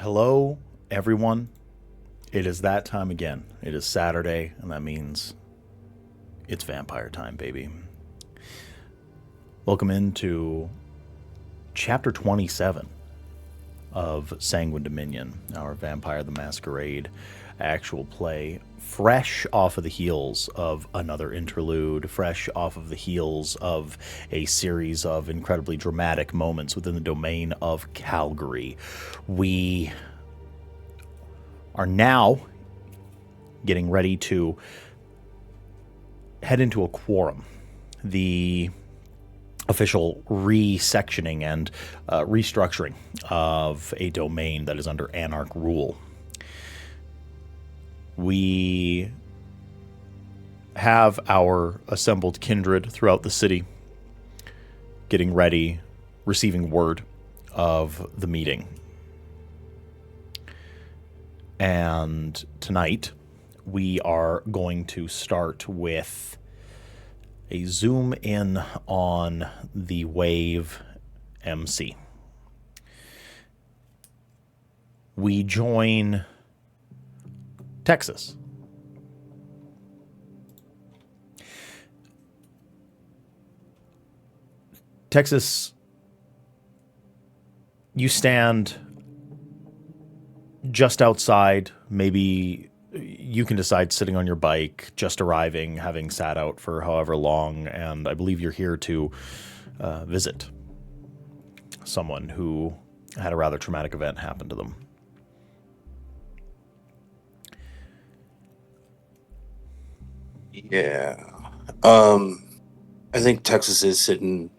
Hello, everyone. It is that time again. It is Saturday, and that means it's vampire time, baby. Welcome into Chapter 27 of Sanguine Dominion, our Vampire the Masquerade actual play, fresh off of the heels of another interlude, fresh off of the heels of a series of incredibly dramatic moments within the domain of Calgary. We are now getting ready to head into a quorum. The official resectioning and restructuring of a domain that is under Anarch rule. We have our assembled kindred throughout the city getting ready, receiving word of the meeting. And tonight, we are going to start with a zoom in on the Wave MC. We join Texas. Texas, you stand just outside. Maybe you can decide sitting on your bike, just arriving, having sat out for however long, and I believe you're here to visit someone who had a rather traumatic event happen to them. Yeah. I think Texas is sitting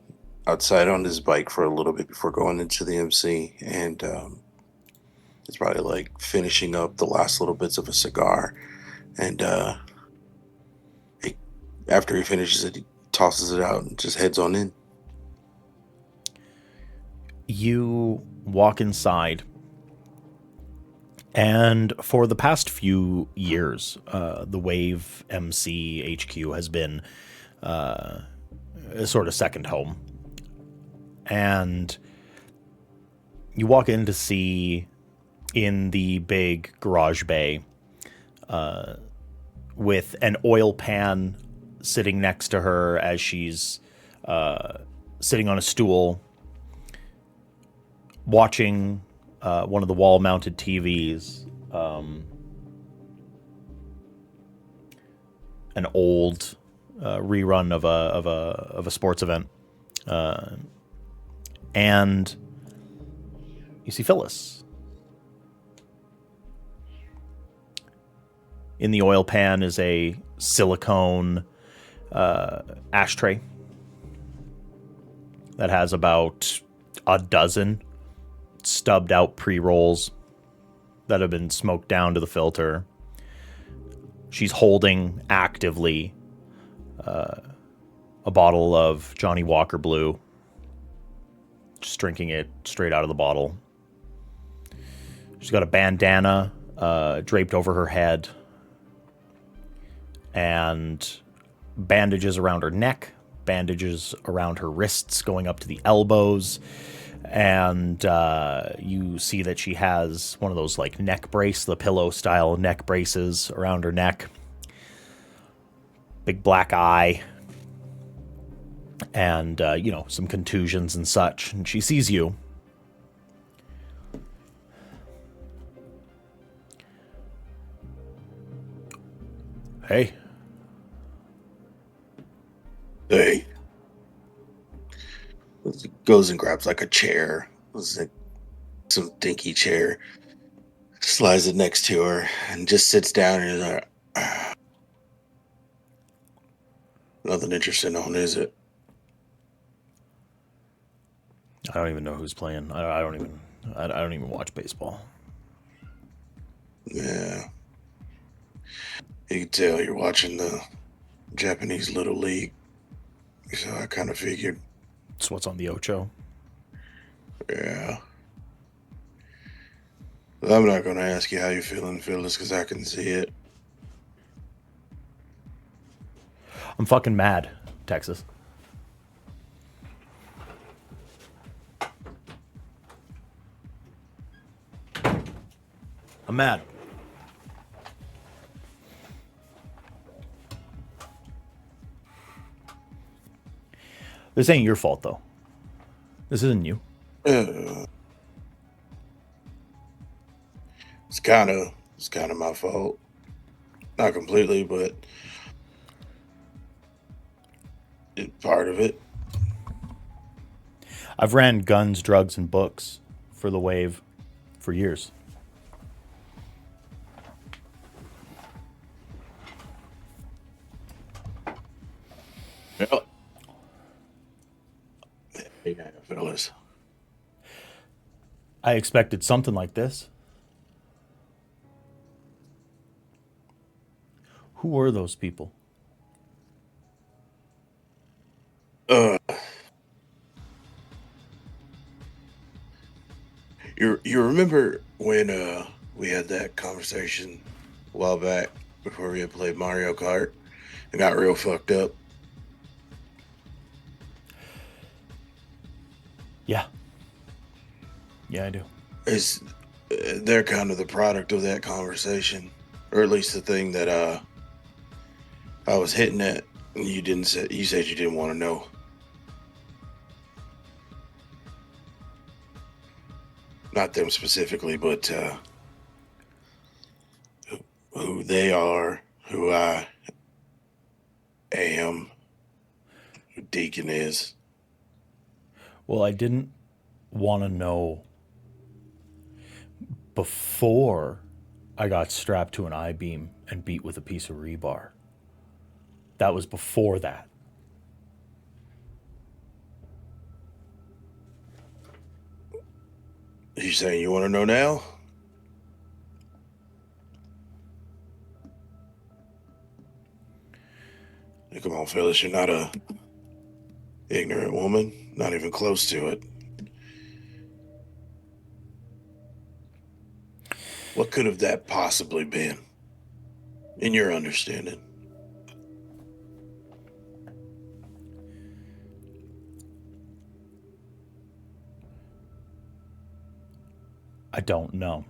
outside on his bike for a little bit before going into the MC, and it's probably like finishing up the last little bits of a cigar. And he, after he finishes it, he tosses it out and just heads on in. You walk inside, and for the past few years, the Wave MC HQ has been a sort of second home. And you walk in to see in the big garage bay with an oil pan sitting next to her as she's sitting on a stool watching one of the wall-mounted TVs, an old rerun of a sports event, and you see Phyllis. In the oil pan is a silicone ashtray that has about a dozen stubbed out pre-rolls that have been smoked down to the filter. She's holding actively a bottle of Johnny Walker Blue, just drinking it straight out of the bottle. She's got a bandana draped over her head and bandages around her neck, bandages around her wrists going up to the elbows. And you see that she has one of those like neck brace, the pillow style neck braces around her neck. Big black eye. And, some contusions and such. And she sees you. Hey. Hey. Goes and grabs like a chair. It's like some dinky chair. Slides it next to her and just sits down and is like, nothing interesting on, is it? I don't even know who's playing. I don't even watch baseball. Yeah. You can tell you're watching the Japanese Little League. So I kind of figured. It's what's on the Ocho. Yeah. I'm not going to ask you how you're feeling, Phyllis, because I can see it. I'm fucking mad, Texas. I'm mad. This ain't your fault, though. This isn't you. It's kind of my fault. Not completely, but part of it. I've ran guns, drugs, and books for the wave for years. Yeah. Yeah, fellas. I expected something like this. Who were those people? You remember when we had that conversation a while back before we had played Mario Kart and got real fucked up? Yeah. Yeah, I do. They're kind of the product of that conversation, or at least the thing that I was hitting at. And you said you didn't want to know. Not them specifically, but who they are, who I am, who Deacon is. Well, I didn't want to know before I got strapped to an I-beam and beat with a piece of rebar. That was before that. You saying you want to know now? Come on, Phyllis, you're not a ignorant woman, not even close to it. What could have that possibly been, in your understanding? I don't know.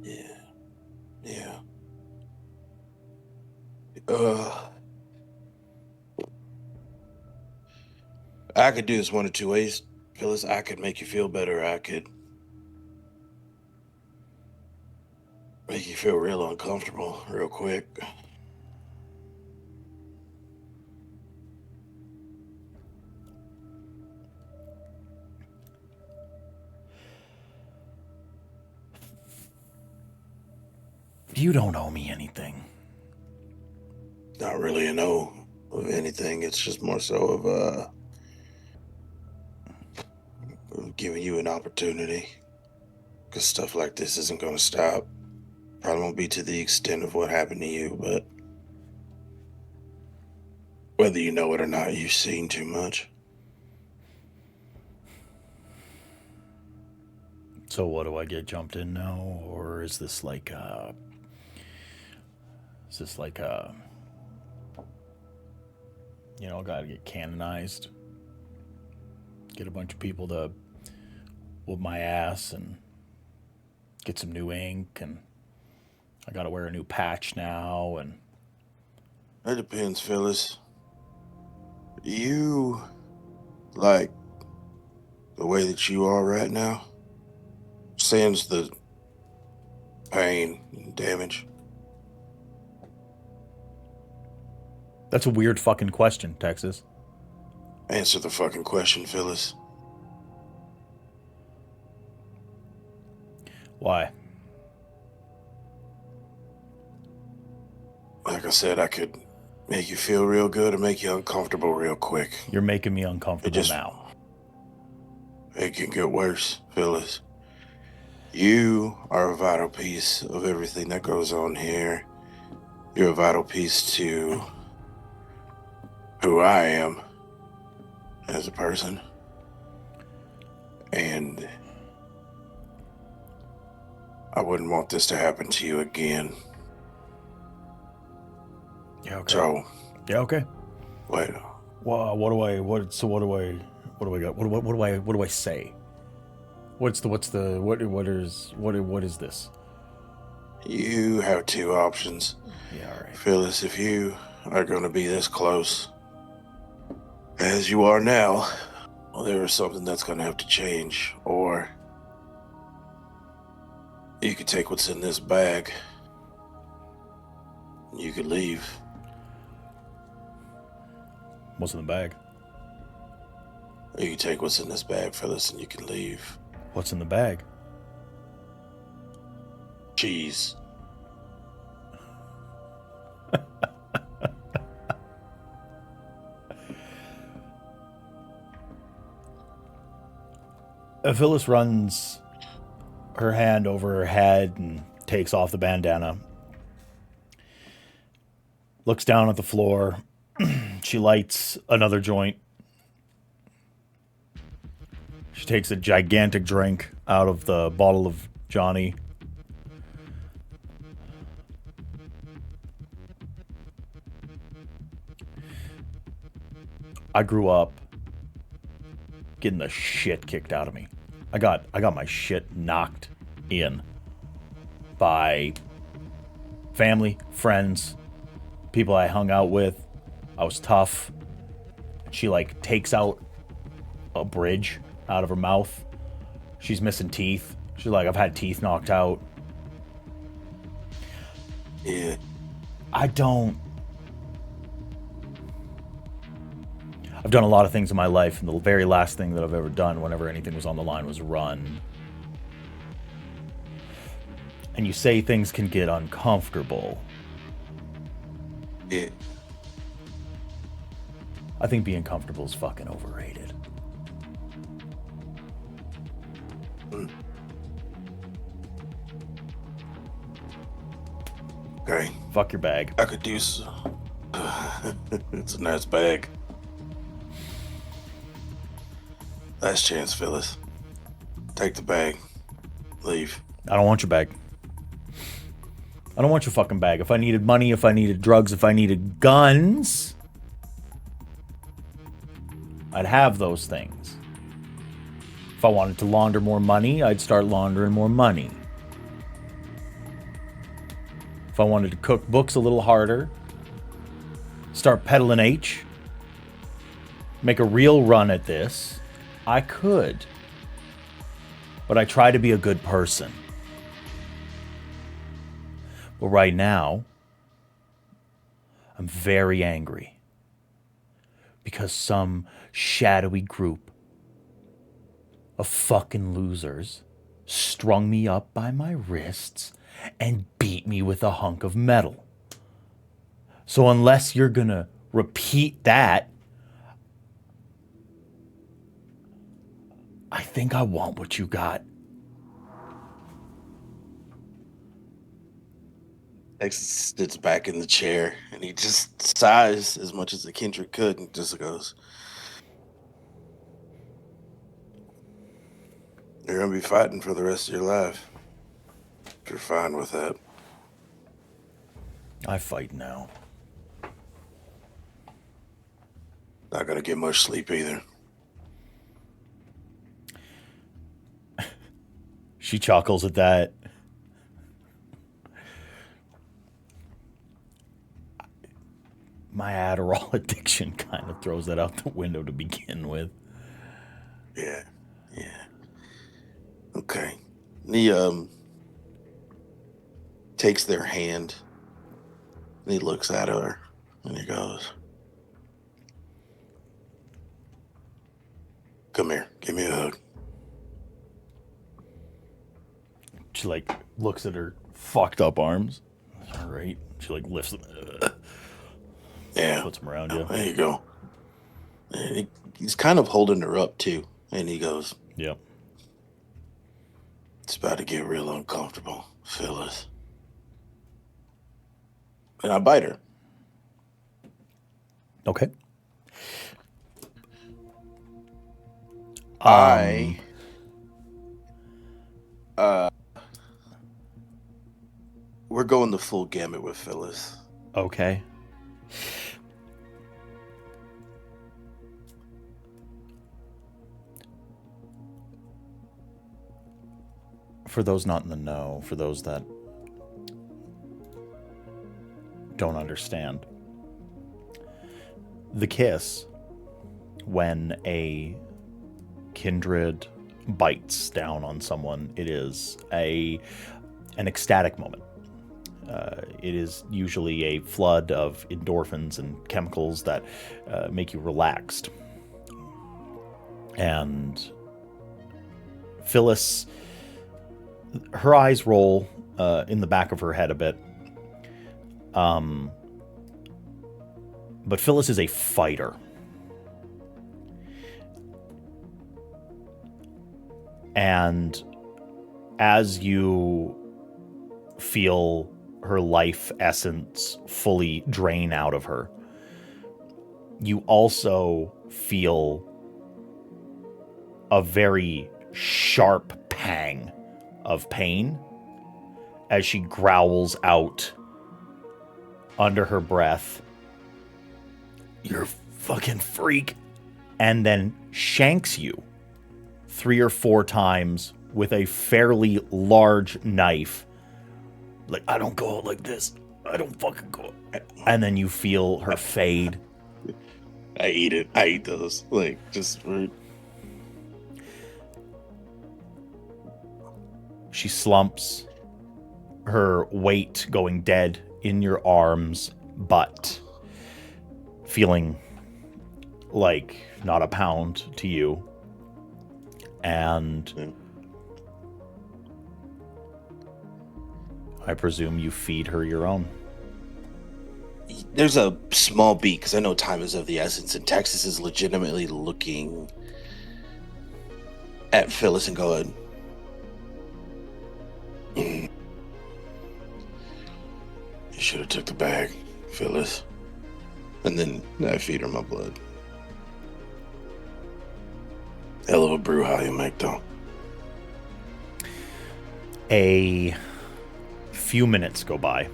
Yeah. I could do this one of two ways, Phyllis. I could make you feel better. I could make you feel real uncomfortable real quick. You don't owe me anything. Not really a no of anything. It's just more so of giving you an opportunity. Because stuff like this isn't going to stop. Probably won't be to the extent of what happened to you, but whether you know it or not, you've seen too much. So what, do I get jumped in now? Or is this like gotta get canonized? Get a bunch of people to whoop my ass and get some new ink, and I gotta wear a new patch now, and It depends, Phyllis. You like the way that you are right now? Sans the pain and damage. that's a weird fucking question, Texas. Answer the fucking question, Phyllis. Why? Like I said, I could make you feel real good or make you uncomfortable real quick. You're making me uncomfortable now. It can get worse, Phyllis. You are a vital piece of everything that goes on here. You're a vital piece to who I am as a person. And I wouldn't want this to happen to you again. Yeah, okay. So, yeah, okay. wait. Well, what do I What do I got? What do I say? What is this? You have two options. Yeah, all right. Phyllis, if you are going to be this close as you are now, well, there is something that's going to have to change. Or you could take what's in this bag. You could leave. What's in the bag? You could take what's in this bag, Phyllis, and you can leave. What's in the bag? Cheese. Phyllis runs her hand over her head and takes off the bandana. Looks down at the floor. She lights another joint. She takes a gigantic drink out of the bottle of Johnny. I grew up getting the shit kicked out of me. I got my shit knocked in by family, friends, people I hung out with. I was tough. She like takes out a bridge out of her mouth. She's missing teeth. She's like, I've had teeth knocked out. Yeah. I've done a lot of things in my life, and the very last thing that I've ever done whenever anything was on the line was run. And you say things can get uncomfortable. Yeah. I think being comfortable is fucking overrated. Okay. Fuck your bag. I could do so. It's a nice bag. Last chance, Phyllis. Take the bag. Leave. I don't want your bag. I don't want your fucking bag. If I needed money, if I needed drugs, if I needed guns, I'd have those things. If I wanted to launder more money, I'd start laundering more money. If I wanted to cook books a little harder, start peddling H, make a real run at this, I could. But I try to be a good person. But right now, I'm very angry because some shadowy group of fucking losers strung me up by my wrists and beat me with a hunk of metal. So unless you're gonna repeat that, I think I want what you got. X sits back in the chair and he just sighs as much as the Kindred could and just goes, "You're going to be fighting for the rest of your life. If you're fine with that." I fight now. Not going to get much sleep either. She chuckles at that. My Adderall addiction kind of throws that out the window to begin with. Yeah. Okay. He takes their hand and he looks at her and he goes, "Come here, give me a hug." She like looks at her fucked up arms. All right. She like lifts them. Yeah. Puts them around you. There you go. And he's kind of holding her up too. And he goes, Yep. "It's about to get real uncomfortable, Phyllis." And I bite her. Okay. We're going the full gamut with Phyllis. Okay. for those not in the know, for those that don't understand, the kiss, when a kindred bites down on someone, it is an ecstatic moment. It is usually a flood of endorphins and chemicals that make you relaxed. And Phyllis, her eyes roll in the back of her head a bit. But Phyllis is a fighter. And as you feel her life essence fully drain out of her, you also feel a very sharp pang of pain as she growls out under her breath, "You're a fucking freak," and then shanks you 3 or 4 times with a fairly large knife. Like, "I don't go out like this. I don't fucking go out." And then you feel her fade. I eat it. I eat those. Like, just rude. She slumps, her weight going dead in your arms, but feeling like not a pound to you. And I presume you feed her your own. There's a small beat, because I know time is of the essence, and Texas is legitimately looking at Phyllis and going, "You should have took the bag, Phyllis." And then I feed her my blood. Hell of a brouhaha you make, though. A few minutes go by.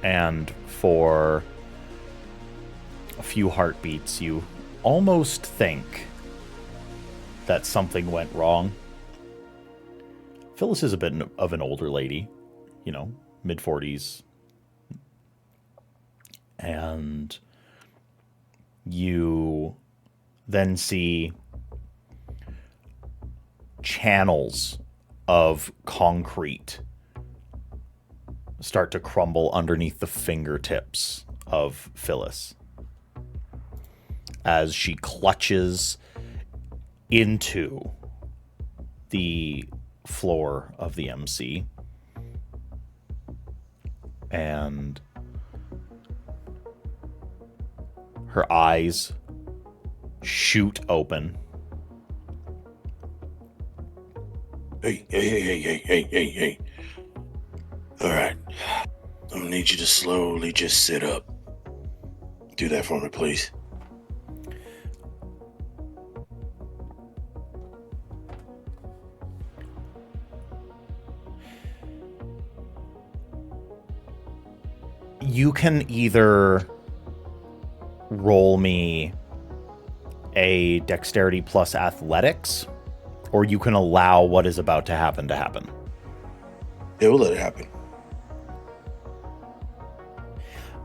And for a few heartbeats, you almost think that something went wrong. Phyllis is a bit of an older lady, mid-40s. And you then see channels of concrete start to crumble underneath the fingertips of Phyllis as she clutches into the floor of the MC. And her eyes shoot open. Hey. All right. I'm gonna need you to slowly just sit up. Do that for me, please. You can either roll me a dexterity plus athletics, or you can allow what is about to happen to happen. Yeah, we'll let it happen.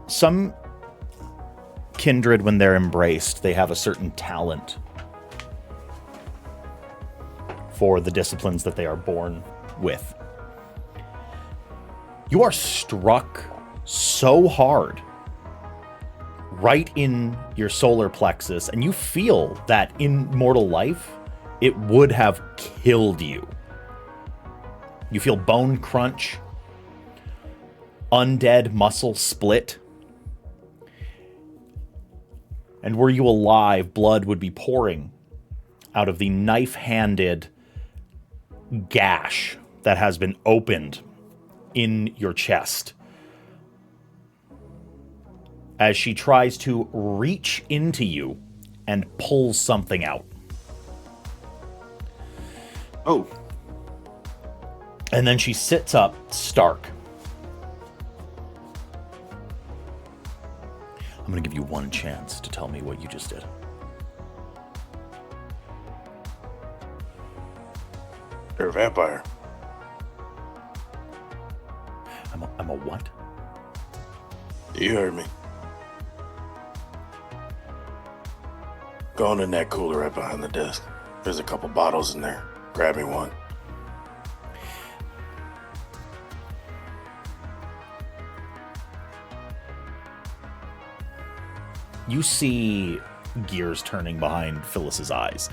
Some kindred, when they're embraced, they have a certain talent for the disciplines that they are born with. You are struck so hard right in your solar plexus, and you feel that in mortal life, it would have killed you. You feel bone crunch, undead muscle split. And were you alive, blood would be pouring out of the knife-handed gash that has been opened in your chest as she tries to reach into you and pull something out. Oh. And then she sits up, stark. I'm going to give you one chance to tell me what you just did. You're a vampire. I'm a what? You heard me. Go on in that cooler right behind the desk. There's a couple bottles in there. Grab me one. You see gears turning behind Phyllis's eyes.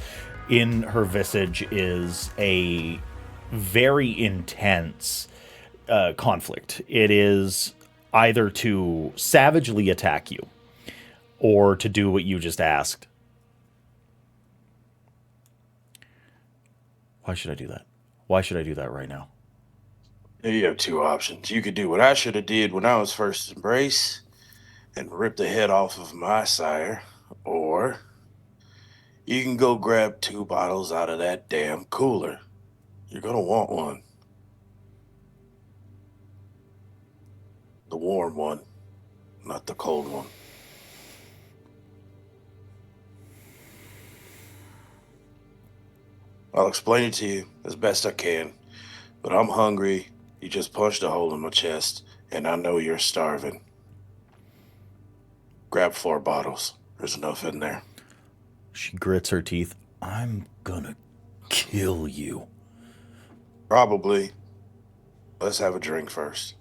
In her visage is a very intense conflict. It is either to savagely attack you or to do what you just asked. Why should I do that? Why should I do that right now? You have two options. You could do what I should have did when I was first embraced and rip the head off of my sire, or you can go grab 2 bottles out of that damn cooler. You're gonna want one. The warm one, not the cold one. I'll explain it to you as best I can, but I'm hungry. You just punched a hole in my chest, and I know you're starving. Grab 4 bottles. There's enough in there. She grits her teeth. I'm gonna kill you. Probably. Let's have a drink first.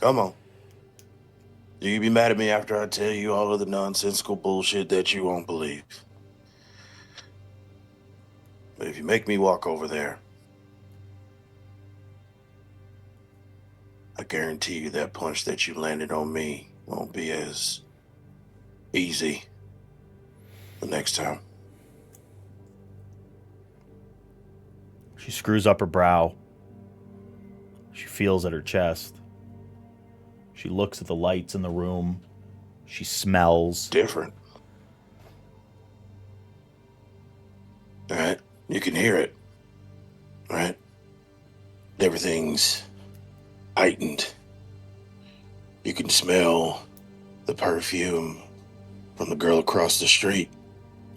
Come on. You can be mad at me after I tell you all of the nonsensical bullshit that you won't believe. But if you make me walk over there, I guarantee you that punch that you landed on me won't be as easy the next time. She screws up her brow. She feels at her chest. She looks at the lights in the room. She smells. Different. All right? You can hear it. All right? Everything's heightened. You can smell the perfume from the girl across the street,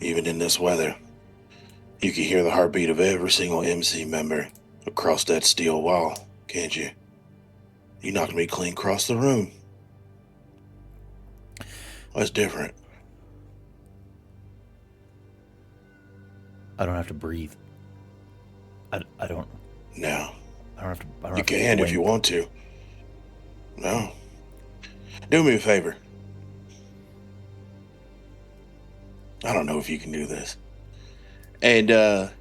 even in this weather. You can hear the heartbeat of every single MC member across that steel wall, can't you? You knocked me clean across the room. That's different. I don't have to breathe. I don't. No. I don't have to. You can if you want to. No. Do me a favor. I don't know if you can do this. And,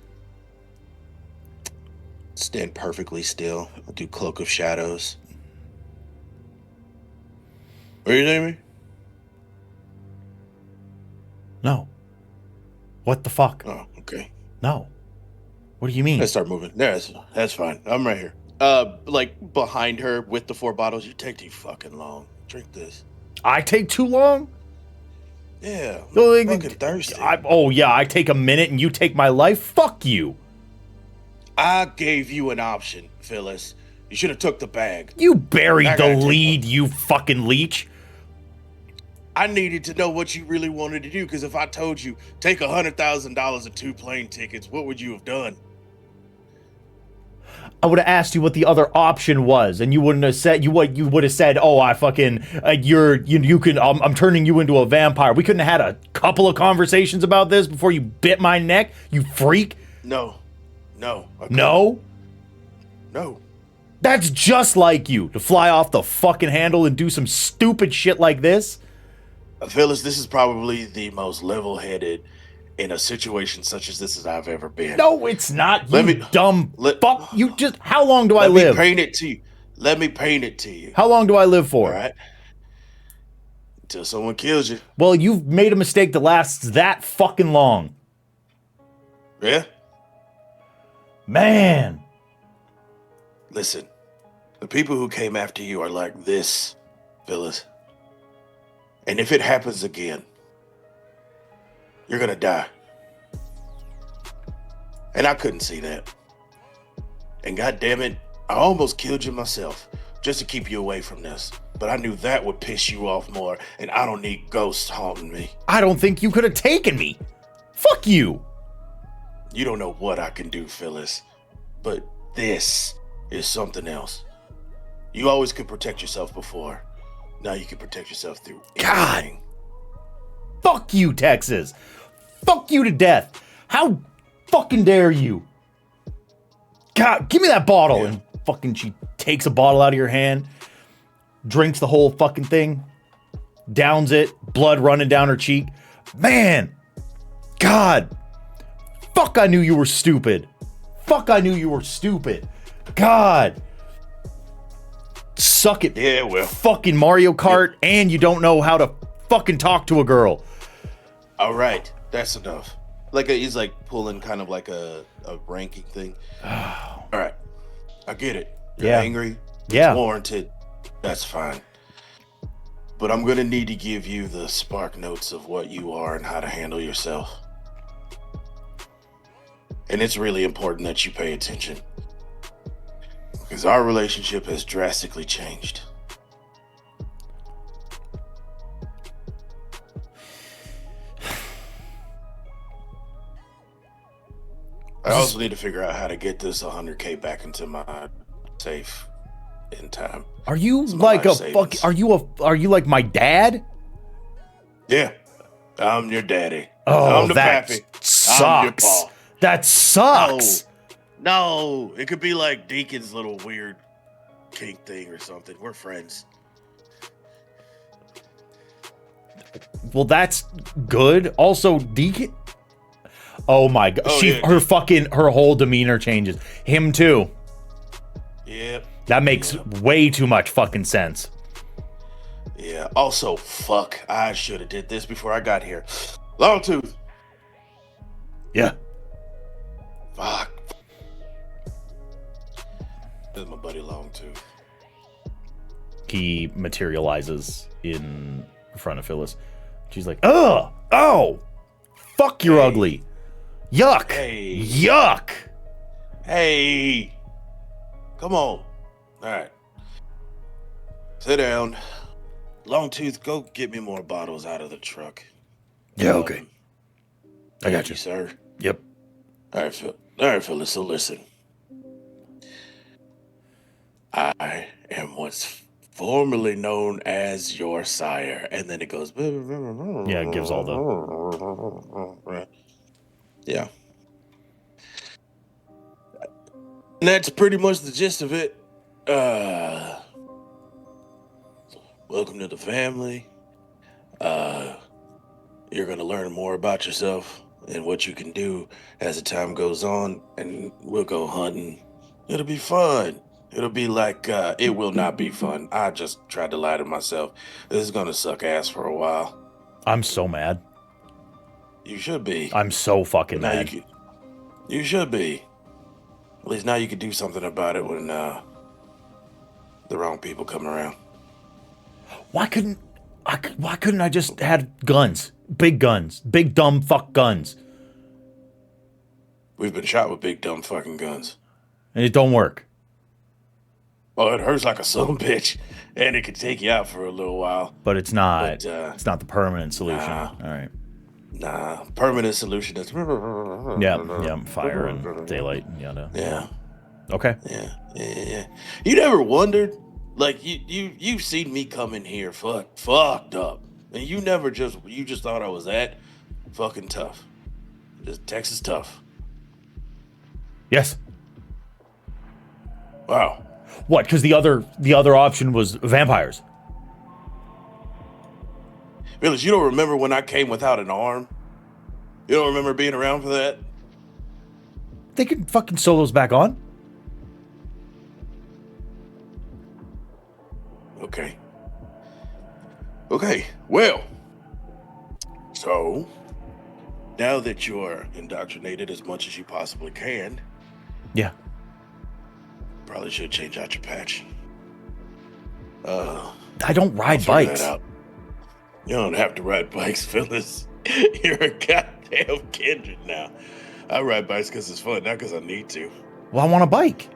stand perfectly still. I'll do Cloak of Shadows. What are you naming me? No. What the fuck? Oh, okay. No. What do you mean? Let's start moving. That's fine. I'm right here. Like behind her with the 4 bottles. You take too fucking long. Drink this. I take too long? Yeah. No, I'm fucking thirsty. I take a minute and you take my life? Fuck you. I gave you an option, Phyllis. You should have took the bag. You buried the lead, you fucking leech. I needed to know what you really wanted to do, because if I told you, take $100,000 and 2 plane tickets, what would you have done? I would have asked you what the other option was, and you wouldn't have said you would have said, "Oh, I fucking I'm turning you into a vampire." We couldn't have had a couple of conversations about this before you bit my neck, you freak. No. No. No. That's just like you to fly off the fucking handle and do some stupid shit like this. Phyllis, this is probably the most level-headed in a situation such as this as I've ever been. No, it's not. Dumb fuck. You just. How long do I live? Let me paint it to you. Let me paint it to you. How long do I live for? All right. Until someone kills you. Well, you've made a mistake that lasts that fucking long. Yeah? Man. Listen, the people who came after you are like this, Phyllis. And if it happens again, you're gonna die. And I couldn't see that. And goddamn it, I almost killed you myself just to keep you away from this. But I knew that would piss you off more, and I don't need ghosts haunting me. I don't think you could have taken me. Fuck you. You don't know what I can do, Phyllis. But this is something else. You always could protect yourself before. Now you can protect yourself through anything. God. Fuck you, Texas. Fuck you to death. How fucking dare you? God, give me that bottle. And fucking she takes a bottle out of your hand, drinks the whole fucking thing, downs it, blood running down her cheek. Man. God. Fuck, I knew you were stupid. Fuck, I knew you were stupid. God. Suck it. Yeah, well. Fucking Mario Kart, and you don't know how to fucking talk to a girl. All right, that's enough. He's like pulling kind of like a ranking thing. All right, I get it. You're angry. It's warranted. That's fine. But I'm gonna need to give you the spark notes of what you are and how to handle yourself. And it's really important that you pay attention. Because our relationship has drastically changed. I also need to figure out how to get this 100K back into my safe in time. Are you like a fuck? Are you like my dad? Yeah, I'm your daddy. Oh, I'm the that pappy. sucks. I'm your pa. That sucks. No, it could be like Deacon's little weird kink thing or something. We're friends. Well, that's good. Also, Deacon. Oh my god, her whole demeanor changes. Him too. Yep. That makes way too much fucking sense. Yeah. Also, fuck. I should have did this before I got here. Longtooth. Yeah. Fuck. This is my buddy Longtooth. He materializes in front of Phyllis. She's like, oh, fuck, you're ugly. Yuck. Hey. Yuck. Hey. Come on. All right. Sit down. Longtooth, go get me more bottles out of the truck. Yeah, okay. I got you, sir. Yep. All right, Phyllis, so listen. I am what's formerly known as your sire. And then it goes... Yeah, it gives all the... Yeah. And that's pretty much the gist of it. Welcome to the family. You're going to learn more about yourself and what you can do as the time goes on, and we'll go hunting. It'll be fun. It'll be like, it will not be fun. I just tried to lie to myself. This is going to suck ass for a while. I'm so mad. You should be. I'm so fucking mad. You should be. At least now you can do something about it when the wrong people come around. Why couldn't I just had guns? Big dumb fuck guns. We've been shot with big dumb fucking guns. And it don't work. Well, it hurts like a son of a bitch, and it can take you out for a little while. But it's not. It's not the permanent solution. Nah. All right. Nah, permanent solution is... Yeah, fire and daylight. Yada. Yeah. Okay. Yeah. You never wondered, like you've seen me come in here fucked up, and you just thought I was that fucking tough. Just Texas tough. Yes. Wow. What? Because the other option was vampires. Village, you don't remember when I came without an arm? You don't remember being around for that? They could fucking sew those back on. Okay. Well, so now that you're indoctrinated as much as you possibly can, yeah, probably should change out your patch. I don't ride bikes. You don't have to ride bikes, Phyllis. You're a goddamn Kindred now. I ride bikes because it's fun, not because I need to. Well, I want a bike.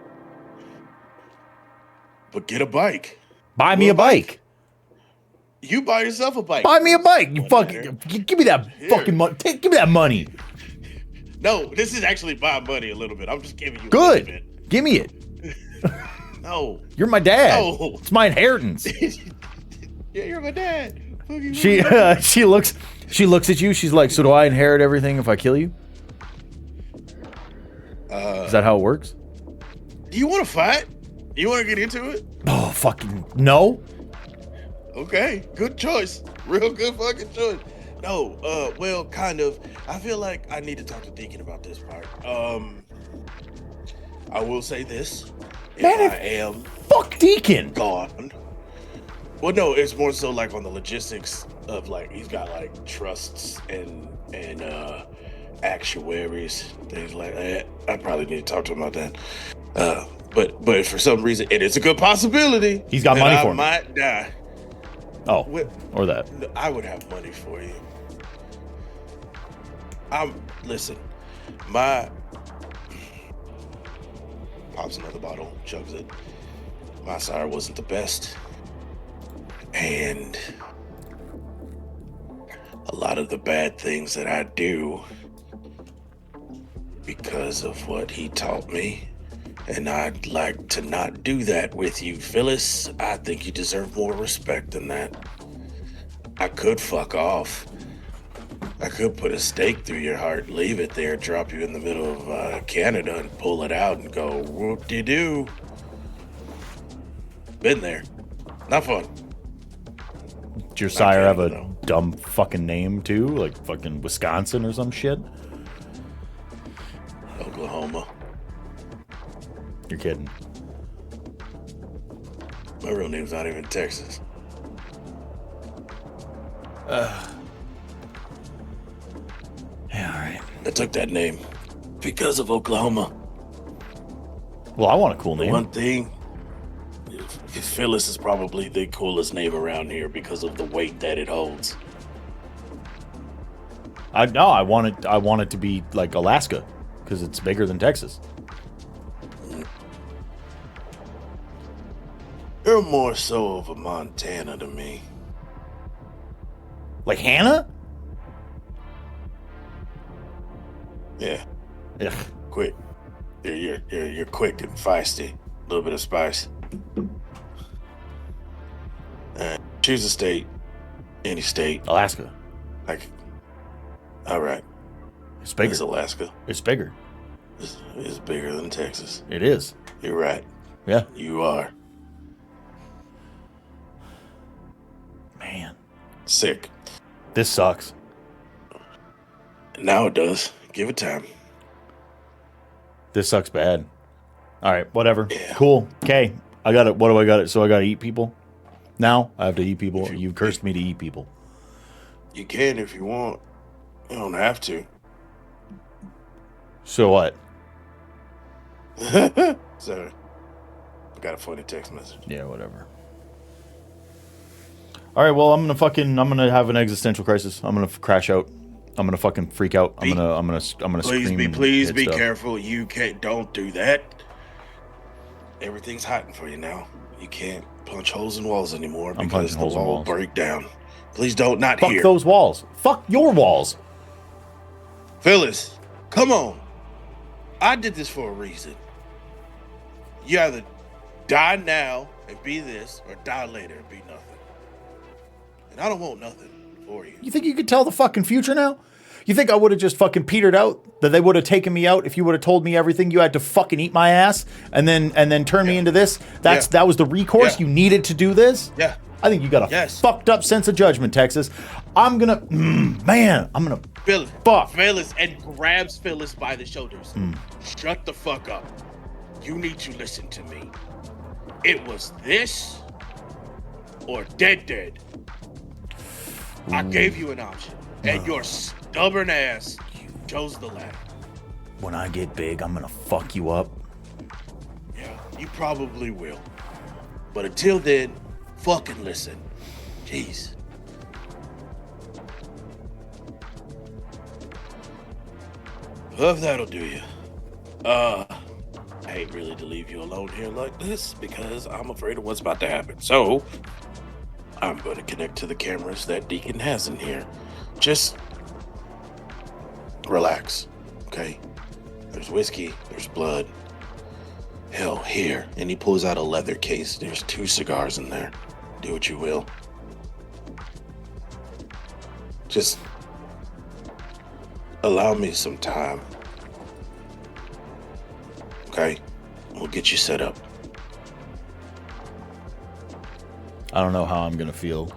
But get a bike. Buy me a bike. You buy yourself a bike. Buy me a bike. You fucking give me that fucking money. Give me that money. No, this is actually my money a little bit. I'm just giving you Good. a little bit. Give me it. No. You're my dad. No. It's my inheritance. Yeah, you're my dad. She looks at you. She's like, so do I inherit everything if I kill you? Is that how it works? Do you want to fight? You want to get into it? Oh, fucking no. Okay, good choice. Real good fucking choice. No, well, kind of. I feel like I need to talk to Deacon about this part. I will say this. Man, I am fuck Deacon. gone. Well, no, it's more so like on the logistics of like he's got like trusts and actuaries, things like that. I probably need to talk to him about that. But for some reason, it is a good possibility. He's got money for me. I might die. Oh, or that. I would have money for you. Listen, my pops another bottle, chugs it. My sire wasn't the best. And a lot of the bad things that I do because of what he taught me. And I'd like to not do that with you, Phyllis. I think you deserve more respect than that. I could fuck off. I could put a stake through your heart, leave it there, drop you in the middle of Canada and pull it out and go, whoop-de-doo. Been there. Not fun. Did your sire have a dumb fucking name too? Like fucking Wisconsin or some shit? Oklahoma. You're kidding. My real name's not even Texas. Yeah, all right. I took that name because of Oklahoma. Well, I want a cool The name. one thing, Phyllis is probably the coolest name around here because of the weight that it holds. I want it to be like Alaska because it's bigger than Texas. You're more so of a Montana to me. Like Hannah? Yeah, Ugh. quick. You're quick and feisty. A little bit of spice. Choose a state. Any state. Alaska. Like, all right. It's bigger. It's Alaska. It's bigger. It's bigger than Texas. It is. You're right. Yeah. You are. Man. Sick. This sucks. Now it does. Give it time. This sucks bad. All right, whatever. Yeah. Cool. Okay. I got it. What do I got it? So I got to eat people? Now I have to eat people. You cursed me to eat people. You can if you want. You don't have to. So what? Sorry. I got a funny text message. Yeah, whatever. All right, well, I'm gonna have an existential crisis. I'm gonna crash out. I'm gonna fucking freak out. I'm gonna scream. Please be stuff. careful. You don't do that. Everything's hiding for you now. You can't punch holes in walls anymore because the wall will break down. Please don't not Fuck here. those walls. Fuck your walls. Phyllis, come on. I did this for a reason. You either die now and be this, or die later and be nothing. And I don't want nothing for you. You think you could tell the fucking future now? You think I would have just fucking petered out? That they would have taken me out if you would have told me everything? You had to fucking eat my ass and then turn me into this? That was the recourse? You needed to do this? Yeah. I think you got a fucked up sense of judgment, Texas. I'm gonna Phyllis and grabs Phyllis by the shoulders. Shut the fuck up. You need to listen to me. It was this or dead. I gave you an option, and your stubborn ass chose the latter. When I get big, I'm gonna fuck you up. Yeah, you probably will. But until then, fucking listen. Jeez. Well, if that'll do you. I hate really to leave you alone here like this because I'm afraid of what's about to happen. So, I'm going to connect to the cameras that Deacon has in here. Just relax, okay? There's whiskey, there's blood. Hell, here. And he pulls out a leather case. There's 2 cigars in there. Do what you will. Just allow me some time. Okay? We'll get you set up. I don't know how I'm going to feel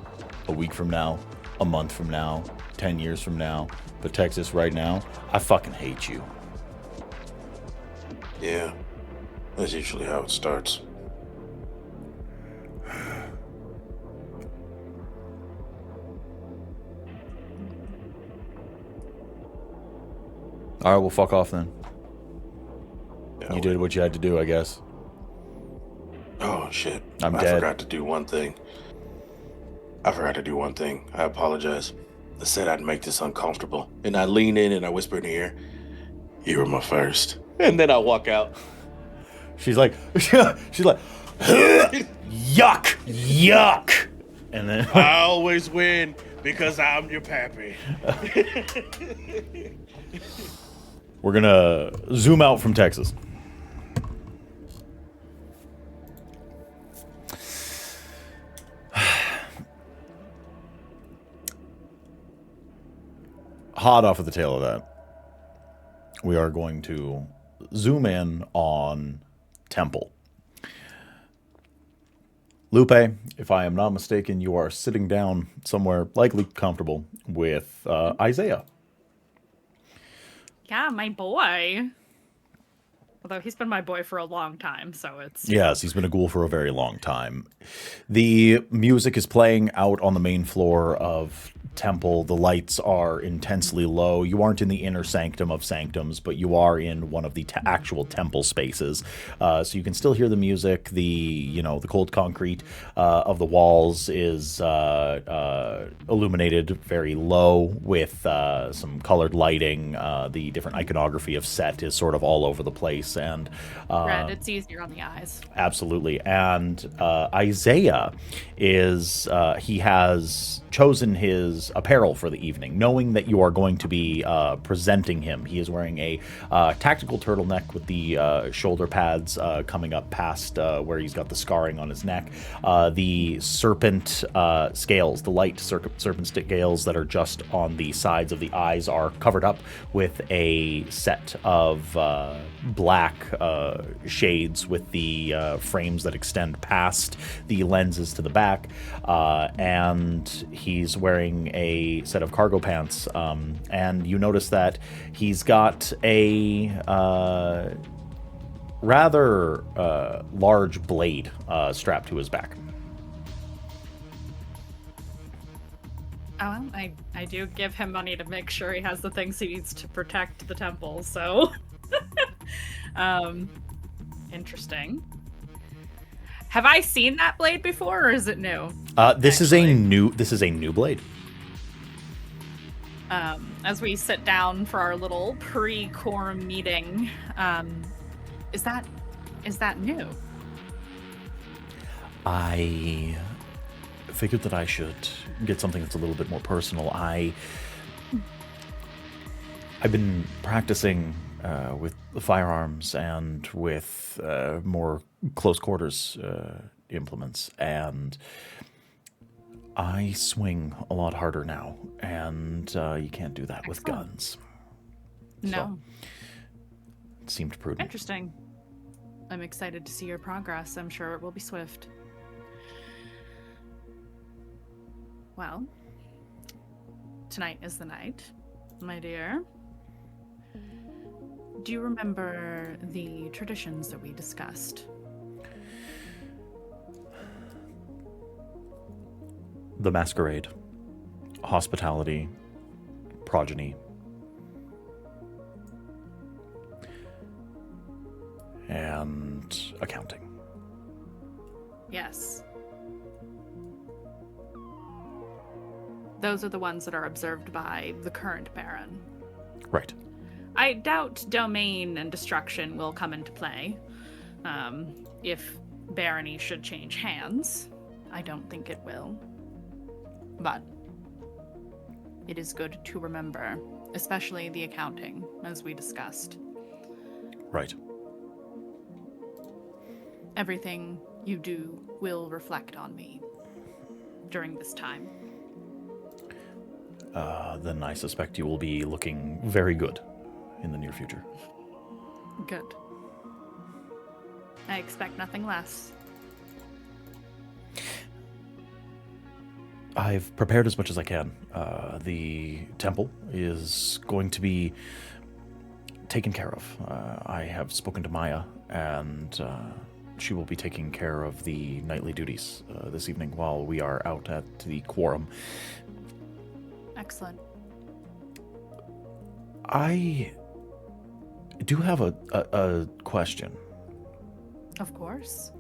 a week from now, a month from now, 10 years from now. But Texas, right now, I fucking hate you. Yeah. That's usually how it starts. All right, well, fuck off then. Yeah, You did what you had to do, I guess. Oh, shit. I'm I dead. forgot to do one thing. I apologize. I said I'd make this uncomfortable. And I lean in and I whisper in her ear, "You were my first." And then I walk out. She's like, yuck, yuck. And then I always win because I'm your pappy. we're going to zoom out from Texas. Hot off of the tail of that, we are going to zoom in on Temple. Lupe, if I am not mistaken, you are sitting down somewhere likely comfortable with Isaiah. Yeah, my boy. Although he's been my boy for a long time, so it's... Yes, he's been a ghoul for a very long time. The music is playing out on the main floor of Temple. The lights are intensely low. You aren't in the inner sanctum of sanctums, but you are in one of the actual temple spaces. So you can still hear the music. The cold concrete of the walls is illuminated very low with some colored lighting. The different iconography of Set is sort of all over the place. And red, it's easier on the eyes. Absolutely. And Isaiah is, he has chosen his apparel for the evening, knowing that you are going to be presenting him. He is wearing a tactical turtleneck with the shoulder pads coming up past where he's got the scarring on his neck. The serpent scales, the light serpent scales that are just on the sides of the eyes are covered up with a set of black shades with the frames that extend past the lenses to the back, and he's wearing a set of cargo pants, and you notice that he's got a rather large blade strapped to his back. Oh, well, I do give him money to make sure he has the things he needs to protect the temple, so... Interesting. Have I seen that blade before, or is it new? This is a new blade. As we sit down for our little pre-quorum meeting, is that new? I figured that I should get something that's a little bit more personal. I've been practicing with the firearms and with more close quarters implements, and I swing a lot harder now, and you can't do that with guns. No. So, it seemed prudent. Interesting. I'm excited to see your progress. I'm sure it will be swift. Well, tonight is the night, my dear. Do you remember the traditions that we discussed? The masquerade, hospitality, progeny, and accounting. Yes. Those are the ones that are observed by the current Baron. Right. I doubt domain and destruction will come into play. If barony should change hands, I don't think it will. but it is good to remember, especially the accounting, as we discussed. Right. Everything you do will reflect on me during this time. Then I suspect you will be looking very good in the near future. Good. I expect nothing less. I've prepared as much as I can. The temple is going to be taken care of. I have spoken to Maya, and she will be taking care of the nightly duties this evening while we are out at the quorum. Excellent. I do have a question. Of course.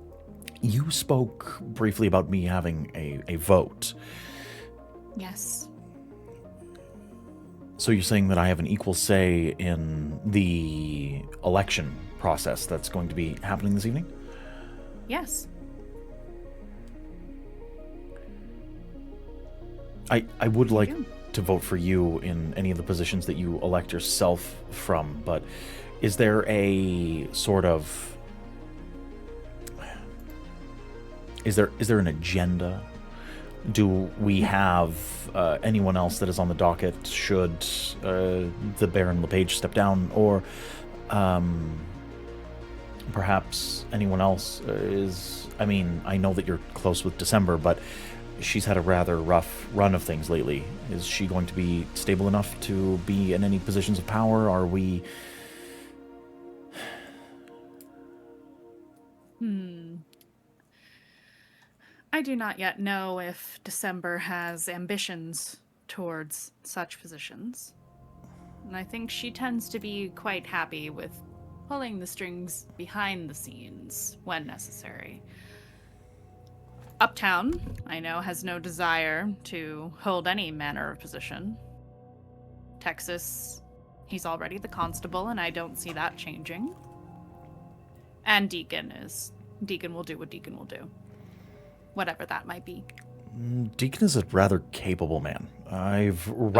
You spoke briefly about me having a vote. Yes. So you're saying that I have an equal say in the election process that's going to be happening this evening? Yes. I would like do. to vote for you in any of the positions that you elect yourself from, but is there a sort of... Is there an agenda? Do we have anyone else that is on the docket should the Baron LePage step down, or perhaps anyone else is... I mean, I know that you're close with December, but she's had a rather rough run of things lately. Is she going to be stable enough to be in any positions of power? Are we... I do not yet know if December has ambitions towards such positions. And I think she tends to be quite happy with pulling the strings behind the scenes when necessary. Uptown, I know, has no desire to hold any manner of position. Texas, he's already the constable, and I don't see that changing. And Deacon will do what Deacon will do. Whatever that might be. Deacon is a rather capable man. I've course.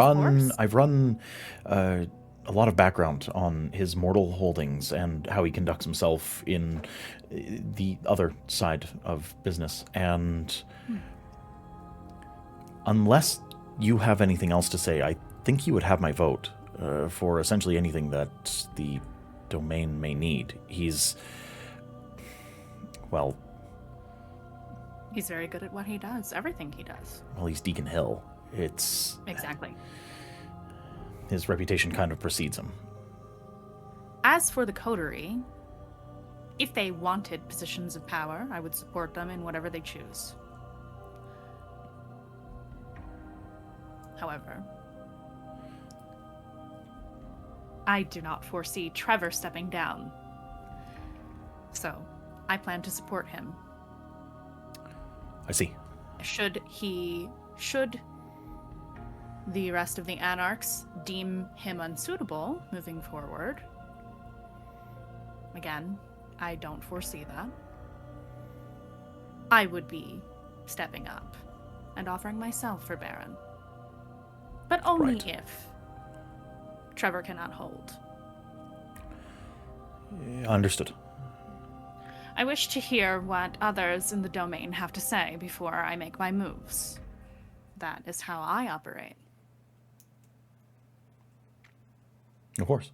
run a lot of background on his mortal holdings and how he conducts himself in the other side of business. And unless you have anything else to say, I think you would have my vote for essentially anything that the domain may need. He's He's very good at what he does, everything he does. Well, he's Deacon Hill. It's... Exactly. His reputation kind of precedes him. As for the coterie, if they wanted positions of power, I would support them in whatever they choose. However, I do not foresee Trevor stepping down. So, I plan to support him. I see. Should the rest of the Anarchs deem him unsuitable moving forward, again, I don't foresee that, I would be stepping up and offering myself for Baron. But only Right. if Trevor cannot hold. Understood. I wish to hear what others in the domain have to say before I make my moves. That is how I operate. Of course.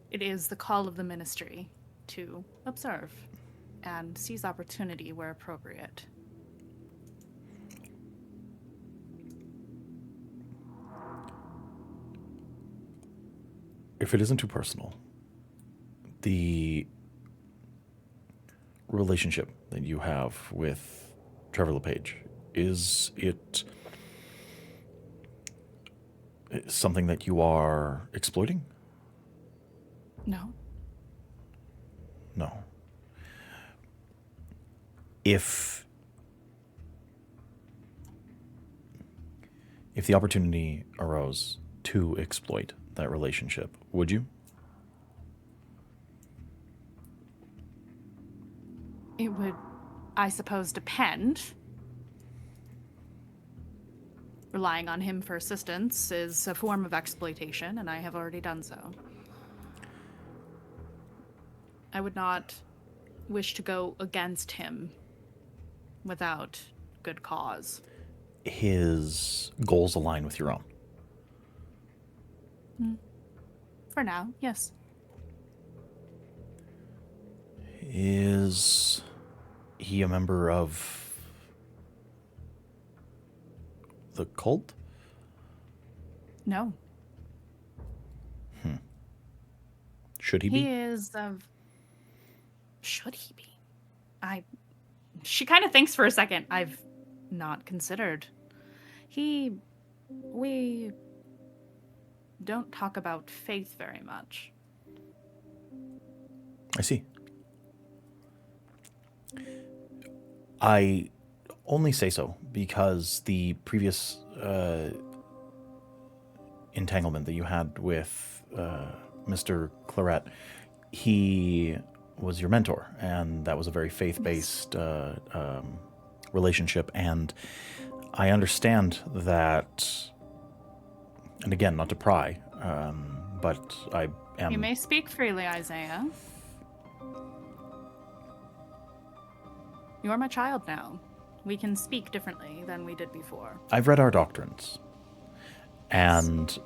It is the call of the ministry to observe and seize opportunity where appropriate. If it isn't too personal, the relationship that you have with Trevor LePage, is it something that you are exploiting? No. No. If the opportunity arose to exploit that relationship, would you? It would, I suppose, depend. Relying on him for assistance is a form of exploitation, and I have already done so. I would not wish to go against him without good cause. His goals align with your own. For now, yes. Is he a member of the cult? No. Should he be? He is of... Should he be? She kind of thinks for a second. I've not considered. We don't talk about faith very much. I see. I only say so because the previous entanglement that you had with Mr. Claret, he was your mentor, and that was a very faith-based relationship, and I understand that, and again, not to pry, but I am... You may speak freely, Isaiah. You're my child now. We can speak differently than we did before. I've read our doctrines, and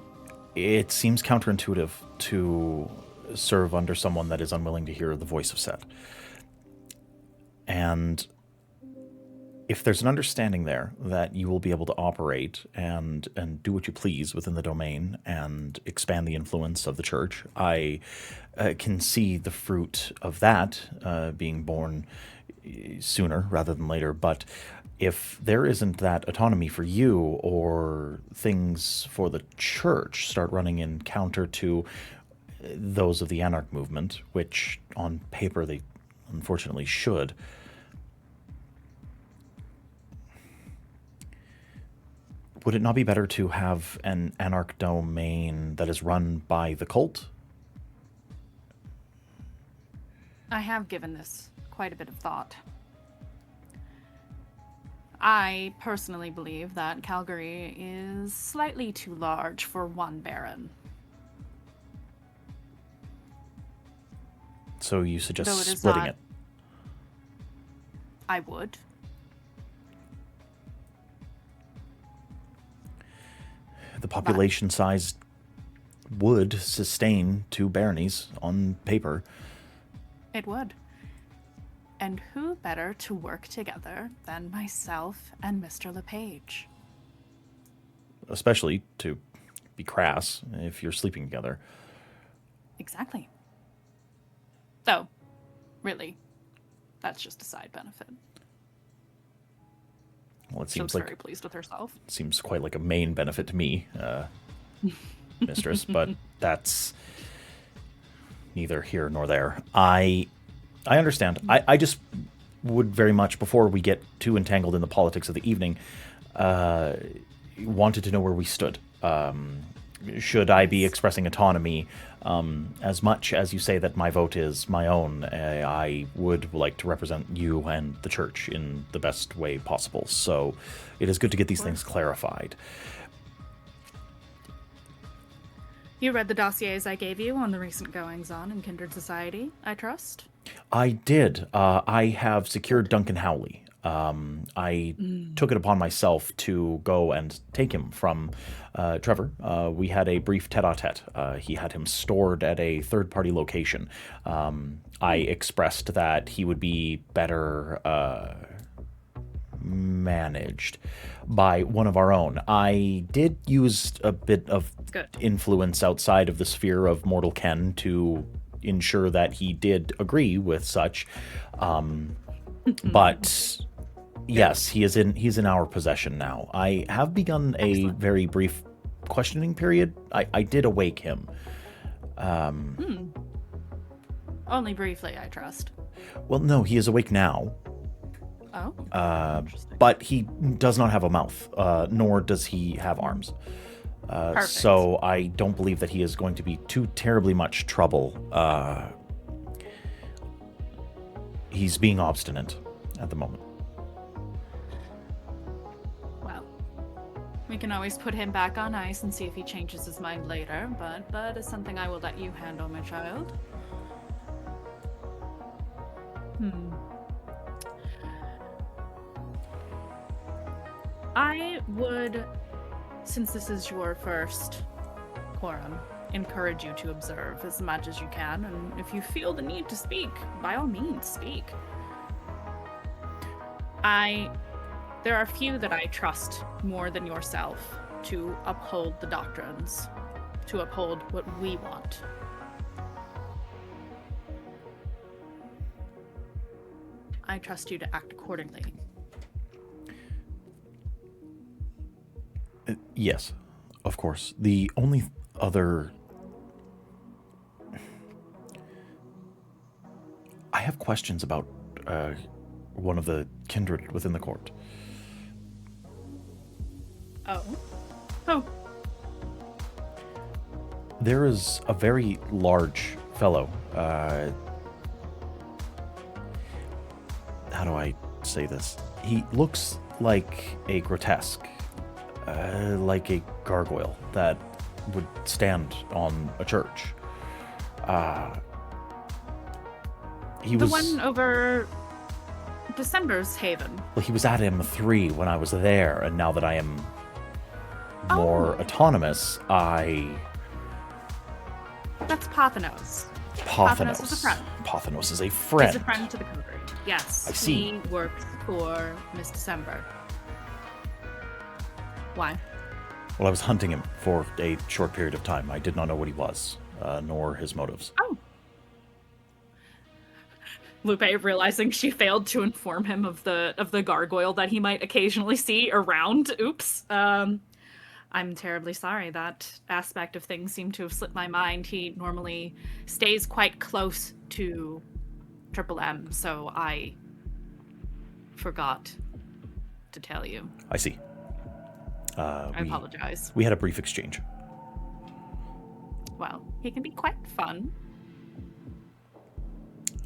it seems counterintuitive to serve under someone that is unwilling to hear the voice of Set. And if there's an understanding there that you will be able to operate and do what you please within the domain and expand the influence of the church, I can see the fruit of that being born sooner rather than later. But if there isn't that autonomy for you, or things for the church start running in counter to those of the Anarch movement, which on paper they unfortunately should, would it not be better to have an Anarch domain that is run by the cult? I have given this quite a bit of thought. I personally believe that Calgary is slightly too large for one Baron. So you suggest Though it is splitting not- it? I would. The population size would sustain 2 baronies on paper. It would. And who better to work together than myself and Mr. LePage? Especially, to be crass, if you're sleeping together. Exactly. Though, really, that's just a side benefit. Well, it She seems looks like very pleased with herself. seems quite like a main benefit to me, mistress, but that's neither here nor there. I understand. I just would very much, before we get too entangled in the politics of the evening, wanted to know where we stood. Should I be expressing autonomy? As much as you say that my vote is my own, I would like to represent you and the church in the best way possible. So it is good to get these things clarified. You read the dossiers I gave you on the recent goings-on in Kindred Society, I trust? I did. I have secured Duncan Howley. I took it upon myself to go and take him from Trevor. We had a brief tete-a-tete. He had him stored at a third-party location. I expressed that he would be better managed by one of our own. I did use a bit of influence outside of the sphere of mortal ken to ensure that he did agree with such. But yes, he's in our possession now. I have begun a very brief questioning period. I did awake him. Only briefly, I trust. Well, no, he is awake now. Oh, interesting. But he does not have a mouth, nor does he have arms. So I don't believe that he is going to be too terribly much trouble He's being obstinate at the moment. Well, we can always put him back on ice and see if he changes his mind later, but that is something I will let you handle, my child. I would, since this is your first quorum, encourage you to observe as much as you can, and if you feel the need to speak, by all means, speak. There are few that I trust more than yourself to uphold the doctrines, to uphold what we want. I trust you to act accordingly. Yes, of course. The only other... I have questions about one of the kindred within the court. Oh. There is a very large fellow. How do I say this? He looks like a grotesque, like a gargoyle that would stand on a church. He was the one over December's Haven. Well, he was at M3 when I was there, and now that I am more autonomous, That's Pothinos. Pothinos is a friend. Pothinos is a friend. He's a friend to the Coterie. Yes. I see. He works for Miss December. Why? Well, I was hunting him for a short period of time. I did not know what he was, nor his motives. Oh. Lupe, realizing she failed to inform him of the gargoyle that he might occasionally see around. Oops. I'm terribly sorry. That aspect of things seemed to have slipped my mind. He normally stays quite close to Triple M, so I forgot to tell you. I see. I apologize. We had a brief exchange. Well, he can be quite fun.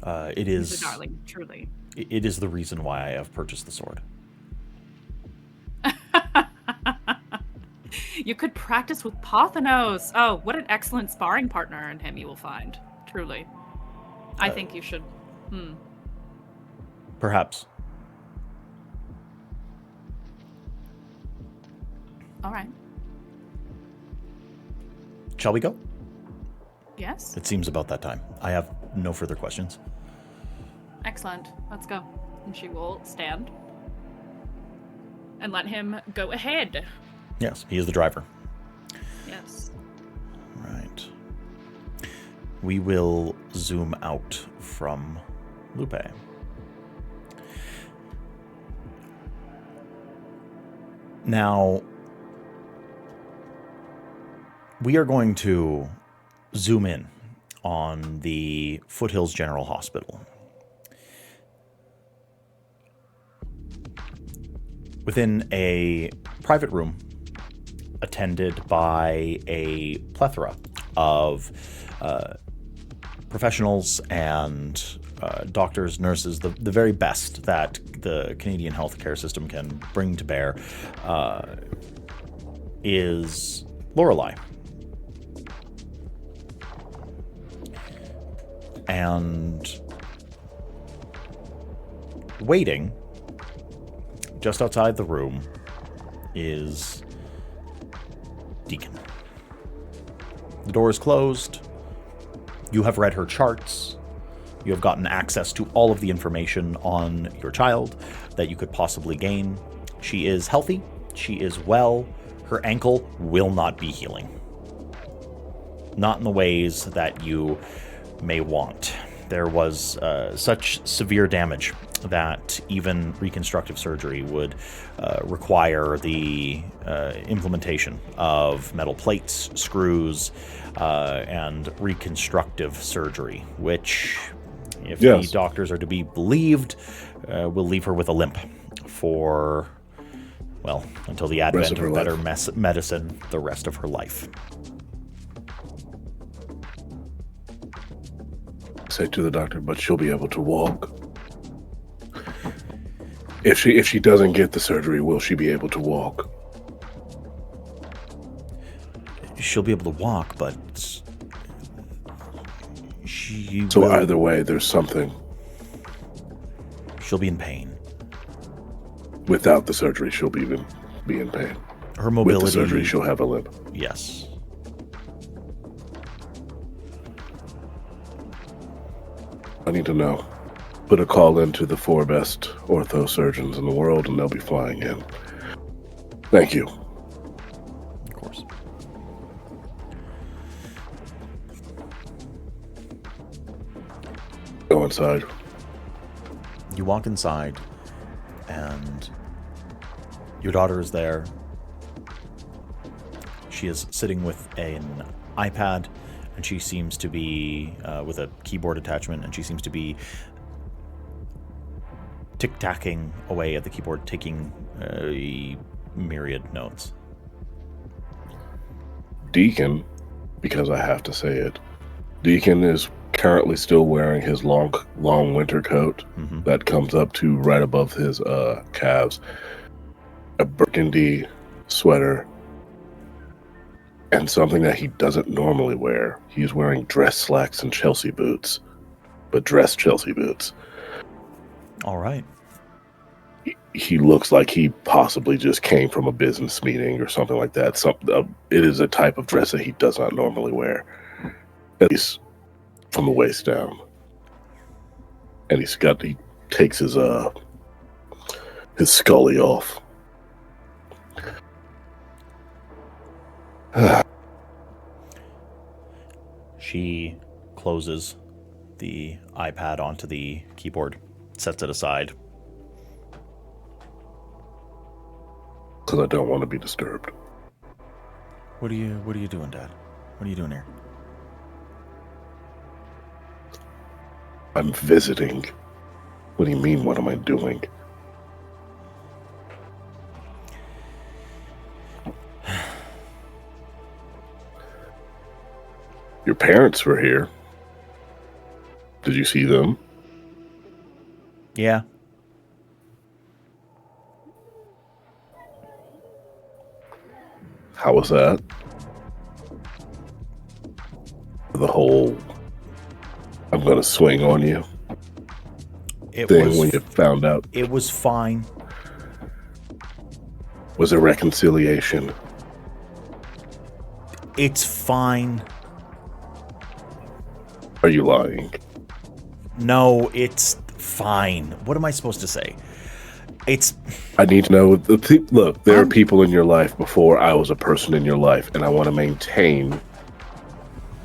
It is... He's a darling, truly. It is the reason why I have purchased the sword. You could practice with Pothinos. Oh, what an excellent sparring partner in him you will find. Truly. I think you should... Perhaps. All right. Shall we go? Yes? It seems about that time. I have no further questions. Excellent. Let's go. And she will stand and let him go ahead. Yes, he is the driver. Yes. Right. We will zoom out from Lupe. Now, we are going to zoom in on the Foothills General Hospital. Within a private room attended by a plethora of professionals and doctors, nurses, the very best that the Canadian healthcare system can bring to bear, is Lorelei. And waiting just outside the room is Deacon. The door is closed. You have read her charts. You have gotten access to all of the information on your child that you could possibly gain. She is healthy. She is well. Her ankle will not be healing. Not in the ways that you may want. There was such severe damage that even reconstructive surgery would require the implementation of metal plates, screws, and reconstructive surgery, which, if the doctors are to be believed, will leave her with a limp for, well, until the advent of better medicine the rest of her life. Say to the doctor, but she'll be able to walk. If she doesn't get the surgery, will she be able to walk? She'll be able to walk, but she So will, either way, there's something. she'll be in pain. Without the surgery, she'll be in pain. Her mobility. With the surgery, she'll have a limp. Yes. I need to know. Put a call into the 4 best ortho surgeons in the world, and they'll be flying in. Thank you. Of course. Go inside. You walk inside, and your daughter is there. She is sitting with an iPad, and she seems to be with a keyboard attachment, and she seems to be tick-tacking away at the keyboard, taking a myriad notes. Deacon, because I have to say it, Deacon is currently still wearing his long winter coat that comes up to right above his calves, a burgundy sweater, and something that he doesn't normally wear. He's wearing dress slacks and Chelsea boots, but dress Chelsea boots. All right. He looks like he possibly just came from a business meeting or something like that. It is a type of dress that he does not normally wear, at least from the waist down. And he takes his scully off. She closes the iPad onto the keyboard, sets it aside. Because I don't want to be disturbed. What are you doing, Dad? What are you doing here? I'm visiting. What do you mean, what am I doing? Your parents were here. Did you see them? Yeah. How was that? The whole I'm gonna swing on you thing when you found out. It was fine. Was a reconciliation. It's fine. Are you lying? No, it's fine. What am I supposed to say? I need to know. Look, there are people in your life before I was a person in your life, and I want to maintain.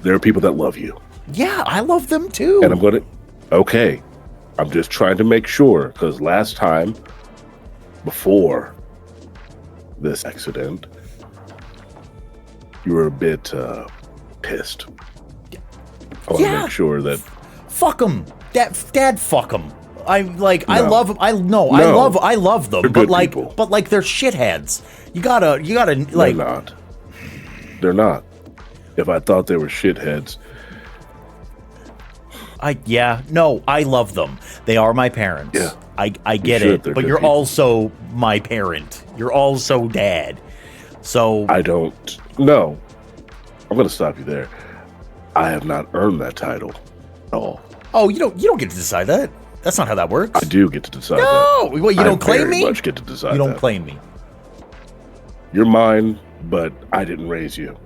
There are people that love you. Yeah, I love them too. And okay. I'm just trying to make sure, because last time, before this accident, you were a bit pissed. I want to make sure that. Fuck them. Dad, fuck them. I No. love them. I love them. They're But good like, people. they're shitheads. You gotta like. They're not. They're not. If I thought they were shitheads. I love them. They are my parents. Yeah. I get should. it. They're But good you're people. also my parent. You're also dad. So I don't. No. I'm going to stop you there. I have not earned that title at all. oh, you don't get to decide that. That's not how that works. I do get to decide that. No, what, you don't claim very me? much get to decide You don't that. claim me. You're mine, but I didn't raise you.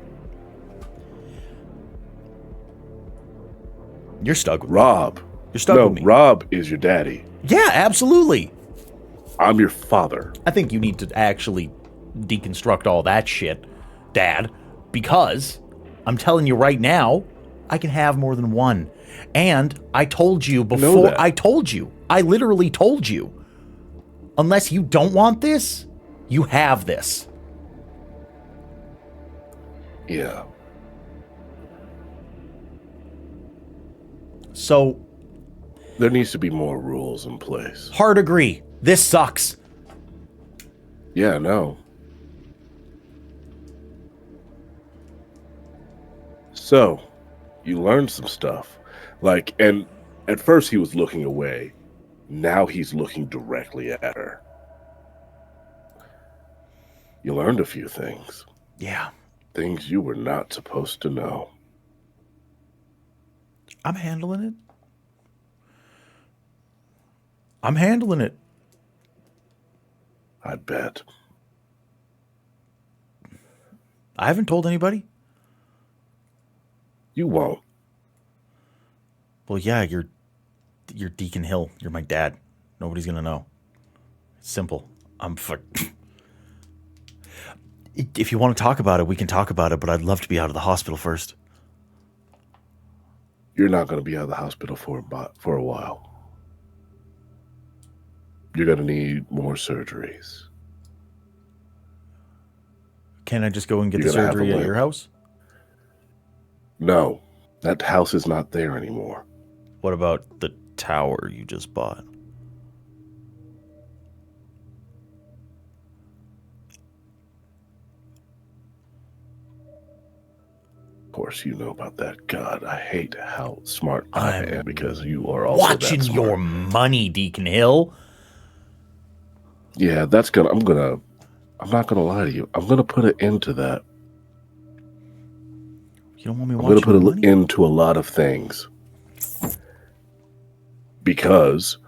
You're stuck with Rob. You're stuck with me. Rob is your daddy. Yeah, absolutely. I'm your father. I think you need to actually deconstruct all that shit, Dad, because I'm telling you right now, I can have more than one. And I told you before. that. I told you. I literally told you. Unless you don't want this, you have this. Yeah. So, There needs to be more rules in place. hard agree. This sucks. Yeah, no. So, you learned some stuff. And at first he was looking away, Now he's looking directly at her. You learned a few things. Yeah. Things you were not supposed to know. I'm handling it. I'm handling it. I bet. I haven't told anybody. You won't. Well, yeah, you're Deacon Hill. You're my dad. Nobody's gonna know. It's simple. If you want to talk about it, we can talk about it, but I'd love to be out of the hospital first. You're not going to be out of the hospital for a while. You're going to need more surgeries. Can I just go and get You're the gonna have surgery a at limp. your house? No, that house is not there anymore. What about the tower you just bought? Of course, you know about that. God, I hate how smart I am because you are also Watching that smart. your money, Deacon Hill. Yeah, I'm not gonna lie to you. I'm gonna put an end to that. You don't want me I'm watching gonna put your an money? end to a lot of things. Because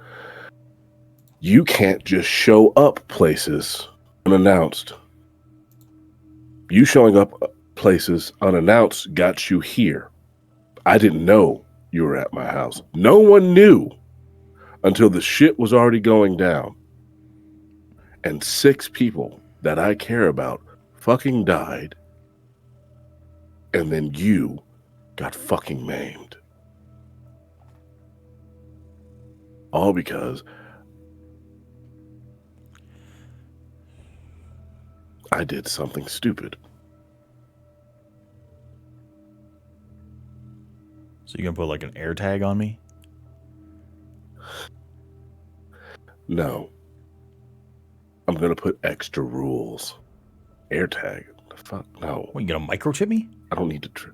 you can't just show up places unannounced. You showing up places unannounced got you here. I didn't know you were at my house. No one knew until the shit was already going down. And 6 people that I care about fucking died. And then you got fucking maimed. All because I did something stupid. So you're going to put like an air tag on me? No. I'm going to put extra rules. Air tag. The fuck? No. What, you going to microchip me? I don't need to.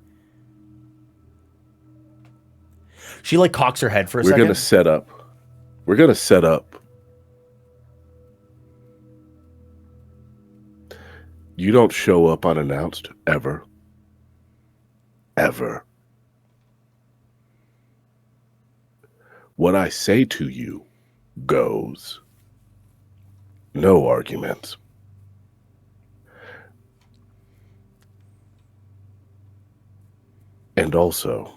She like cocks her head for a We're second. going to set up. You don't show up unannounced ever. Ever. What I say to you goes. No arguments. And also,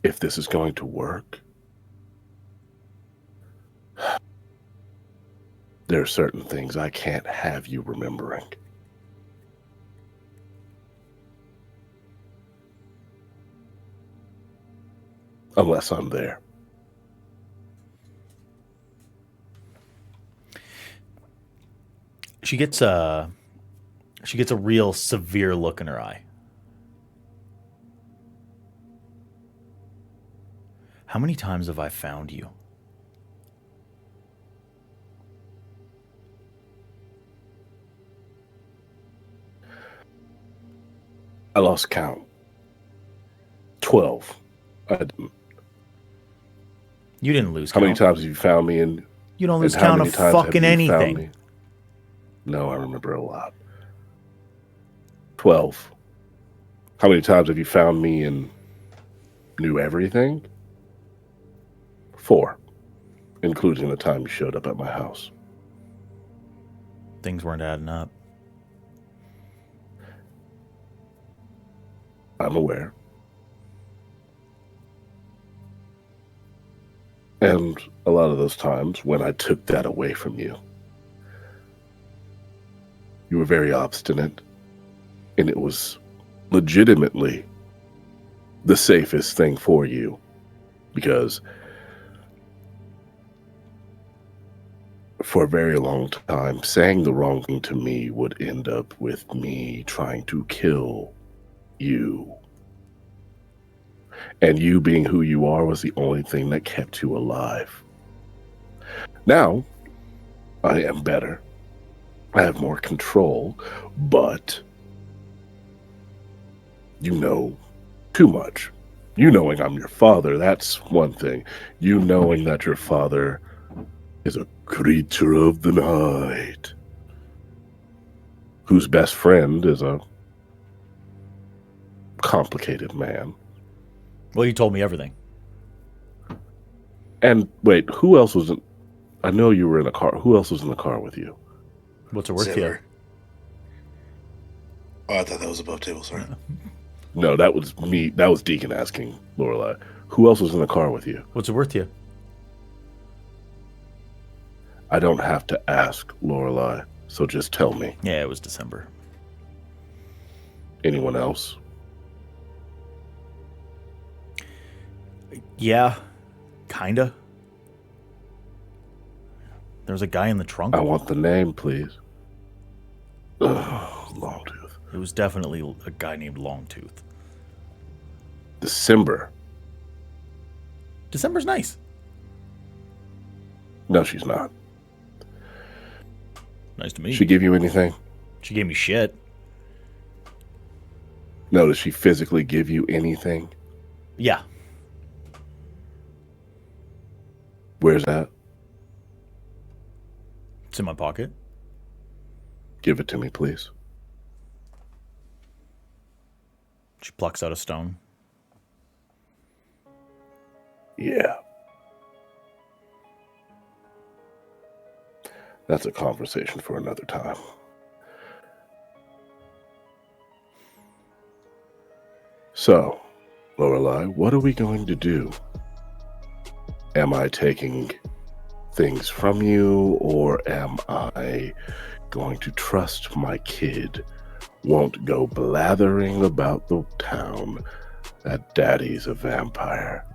if this is going to work, there are certain things I can't have you remembering. Unless I'm there. She gets a real severe look in her eye. How many times have I found you? I lost count. 12. I didn't. You didn't lose How count. many times have you found me in? You don't lose and how count many of times have fucking you found anything. me? No, I remember a lot. 12. How many times have you found me and knew everything? 4. Including the time you showed up at my house. Things weren't adding up. I'm aware. And a lot of those times when I took that away from you, you were very obstinate, and it was legitimately the safest thing for you, because for a very long time, saying the wrong thing to me would end up with me trying to kill you. And you being who you are was the only thing that kept you alive. Now, I am better. I have more control, but you know too much. You knowing I'm your father, that's one thing. You knowing that your father is a creature of the night, whose best friend is a complicated man. Well, you told me everything. And wait, who else was in... I know you were in a car. Who else was in the car with you? What's it worth to you? Zimmer. Oh, I thought that was above table. Sorry. No, that was me. That was Deacon asking Lorelai. Who else was in the car with you? What's it worth to you? I don't have to ask Lorelai, so just tell me. Yeah, it was December. Anyone else? Yeah, kinda. There's a guy in the trunk. I want the name, please. Ugh, Longtooth. It was definitely a guy named Longtooth. December. December's nice. No, she's not. Nice to meet you. She give you anything? She gave me shit. No, does she physically give you anything? Yeah. Where's that? It's in my pocket. Give it to me, please. She plucks out a stone. Yeah. That's a conversation for another time. So, Lorelai, what are we going to do? Am I taking things from you, or am I going to trust my kid won't go blathering about the town that Daddy's a vampire?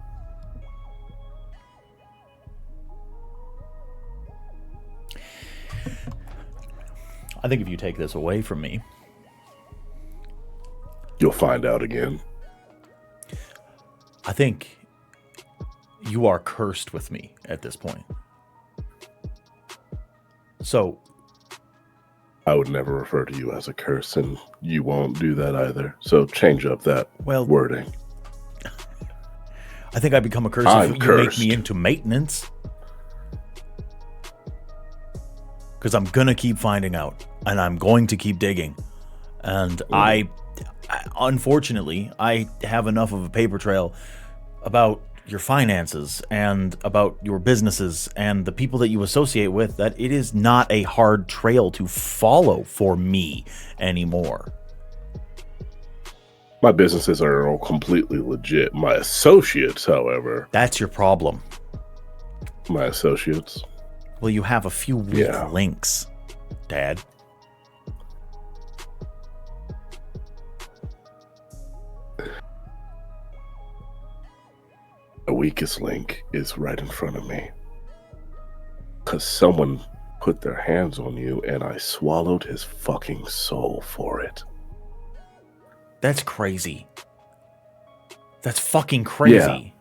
I think if you take this away from me, You'll find out again. I think you are cursed with me at this point. So, I would never refer to you as a curse, and you won't do that either. So change up that wording. I think I become a curse I'm if you cursed. make me into maintenance. Because I'm going to keep finding out, and I'm going to keep digging. And I unfortunately, I have enough of a paper trail about your finances and about your businesses and the people that you associate with that it is not a hard trail to follow for me anymore. My businesses are all completely legit. My associates, however... That's your problem. My associates? Well, you have a few weak links, Dad. The weakest link is right in front of me. Because someone put their hands on you and I swallowed his fucking soul for it. That's crazy. That's fucking crazy.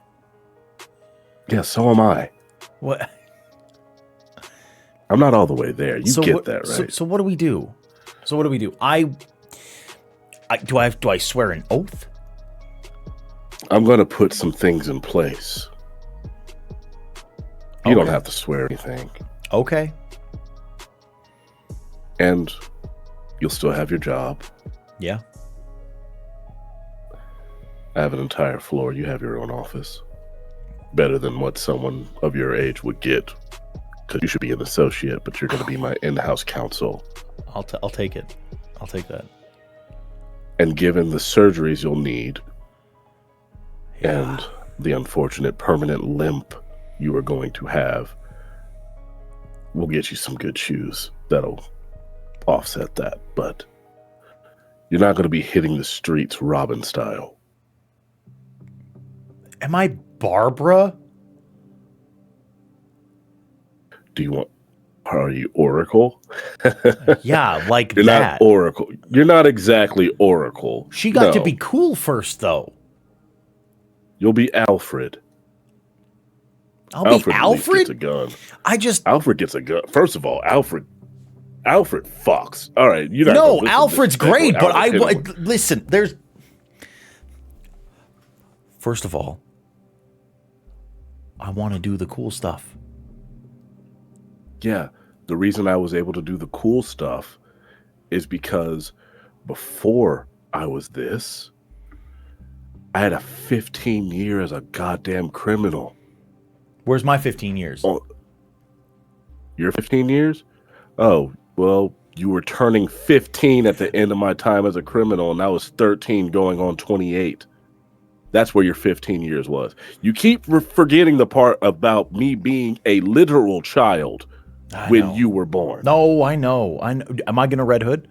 Yeah, so am I. What? I'm not all the way there. You get that, right? So what do we do? Do I swear an oath? I'm going to put some things in place. You don't have to swear anything. Okay. And you'll still have your job. Yeah. I have an entire floor. You have your own office. Better than what someone of your age would get. Because you should be an associate, but you're going to be my in-house counsel. I'll take it. I'll take that. And given the surgeries you'll need, and the unfortunate permanent limp you are going to have, we'll get you some good shoes that'll offset that. But you're not going to be hitting the streets Robin style. Am I Barbara? Are you Oracle? Yeah, like you're that. Not Oracle. You're not exactly Oracle. She got to be cool first, though. You'll be Alfred. Alfred be Alfred? Gets a gun. Alfred gets a gun. First of all, Alfred fucks. All right, you Alfred's great, but listen. There's First of all, I want to do the cool stuff. Yeah, the reason I was able to do the cool stuff is because before I was this, I had a 15 year as a goddamn criminal. Where's my 15 years? Oh, your 15 years? Oh, well, you were turning 15 at the end of my time as a criminal, and I was 13 going on 28. That's where your 15 years was. You keep forgetting the part about me being a literal child when you were born. No, I know. Am I going to Red Hood?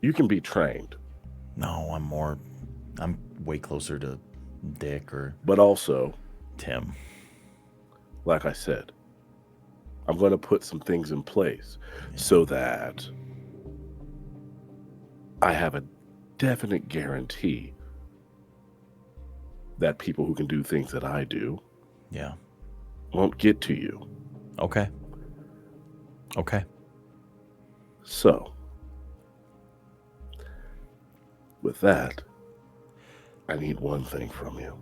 You can be trained. No, I'm way closer to Dick or... But also, Tim. Like I said, I'm going to put some things in place so that I have a definite guarantee that people who can do things that I do won't get to you. Okay. So, with that, I need one thing from you.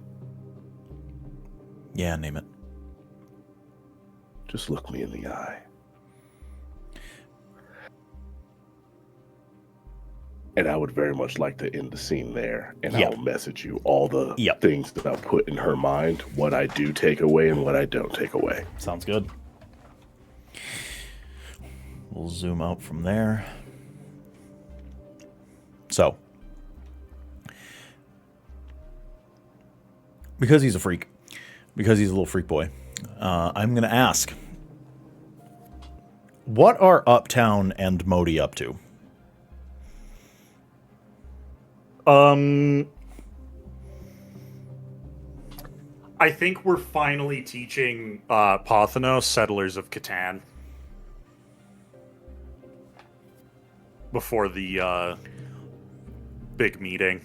Yeah, name it. Just look me in the eye. And I would very much like to end the scene there, and I'll message you all the things that I'll put in her mind, what I do take away and what I don't take away. Sounds good. We'll zoom out from there. So, because he's a freak, because he's a little freak boy, I'm going to ask, what are Uptown and Modi up to? I think we're finally teaching Pothanos Settlers of Catan before the big meeting.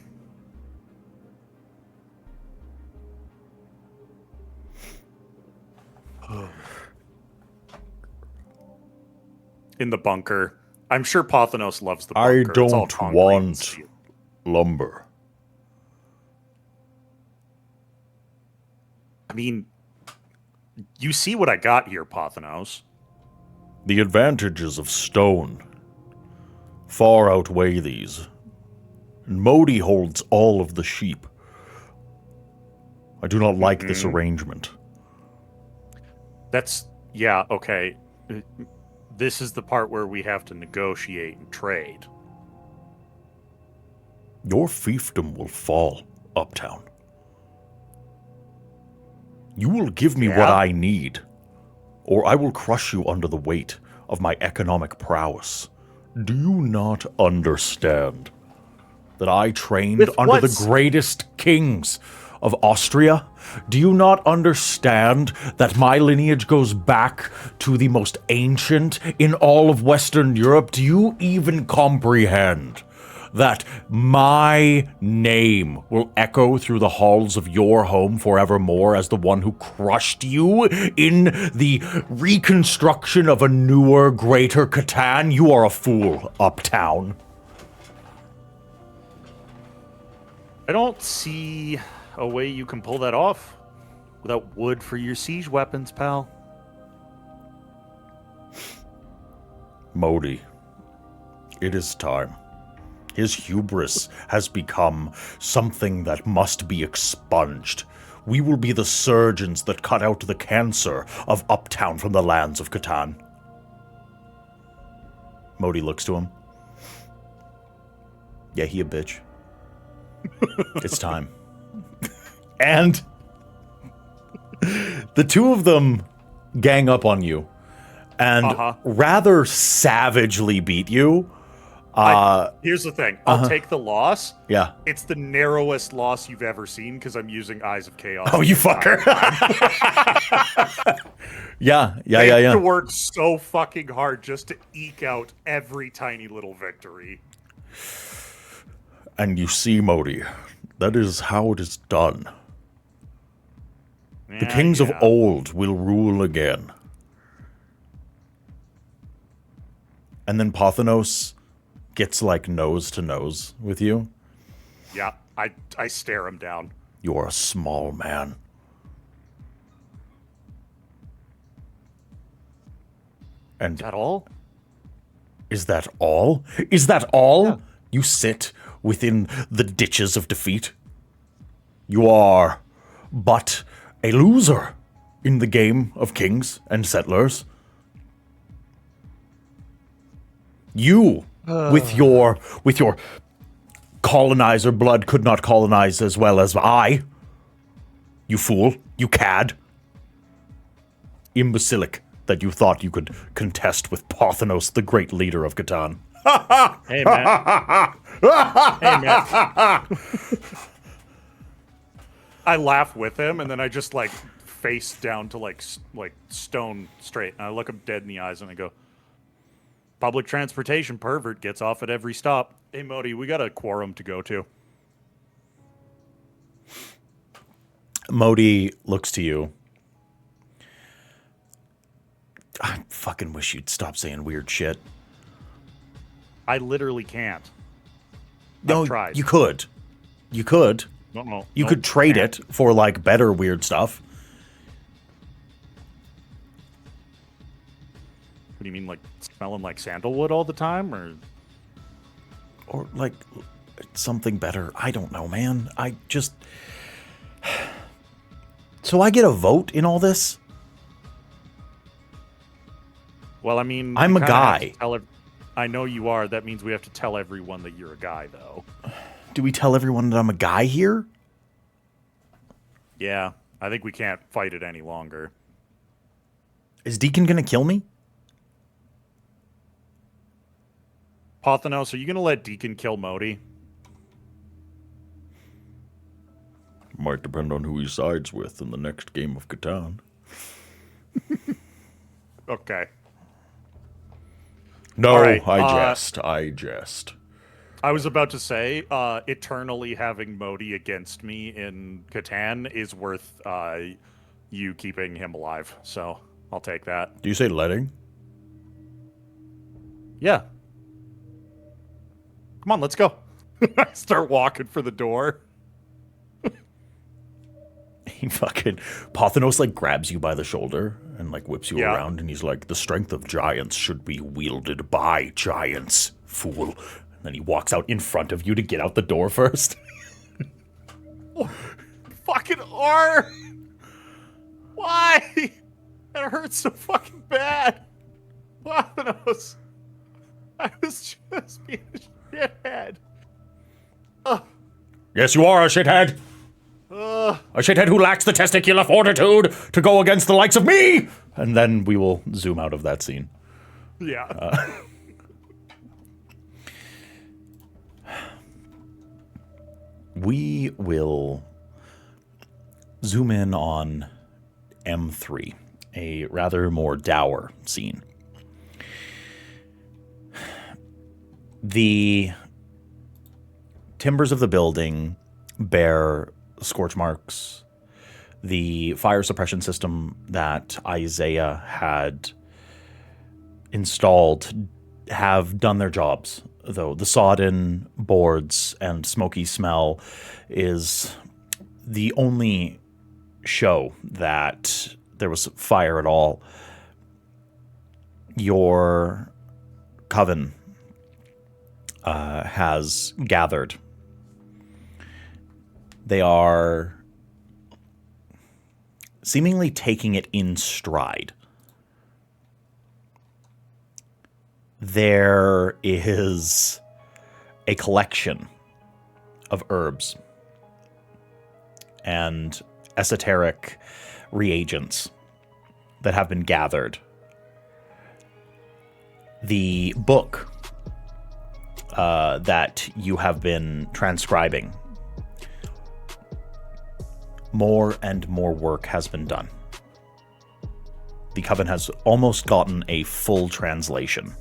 In the bunker. I'm sure Pothanos loves the bunker. I don't want lumber. I mean, you see what I got here, Pothanos. The advantages of stone far outweigh these. And Modi holds all of the sheep. I do not like this arrangement. Yeah, okay. This is the part where we have to negotiate and trade. Your fiefdom will fall, Uptown. You will give me what I need, or I will crush you under the weight of my economic prowess. Do you not understand that I trained under the greatest kings of Austria? Do you not understand that my lineage goes back to the most ancient in all of Western Europe? Do you even comprehend that my name will echo through the halls of your home forevermore as the one who crushed you in the reconstruction of a newer, greater Catan? You are a fool, Uptown. I don't see a way you can pull that off without wood for your siege weapons, pal. Modi, it is time. His hubris has become something that must be expunged. We will be the surgeons that cut out the cancer of Uptown from the lands of Catan. Modi looks to him. Yeah, he a bitch. It's time. And the two of them gang up on you and rather savagely beat you. Here's the thing. I'll take the loss. Yeah. It's the narrowest loss you've ever seen because I'm using Eyes of Chaos. Oh, you fucker. Yeah. They have to work so fucking hard just to eke out every tiny little victory. And you see, Modi, that is how it is done. The kings of old will rule again. And then Pothanos gets like nose to nose with you. Yeah, I stare him down. You are a small man. And Is that all? is that all? Is that all? Yeah. You sit within the ditches of defeat. You are but a loser in the game of kings and settlers. You, with your colonizer blood, could not colonize as well as I. You fool. You cad. Imbecilic that you thought you could contest with Parthenos, the great leader of Catan. Hey, man. Hey, man. I laugh with him, and then I just, like, face down to, like stone straight. And I look him dead in the eyes, and I go, public transportation pervert gets off at every stop. Hey, Modi, we got a quorum to go to. Modi looks to you. I fucking wish you'd stop saying weird shit. I literally can't. No, I've tried. you could. You could. No. You could trade it for, like, better weird stuff. What do you mean, like, smelling like sandalwood all the time, or? Or, like, something better. I don't know, man. I just... So I get a vote in all this? Well, I mean... I'm we a kinda have guy. to tell I know you are. That means we have to tell everyone that you're a guy, though. Do we tell everyone that I'm a guy here? Yeah, I think we can't fight it any longer. Is Deacon gonna kill me? Parthenos, are you going to let Deacon kill Modi? Might depend on who he sides with in the next game of Catan. Okay. No, All right, I jest. I was about to say, eternally having Modi against me in Catan is worth you keeping him alive, so I'll take that. Do you say letting? Yeah. Come on, let's go. I start walking for the door. He fucking... Parthenos, like, grabs you by the shoulder and, like, whips you around, and he's like, the strength of giants should be wielded by giants, fool. And then he walks out in front of you to get out the door first. Oh, fucking R! Why? That hurts so fucking bad. Parthenos. I was just being a shithead. Yes, you are a shithead. A shithead who lacks the testicular fortitude to go against the likes of me! And then we will zoom out of that scene. Yeah. We will zoom in on M3, a rather more dour scene. The timbers of the building bear scorch marks. The fire suppression system that Isaiah had installed have done their jobs, though the sodden boards and smoky smell is the only show that there was fire at all. Your coven has gathered. They are seemingly taking it in stride. There is a collection of herbs and esoteric reagents that have been gathered. The book that you have been transcribing, more and more work has been done. The Coven has almost gotten a full translation.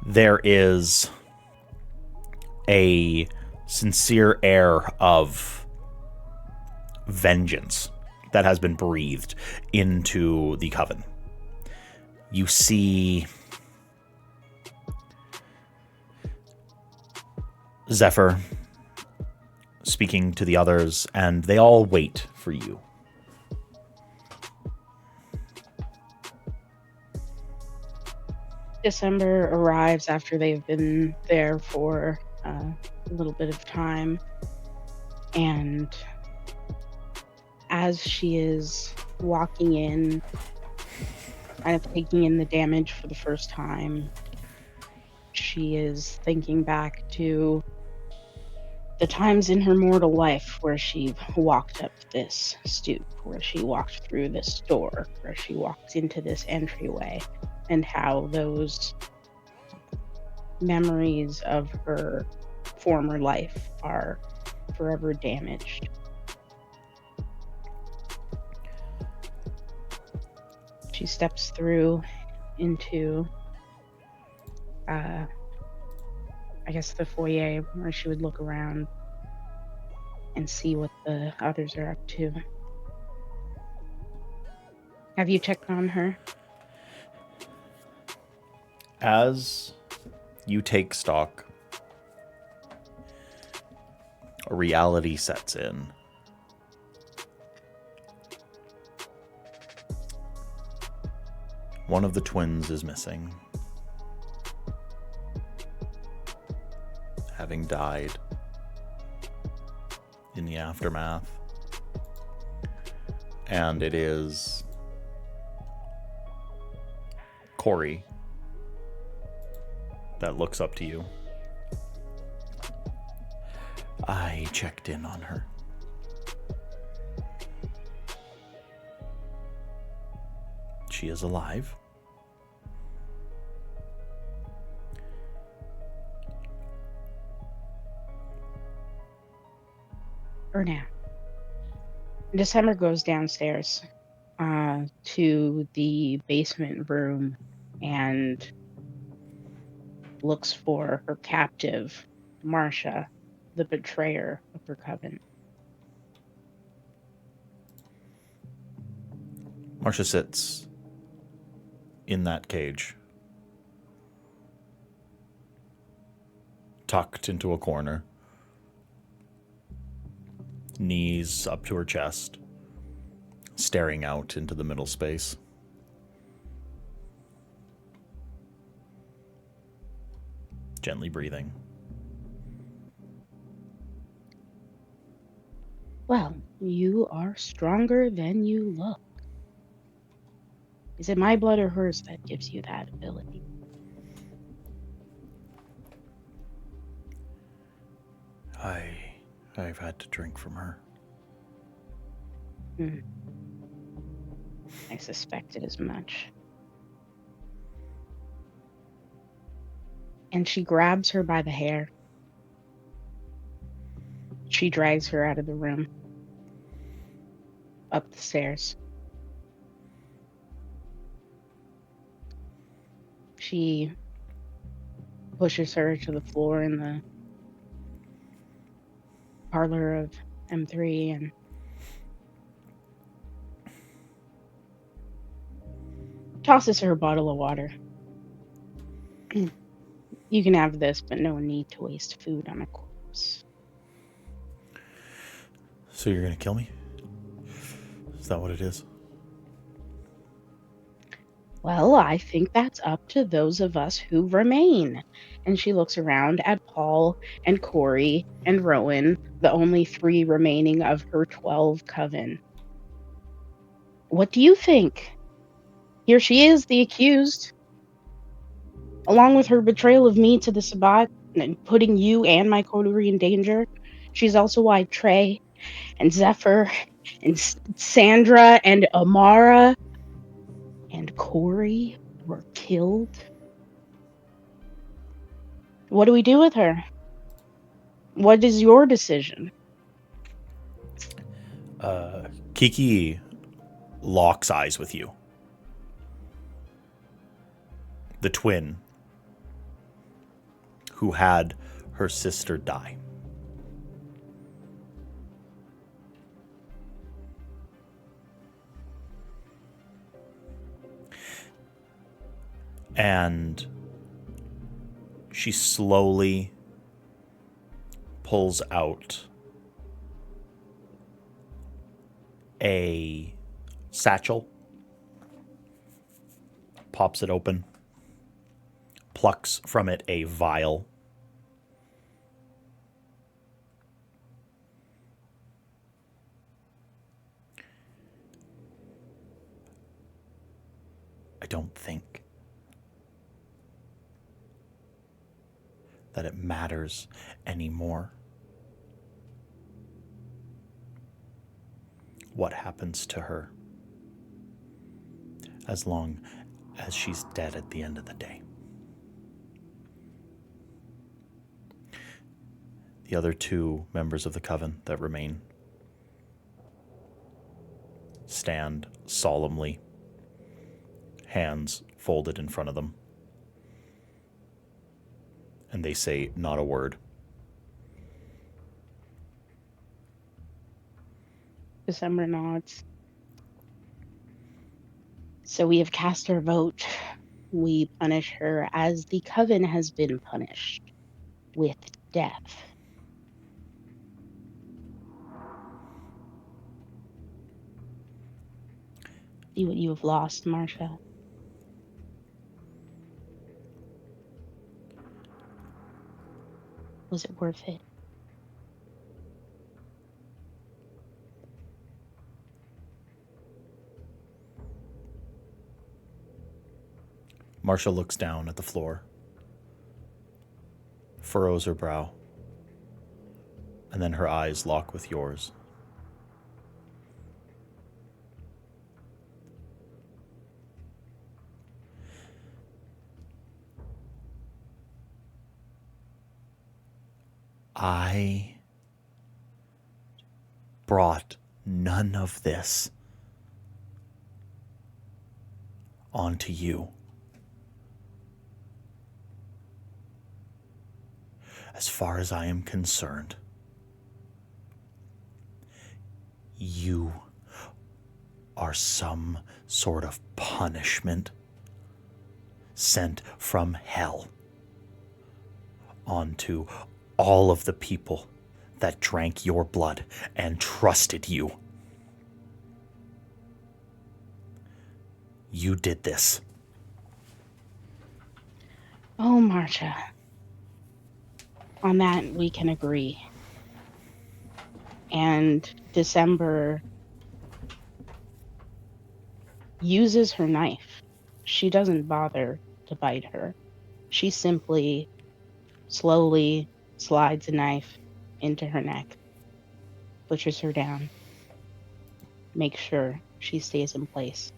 There is a sincere air of vengeance that has been breathed into the Coven. You see Zephyr speaking to the others, and they all wait for you. December arrives after they've been there for a little bit of time, and as she is walking in, kind of taking in the damage for the first time, she is thinking back to the times in her mortal life where she walked up this stoop, where she walked through this door, where she walked into this entryway, and how those memories of her former life are forever damaged. She steps through into, I guess, the foyer where she would look around and see what the others are up to. Have you checked on her? As you take stock, a reality sets in. One of the twins is missing, having died in the aftermath. And it is Corey that looks up to you. I checked in on her. She is alive. For now. December goes downstairs to the basement room and looks for her captive, Marcia, the betrayer of her coven. Marcia sits in that cage, tucked into a corner, knees up to her chest, staring out into the middle space. Gently breathing. Well, you are stronger than you look. Is it my blood or hers that gives you that ability? I've had to drink from her. I suspected as much. And she grabs her by the hair. She drags her out of the room, up the stairs. She pushes her to the floor in the parlor of M3 and tosses her a bottle of water. You can have this, but no need to waste food on a corpse. So you're gonna kill me? Is that what it is? Well, I think that's up to those of us who remain. And she looks around at Paul and Corey and Rowan, the only 3 remaining of her 12 coven. What do you think? Here she is, the accused. Along with her betrayal of me to the Sabbat and putting you and my coterie in danger, she's also why Trey and Zephyr and Sandra and Amara and Corey were killed. What do we do with her? What is your decision? Kiki locks eyes with you. The twin who had her sister die. And she slowly pulls out a satchel, pops it open, plucks from it a vial. I don't think that it matters anymore what happens to her, as long as she's dead at the end of the day. The other two members of the coven that remain stand solemnly, hands folded in front of them, and they say not a word. December nods. So we have cast our vote. We punish her as the coven has been punished, with death. See what you have lost, Marcia. Was it worth it? Marcia looks down at the floor, furrows her brow, and then her eyes lock with yours. I brought none of this onto you. As far as I am concerned, you are some sort of punishment sent from hell onto all of the people that drank your blood and trusted you. You did this. Oh, Marcia. On that, we can agree. And December uses her knife. She doesn't bother to bite her. She simply slowly slides a knife into her neck, butchers her down, makes sure she stays in place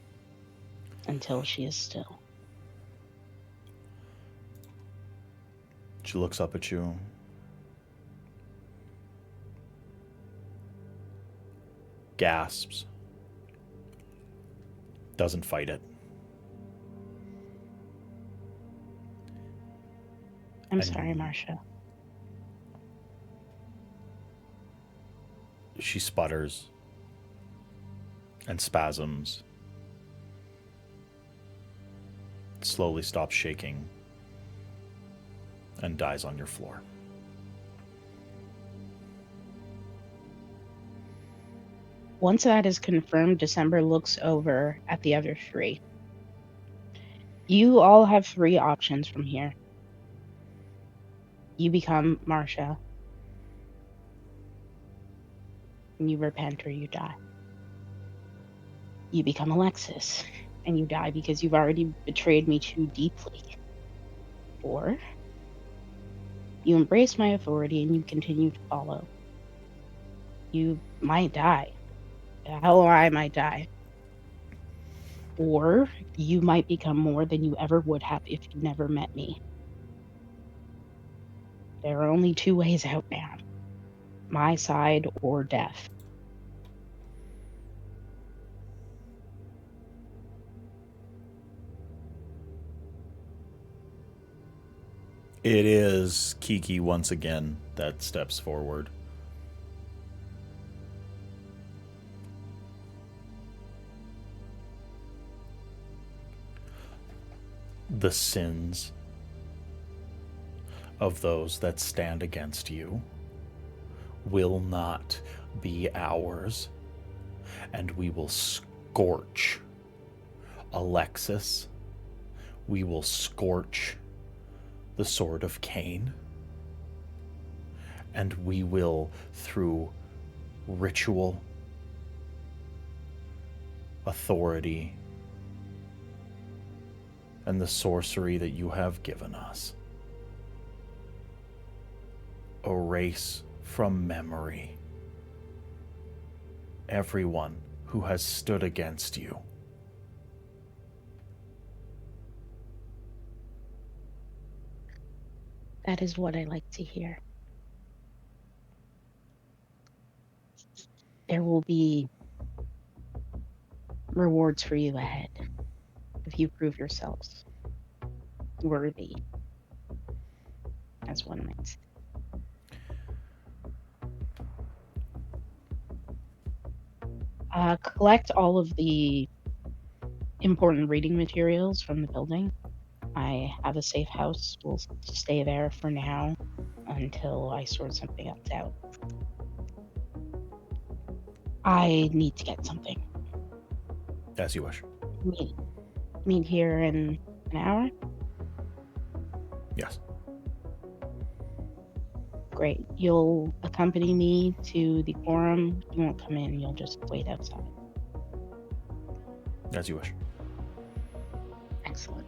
until she is still. She looks up at you. Gasps. Doesn't fight it. I'm sorry, Marcia. She sputters and spasms, slowly stops shaking, and dies on your floor. Once that is confirmed, December looks over at the other three. You all have three options from here. You become Marcia, and you repent or you die. You become Alexis, and you die because you've already betrayed me too deeply. Or you embrace my authority and you continue to follow. You might die. Hell, I might die. Or you might become more than you ever would have if you never met me. There are only two ways out now. My side or death. It is Kiki once again that steps forward. The sins of those that stand against you will not be ours, and we will scorch Alexis. We will scorch the Sword of Cain, and we will, through ritual, authority, and the sorcery that you have given us, erase from memory everyone who has stood against you. That is what I like to hear. There will be rewards for you ahead if you prove yourselves worthy, as one might say. Collect all of the important reading materials from the building. I have a safe house. We'll stay there for now until I sort something else out. I need to get something. As you wish. Meet here in an hour? Yes. Great. You'll accompany me to the quorum. You won't come in. You'll just wait outside. As you wish. Excellent.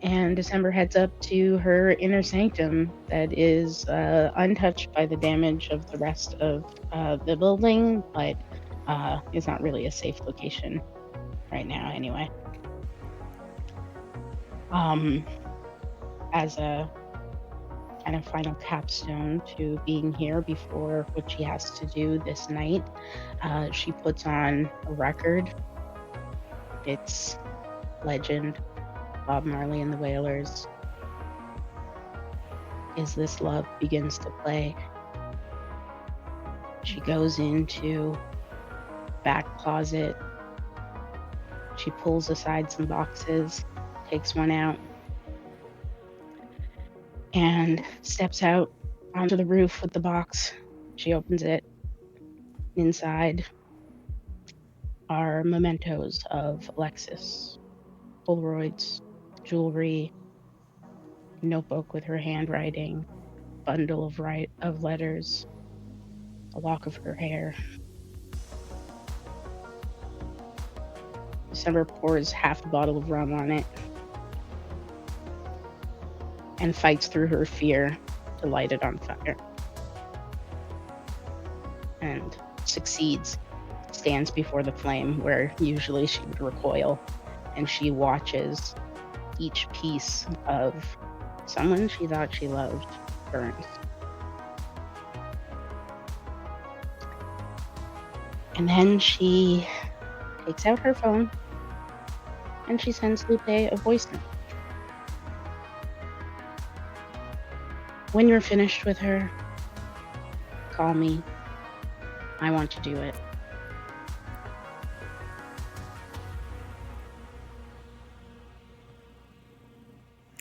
And December heads up to her inner sanctum that is untouched by the damage of the rest of the building, but is not really a safe location right now anyway. As a kind of final capstone to being here before what she has to do this night, she puts on a record. It's legend. Bob Marley and the Wailers. Is This Love begins to play. She goes into back closet. She pulls aside some boxes, takes one out, and steps out onto the roof with the box. She opens it. Inside are mementos of Alexis, Polaroids, jewelry, notebook with her handwriting, bundle of letters, a lock of her hair. December pours half a bottle of rum on it and fights through her fear to light it on fire. And succeeds. Stands before the flame where usually she would recoil, and she watches each piece of someone she thought she loved burns. And then she takes out her phone and she sends Lupe a voice note. When you're finished with her, call me. I want to do it.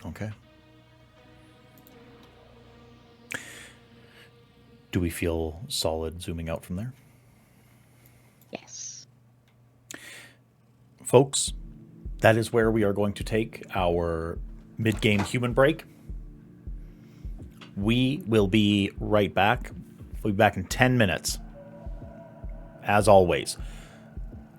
Okay. Do we feel solid zooming out from there? Yes. Folks, that is where we are going to take our mid-game human break. We will be right back. We'll be back in 10 minutes. As always,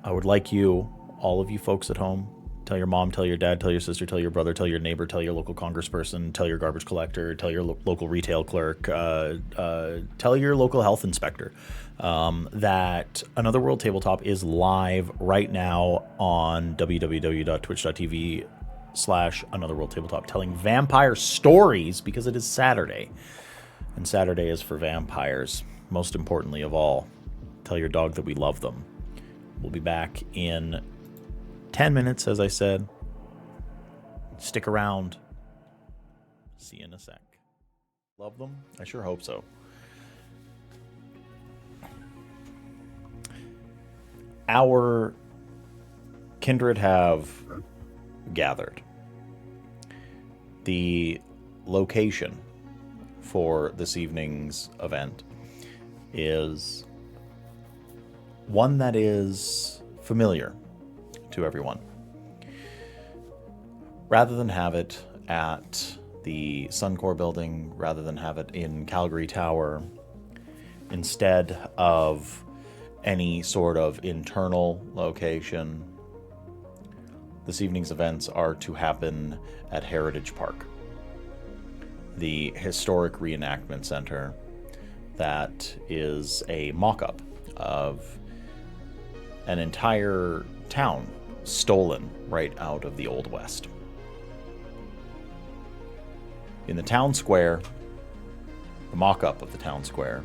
I would like you, all of you folks at home, tell your mom, tell your dad, tell your sister, tell your brother, tell your neighbor, tell your local congressperson, tell your garbage collector, tell your local retail clerk, tell your local health inspector that Another World Tabletop is live right now on www.twitch.tv/AnotherWorldTabletop, telling vampire stories because it is Saturday. And Saturday is for vampires, most importantly of all. Tell your dog that we love them. We'll be back in 10 minutes, as I said. Stick around. See you in a sec. Love them? I sure hope so. Our kindred have gathered. The location for this evening's event is one that is familiar to everyone. Rather than have it at the Suncor building, rather than have it in Calgary Tower, instead of any sort of internal location, this evening's events are to happen at Heritage Park, the historic reenactment center that is a mock-up of an entire town stolen right out of the Old West. In the town square, the mock-up of the town square,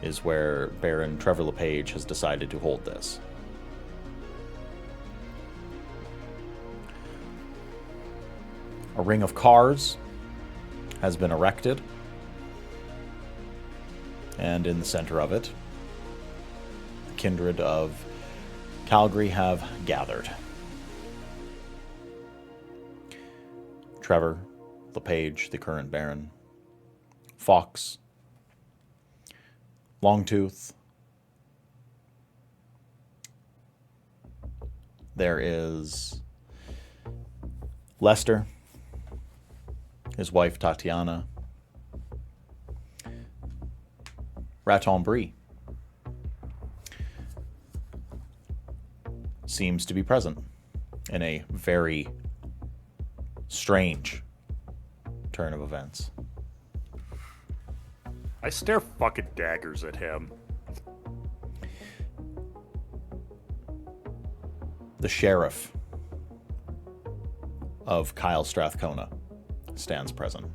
is where Baron Trevor LePage has decided to hold this. A ring of cars has been erected, and in the center of it, the Kindred of Calgary have gathered. Trevor LePage, the current Baron, Fox, Longtooth. There is Lester, his wife Tatiana, Raton Brie seems to be present in a very strange turn of events. I stare fucking daggers at him. The sheriff of Kyle Strathcona stands present.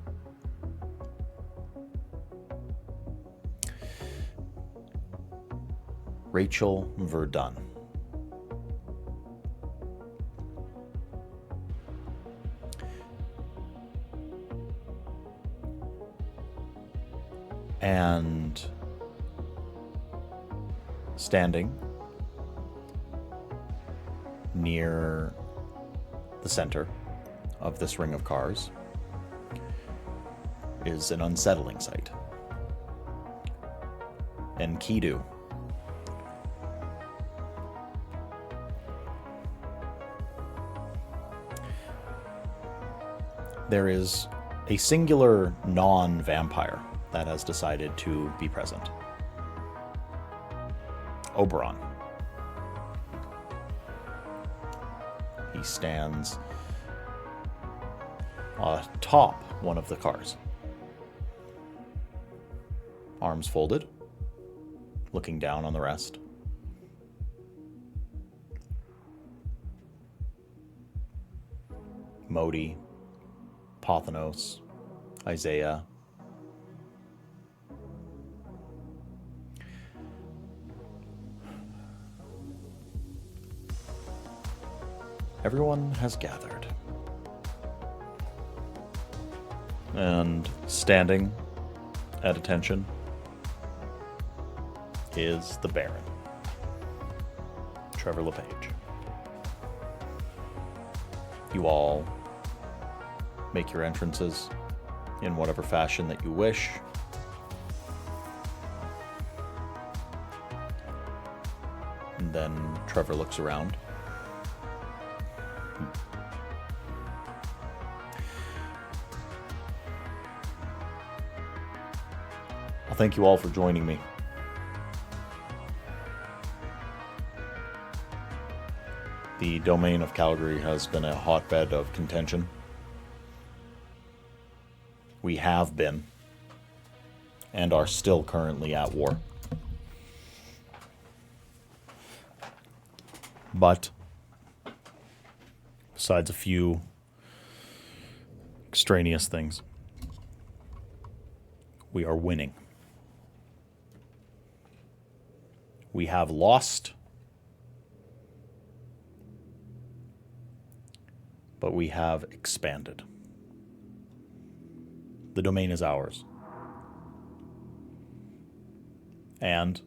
Rachel Verdun. And standing near the center of this ring of cars is an unsettling sight. Enkidu. There is a singular non-vampire that has decided to be present. Oberon. He stands atop one of the cars. Arms folded, looking down on the rest. Modi, Pothanos, Isaiah. Everyone has gathered. And standing at attention is the Baron, Trevor LePage. You all make your entrances in whatever fashion that you wish. And then Trevor looks around. I'll thank you all for joining me. The domain of Calgary has been a hotbed of contention. We have been, and are still currently at war. But, besides a few extraneous things, we are winning. We have lost, but we have expanded. The domain is ours. And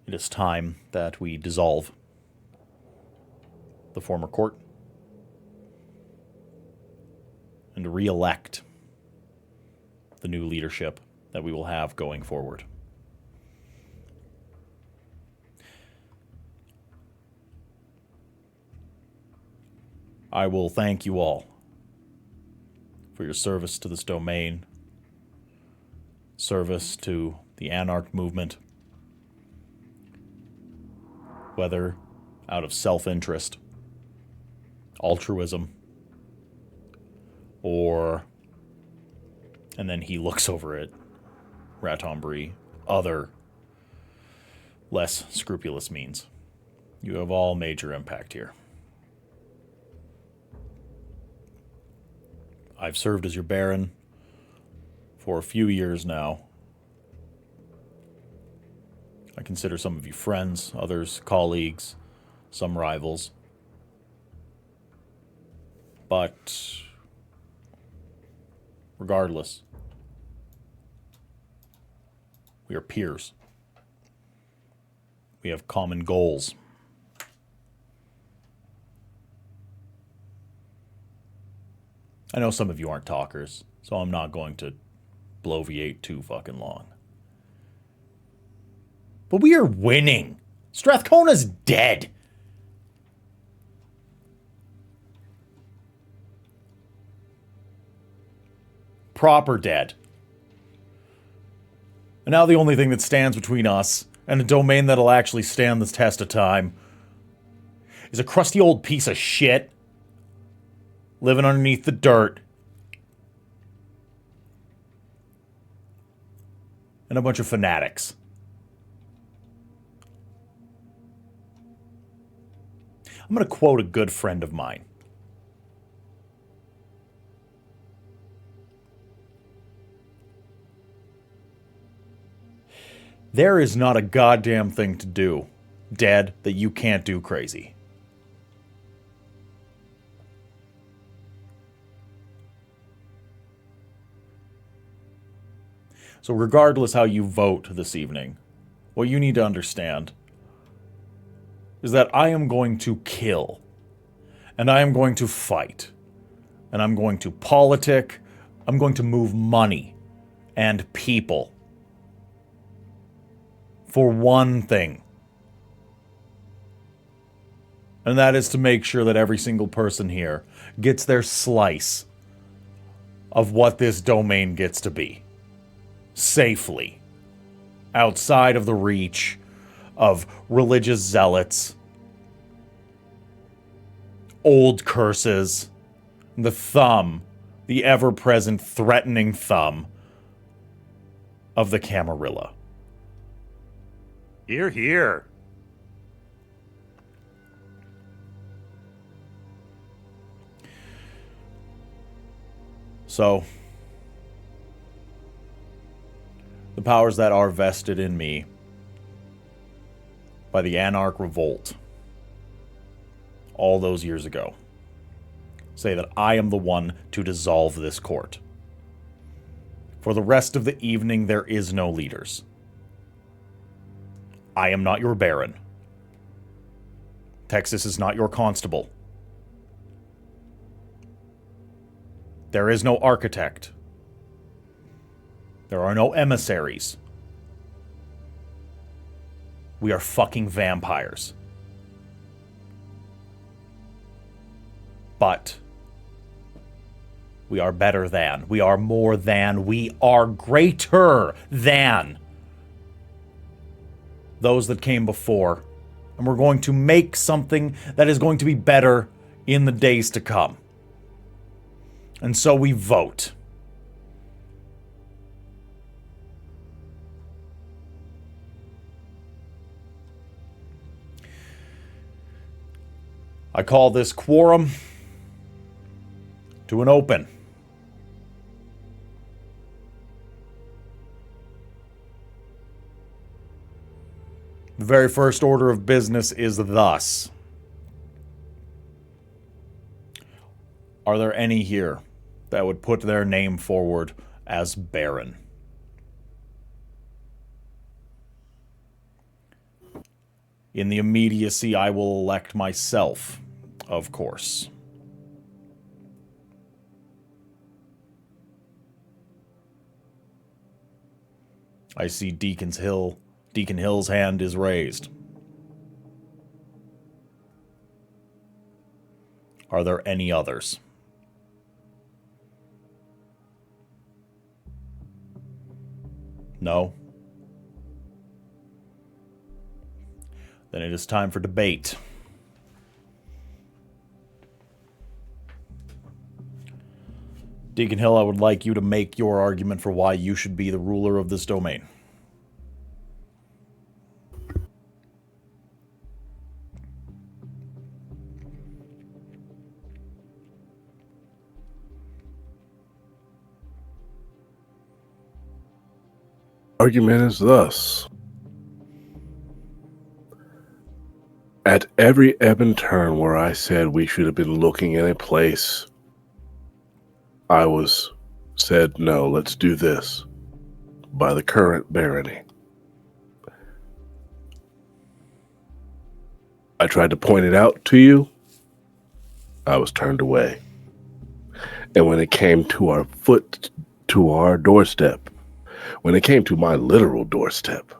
it is time that we dissolve the former court and re-elect the new leadership that we will have going forward. I will thank you all for your service to this domain, service to the Anarch movement, whether out of self-interest, altruism, or, and then he looks over at Ratonbury, other less scrupulous means. You have all made your impact here. I've served as your Baron for a few years now. I consider some of you friends, others colleagues, some rivals. But regardless, we are peers. We have common goals. I know some of you aren't talkers, so I'm not going to bloviate too fucking long. But we are winning. Strathcona's dead. Proper dead. And now the only thing that stands between us and a domain that'll actually stand the test of time is a crusty old piece of shit living underneath the dirt and a bunch of fanatics. I'm going to quote a good friend of mine. There is not a goddamn thing to do, dead, that you can't do crazy. So regardless how you vote this evening, what you need to understand is that I am going to kill, and I am going to fight, and I'm going to politic, I'm going to move money and people for one thing. And that is to make sure that every single person here gets their slice of what this domain gets to be. Safely. Outside of the reach of religious zealots, old curses, the thumb, the ever-present threatening thumb of the Camarilla. Hear, hear. So, the powers that are vested in me by the Anarch Revolt all those years ago say that I am the one to dissolve this court. For the rest of the evening, there is no leaders. I am not your Baron. Texas is not your constable. There is no architect. There are no emissaries. We are fucking vampires. But we are better than, we are more than, we are greater than those that came before. And we're going to make something that is going to be better in the days to come. And so we vote. I call this quorum to an open. The very first order of business is thus. Are there any here that would put their name forward as Baron? In the immediacy, I will elect myself, of course. I see Deacon Hill's hand is raised. Are there any others? No? Then it is time for debate. Deacon Hill, I would like you to make your argument for why you should be the ruler of this domain. Argument is thus. At every ebb and turn where I said we should have been looking in a place, I was said, no, let's do this by the current barony. I tried to point it out to you. I was turned away. And when it came to our doorstep, when it came to my literal doorstep,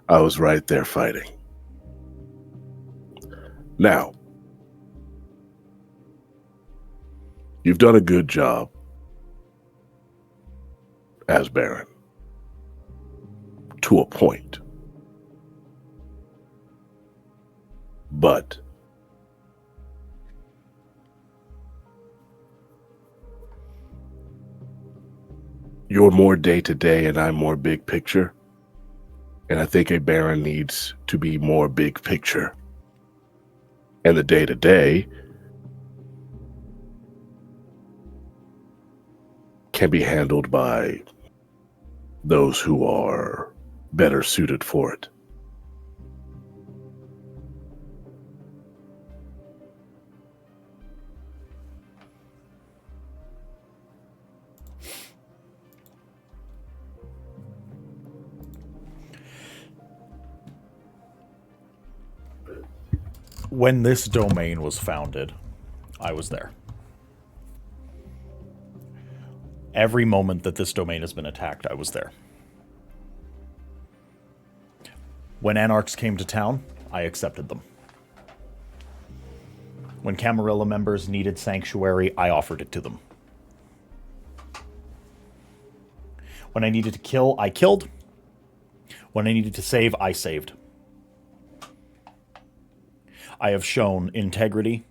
I was right there fighting. Now, you've done a good job as Baron, to a point. But you're more day-to-day and I'm more big picture. And I think a Baron needs to be more big picture. And the day-to-day can be handled by those who are better suited for it. When this domain was founded, I was there. Every moment that this domain has been attacked, I was there. When Anarchs came to town, I accepted them. When Camarilla members needed sanctuary, I offered it to them. When I needed to kill, I killed. When I needed to save, I saved. I have shown integrity.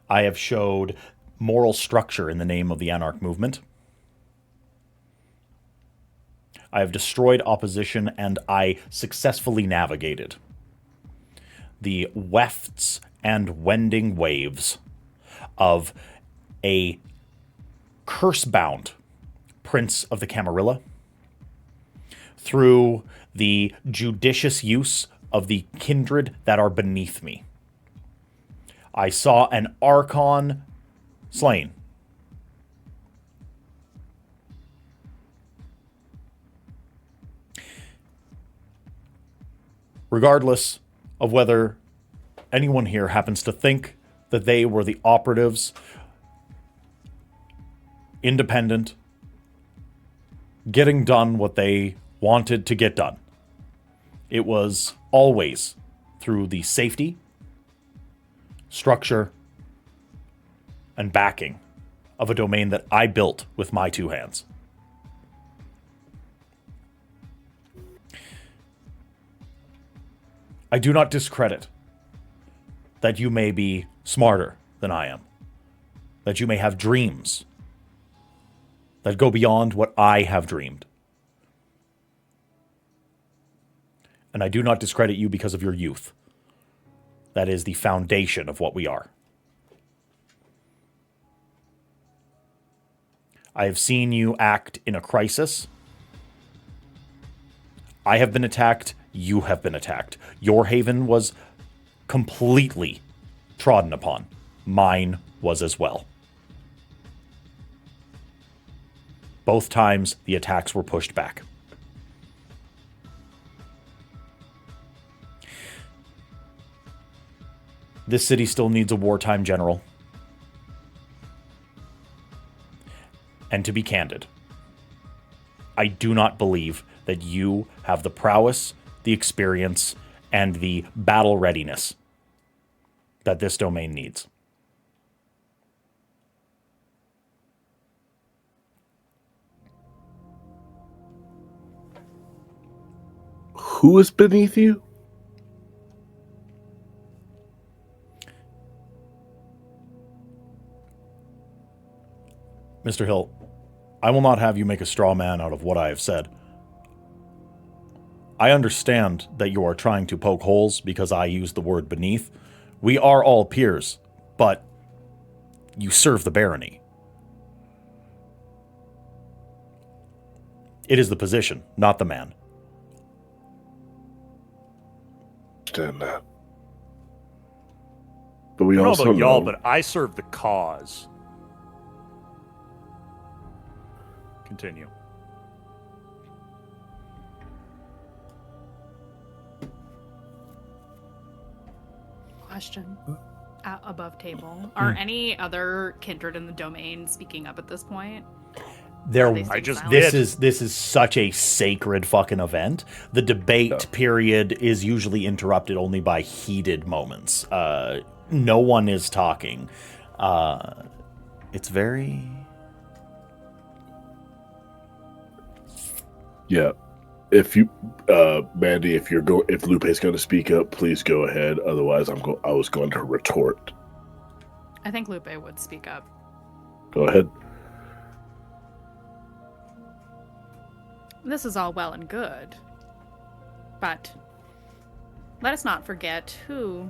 I have showed moral structure in the name of the Anarch movement. I have destroyed opposition, and I successfully navigated the wefts and wending waves of a curse-bound Prince of the Camarilla through the judicious use of the kindred that are beneath me. I saw an Archon slain. Regardless of whether anyone here happens to think that they were the operatives, independent, getting done what they wanted to get done. It was always through the safety, structure, and backing of a domain that I built with my two hands. I do not discredit that you may be smarter than I am, that you may have dreams that go beyond what I have dreamed. And I do not discredit you because of your youth. That is the foundation of what we are. I have seen you act in a crisis. I have been attacked. You have been attacked. Your haven was completely trodden upon. Mine was as well. Both times the attacks were pushed back. This city still needs a wartime general. And to be candid, I do not believe that you have the prowess, the experience, and the battle readiness that this domain needs. Who is beneath you? Mr. Hill, I will not have you make a straw man out of what I have said. I understand that you are trying to poke holes because I used the word beneath. We are all peers, but you serve the barony. It is the position, not the man. Understand that. But we I don't know also about y'all, know. but I serve the cause. Continue. Question. Above table. Are any other kindred in the domain speaking up at this point? Are they I staying just silent? did. This is such a sacred fucking event. The debate period is usually interrupted only by heated moments. No one is talking. It's very... Yeah. If you, Mandy, if Lupe's going to speak up, please go ahead. Otherwise, I was going to retort. I think Lupe would speak up. Go ahead. This is all well and good, but let us not forget who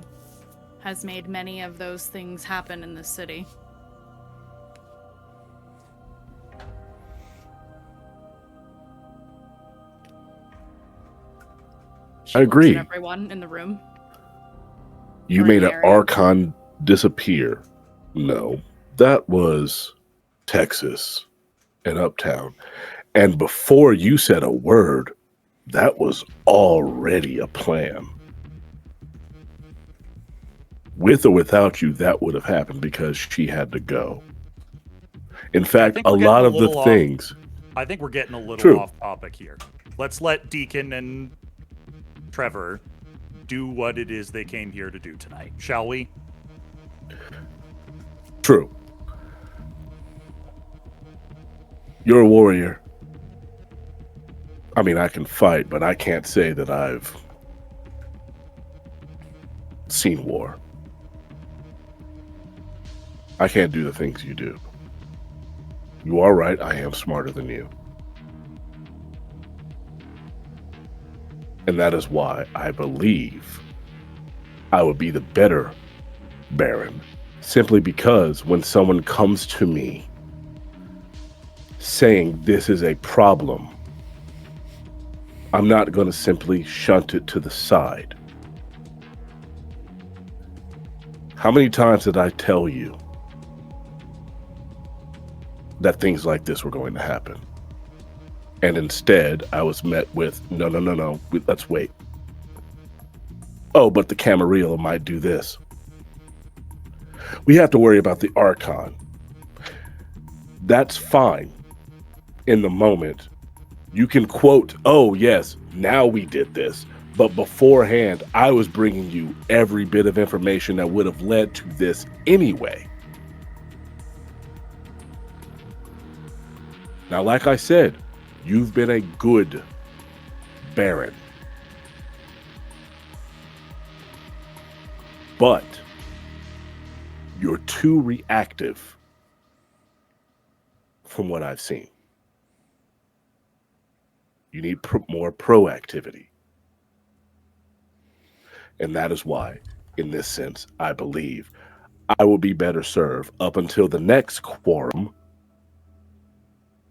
has made many of those things happen in this city. She I looks agree. at everyone in the room. You Or made the an area. Archon disappear. No, that was Texas and Uptown. And before you said a word, that was already a plan. With or without you, that would have happened because she had to go. In fact, think a we're getting lot a of the little off. things. I think we're getting a little True. off topic here. Let's let Deacon and Trevor do what it is they came here to do tonight, shall we? True. You're a warrior. I mean, I can fight, but I can't say that I've seen war. I can't do the things you do. You are right, I am smarter than you. And that is why I believe I would be the better Baron. Simply because when someone comes to me saying this is a problem, I'm not going to simply shunt it to the side. How many times did I tell you that things like this were going to happen? And instead, I was met with, no, let's wait. Oh, but the Camarilla might do this. We have to worry about the Archon. That's fine in the moment. You can quote, oh, yes, now we did this. But beforehand, I was bringing you every bit of information that would have led to this anyway. Now, like I said, you've been a good Baron. But you're too reactive from what I've seen. You need more proactivity. And that is why, in this sense, I believe I will be better served up until the next quorum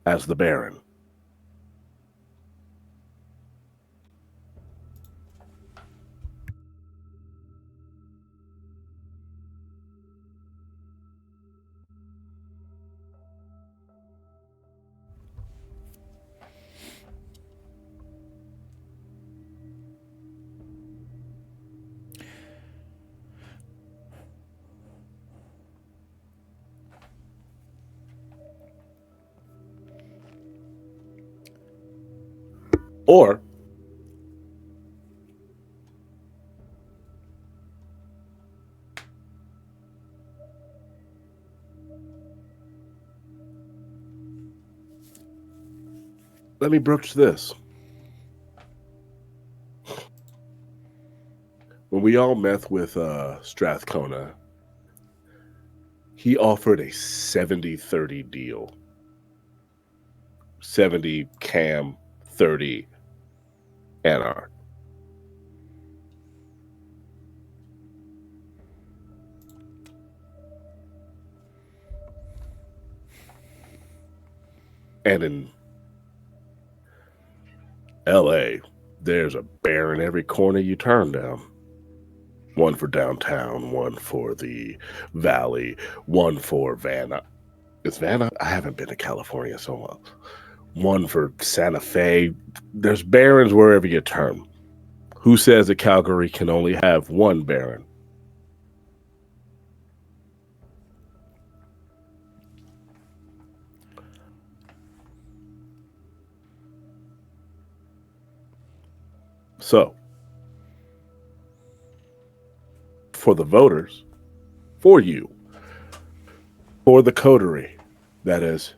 as the Baron. Or let me broach this. When we all met with Strathcona, he offered a 70-30 deal. 70 Cam, 30 Anarch. And in LA, there's a bear in every corner you turn down. One for downtown, one for the valley, one for Vanna. Is Vanna? I haven't been to California so much. One for Santa Fe. There's barons wherever you turn. Who says that Calgary can only have one baron? So, for the voters, for you, for the coterie, that is,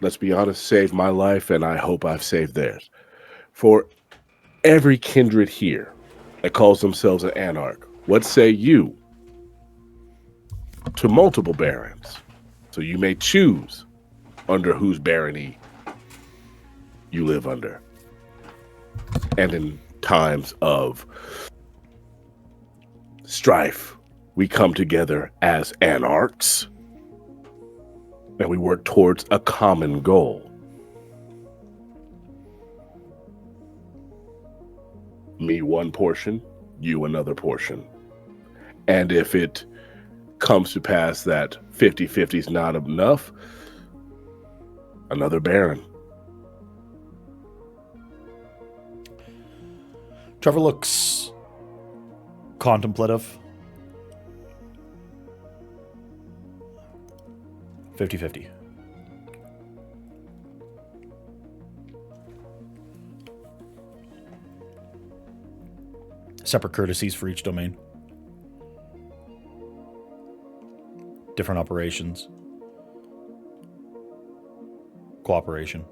let's be honest, saved my life, and I hope I've saved theirs. For every kindred here that calls themselves an anarch, what say you to multiple barons? So you may choose under whose barony you live under. And in times of strife, we come together as anarchs and we work towards a common goal. Me one portion, you another portion. And if it comes to pass that 50-50 is not enough, another baron. Trevor looks contemplative. 50-50. Separate courtesies for each domain. Different operations. Cooperation.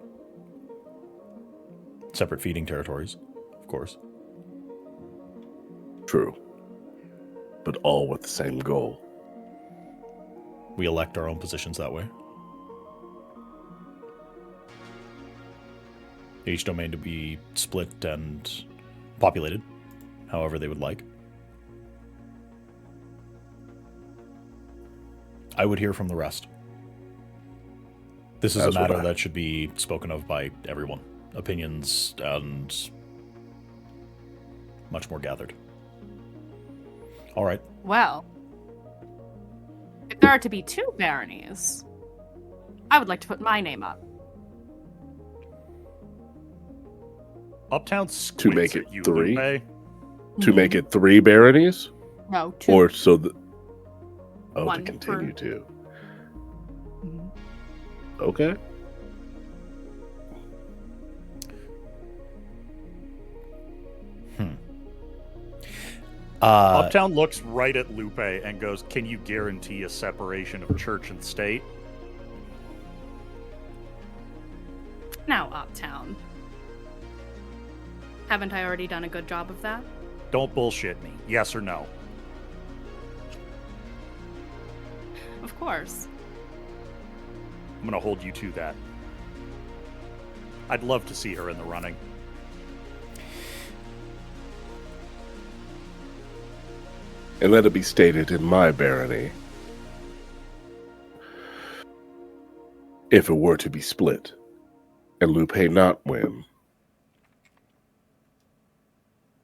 Separate feeding territories, of course. True. But all with the same goal. We elect our own positions that way. Each domain to be split and populated however they would like. I would hear from the rest. This is a matter that should be spoken of by everyone. Opinions and much more gathered. All right. Well, if there are to be 2 baronies, I would like to put my name up. Uptown To make squints it at you, 3? Lupe. To make it 3 baronies? No, 2. Or so the... Oh, to One continue for- to. Mhm. Okay. Uptown looks right at Lupe and goes, "Can you guarantee a separation of church and state?" Now, Uptown. Haven't I already done a good job of that? Don't bullshit me. Yes or no? Of course. I'm gonna hold you to that. I'd love to see her in the running. And let it be stated in my barony, if it were to be split, and Lupe not win,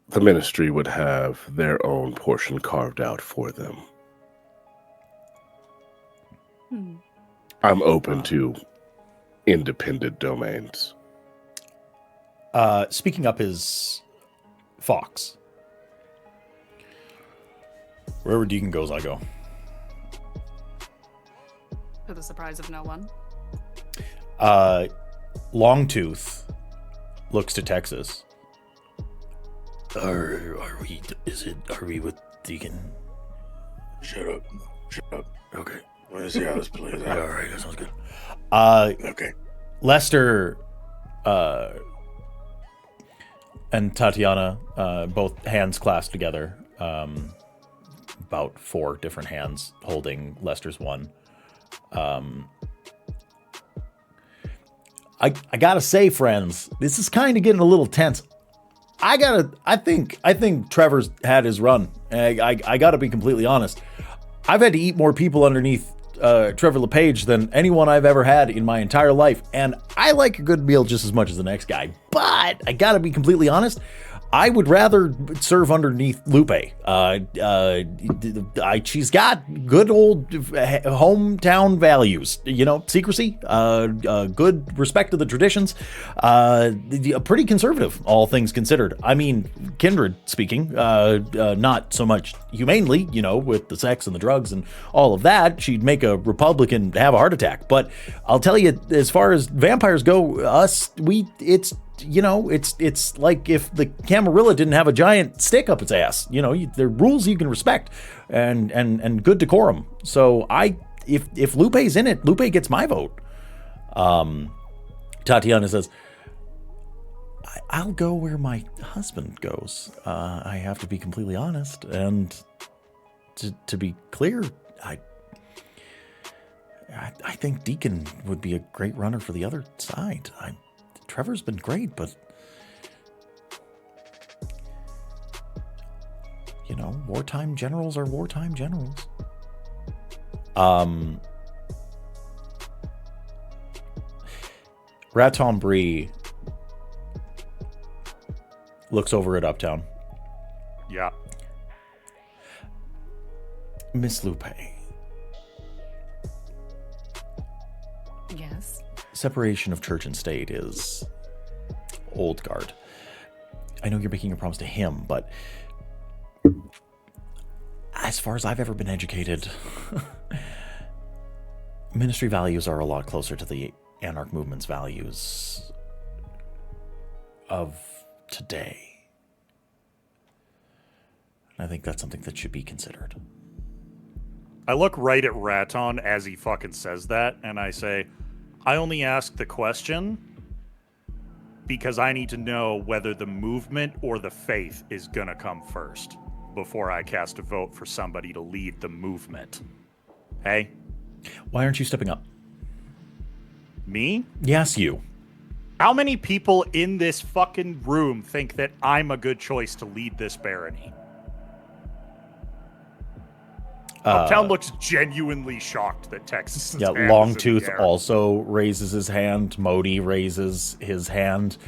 the ministry would have their own portion carved out for them. I'm open to independent domains. Speaking up is Fox. Wherever Deacon goes, I go. To the surprise of no one. Longtooth looks to Texas. Are we with Deacon? Shut up. Okay. Let's see how this plays out. All right, that sounds good. Okay. Lester and Tatiana, both hands clasped together, about 4 different hands holding Lester's one. I gotta say, friends, this is kind of getting a little tense. I think Trevor's had his run. I gotta be completely honest. I've had to eat more people underneath Trevor LePage than anyone I've ever had in my entire life, and I like a good meal just as much as the next guy. But I gotta be completely honest. I would rather serve underneath Lupe. She's got good old hometown values, secrecy, good respect to the traditions, pretty conservative, all things considered. I mean, Kindred speaking, not so much humanely, with the sex and the drugs and all of that. She'd make a Republican have a heart attack. But I'll tell you, as far as vampires go, it's like if the Camarilla didn't have a giant stick up its ass. There are rules you can respect and good decorum. So if Lupe's in it, Lupe gets my vote. Tatiana says, I'll go where my husband goes. I have to be completely honest. And to be clear, I think Deacon would be a great runner for the other side. Trevor's been great, but wartime generals are wartime generals. Raton Bree looks over at Uptown. Yeah. Miss Lupe. Yes. Separation of church and state is old guard. I know you're making a promise to him, but as far as I've ever been educated, ministry values are a lot closer to the Anarch movement's values of today. I think that's something that should be considered. I look right at Raton as he fucking says that, and I say, I only ask the question because I need to know whether the movement or the faith is gonna come first before I cast a vote for somebody to lead the movement. Hey? Why aren't you stepping up? Me? Yes, you. How many people in this fucking room think that I'm a good choice to lead this barony? Uptown looks genuinely shocked that Texas is Longtooth also raises his hand. Modi raises his hand.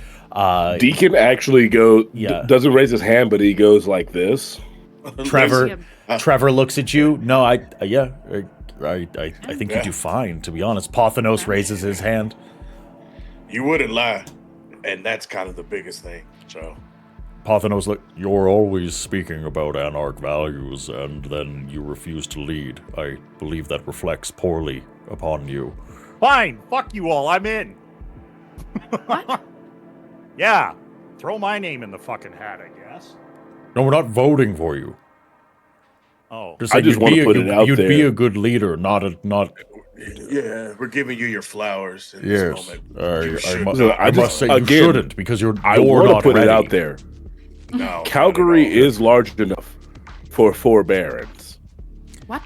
Deacon actually doesn't raise his hand, but he goes like this. Trevor looks at you. No, I think you do fine, to be honest. Pothanos raises his hand. You wouldn't lie, and that's kind of the biggest thing. So Pothanos, look, you're always speaking about Anarch values, and then you refuse to lead. I believe that reflects poorly upon you. Fine, fuck you all, I'm in. What? Yeah, throw my name in the fucking hat, I guess. No, we're not voting for you. Oh, I just want to put it out there. You'd be a good leader, not. Yeah, we're giving you your flowers in Yes, this moment. I must say you shouldn't, because you're I want not to put ready. it out there. No, Calgary is large enough for 4 barons. What?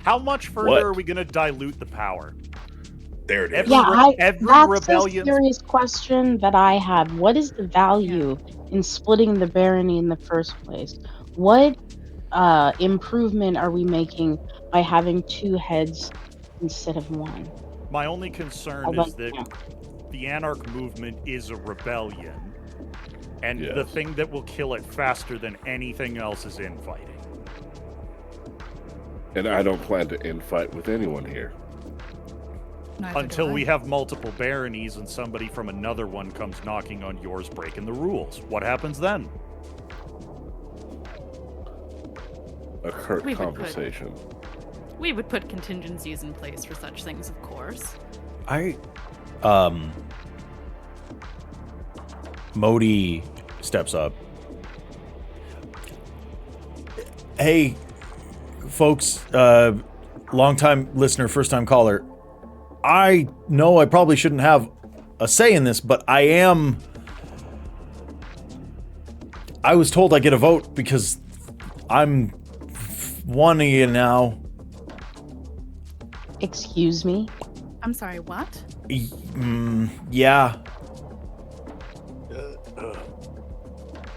how much further are we going to dilute the power? There it is. Every That's rebellion. a serious question that I have. What is the value in splitting the barony in the first place? What improvement are we making by having 2 heads instead of 1? My only concern is that the Anarch movement is a rebellion, and the thing that will kill it faster than anything else is infighting. And I don't plan to infight with anyone here. Until we have multiple baronies and somebody from another one comes knocking on yours, breaking the rules. What happens then? A curt conversation. We would put contingencies in place for such things, of course. Modi steps up. Hey, folks, long-time listener, first-time caller. I know I probably shouldn't have a say in this, but I was told I get a vote because I'm one of you now. Excuse me? I'm sorry, what? Yeah.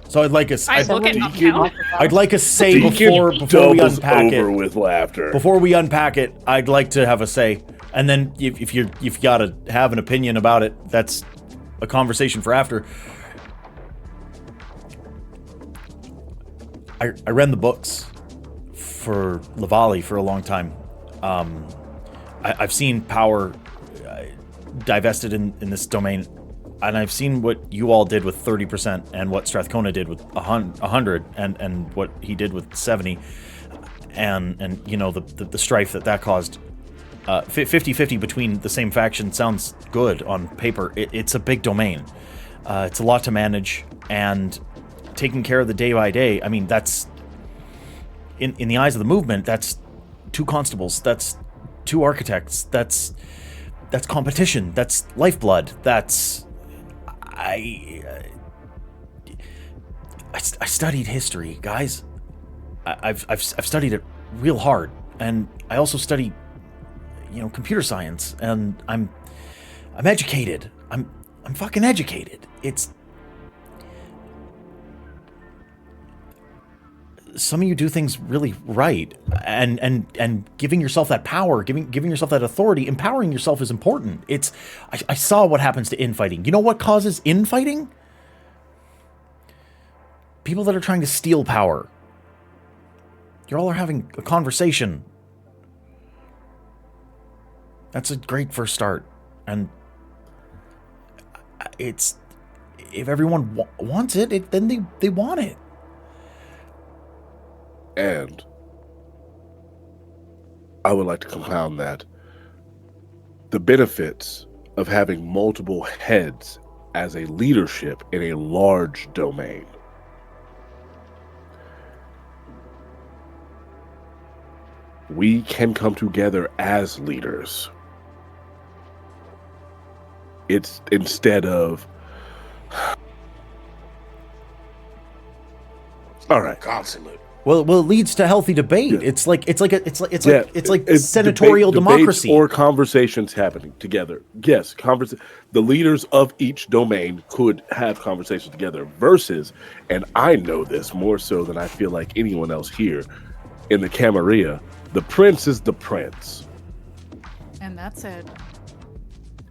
So I'd like a I look at Uphill. I'd like a say Deacon before we doubles unpack over it. with laughter. Before we unpack it, I'd like to have a say. And then if you gotta have an opinion about it, that's a conversation for after. I read the books for Lavali for a long time. I've seen power divested in this domain, and I've seen what you all did with 30% and what Strathcona did with 100 and what he did with 70, and you know the strife that caused. 50-50 between the same faction sounds good on paper. It's a big domain. It's a lot to manage, and taking care of the day by day. I mean, that's in the eyes of the movement. That's 2 constables. That's 2 architects. That's competition. That's lifeblood. That's I studied history, guys. I've studied it real hard, and I also study, computer science, and I'm educated. I'm fucking educated. It's some of you do things really right, and giving yourself that power, giving yourself that authority, empowering yourself is important. I saw what happens to infighting. You know what causes infighting? People that are trying to steal power. You all are having a conversation. That's a great first start, and it's if everyone wants it, then they want it. And I would like to compound that. The benefits of having multiple heads as a leadership in a large domain. We can come together as leaders. It's instead of... All right. Consummate. Well, it leads to healthy debate. Yeah. It's like It's senatorial democracy. Debates or conversations happening together. Yes, the leaders of each domain could have conversations together versus, and I know this more so than I feel like anyone else here in the Camarilla, the prince is the prince. And that's it.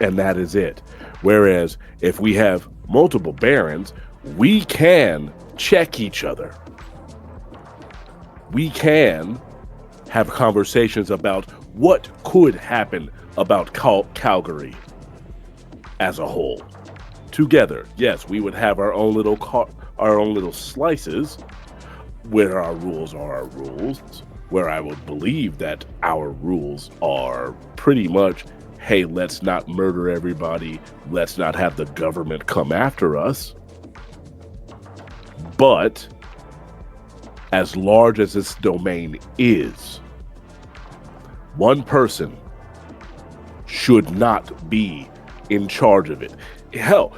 And that is it. Whereas if we have multiple barons, we can check each other. We can have conversations about what could happen about Calgary as a whole. Together, yes, we would have our own little slices where our rules are our rules, where I would believe that our rules are pretty much, hey, let's not murder everybody, let's not have the government come after us. But as large as this domain is, one person should not be in charge of it. Hell,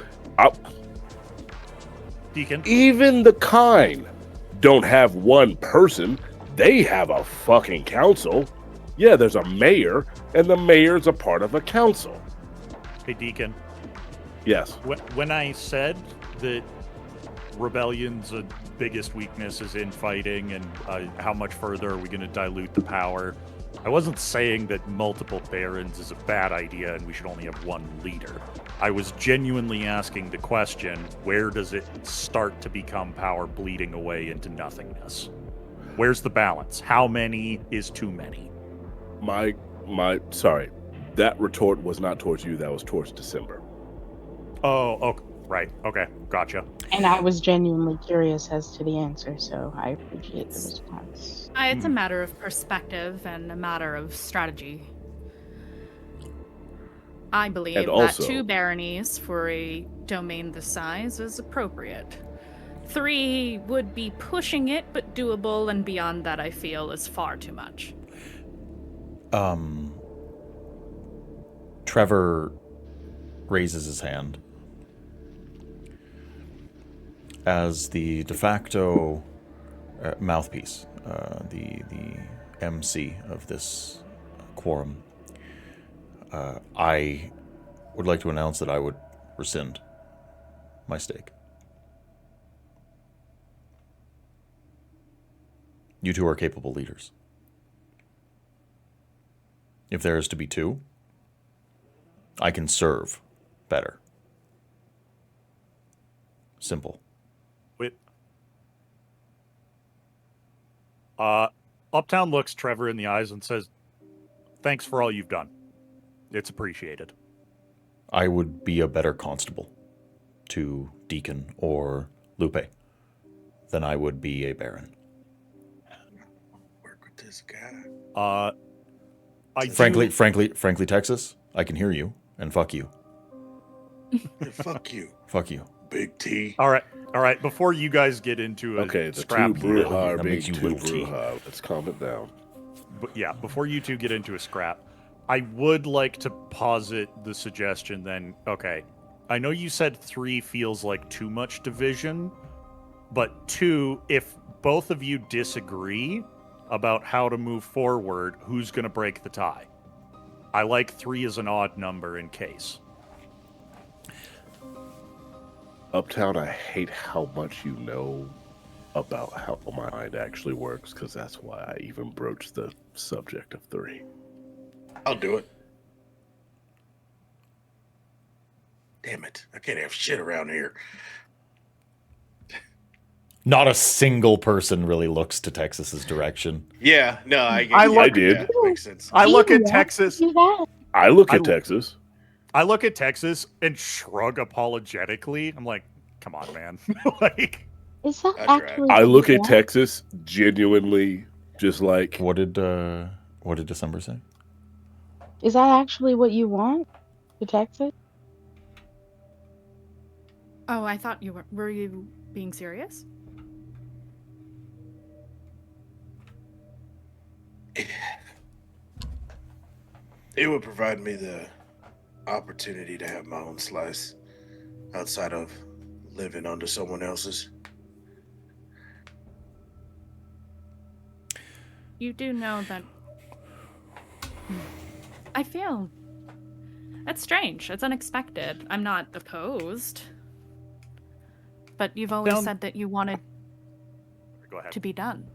Deacon. even the kind don't have one person. They have a fucking council. Yeah, there's a mayor, and the mayor's a part of a council. Hey, Deacon. Yes. When I said that rebellion's biggest weakness is infighting, and how much further are we going to dilute the power, I wasn't saying that multiple barons is a bad idea and we should only have one leader. I was genuinely asking the question, where does it start to become power bleeding away into nothingness? Where's the balance? How many is too many? Sorry, that retort was not towards you, that was towards December. Oh, okay. Right. Okay. Gotcha. And I was genuinely curious as to the answer, so I appreciate the response. It's a matter of perspective and a matter of strategy. I believe And that also- 2 baronies for a domain this size is appropriate. 3 would be pushing it, but doable, and beyond that I feel is far too much. Trevor raises his hand as the de facto mouthpiece, the MC of this quorum. I would like to announce that I would rescind my stake. You two are capable leaders. If there is to be 2, I can serve better. Simple. Wait. Uptown looks Trevor in the eyes and says, "Thanks for all you've done. It's appreciated." I would be a better constable to Deacon or Lupe than I would be a Baron. Work with this guy. I Frankly, Texas, I can hear you, and fuck you. Yeah, fuck you, Fuck you. Big T. All right. Before you guys get into a Okay, the scrap 2 here, Bruja are That being makes you 2 little T. Bruja. Let's calm it down. but yeah, before you two get into a scrap, I would like to posit the suggestion then, okay, I know you said 3 feels like too much division, but 2, if both of you disagree about how to move forward, who's going to break the tie? I like 3 as an odd number in case. Uptown, I hate how much you know about how my mind actually works, because that's why I even broached the subject of 3. I'll do it. Damn it. I can't have shit around here. Not a single person really looks to Texas's direction. Yeah, no, I did. Yeah, makes sense. I look at Yeah, Texas. do that. I look at I- Texas. I look at Texas and shrug apologetically. I'm like, come on, man. Like, Is that I tried. actually? I what look you at want? Texas genuinely just like, What did December say? Is that actually what you want? To Texas? Oh, I thought you were you being serious? It would provide me the opportunity to have my own slice outside of living under someone else's. You do know that I feel it's strange. It's unexpected. I'm not opposed. But you've always Down- said that you wanted go ahead. to be done.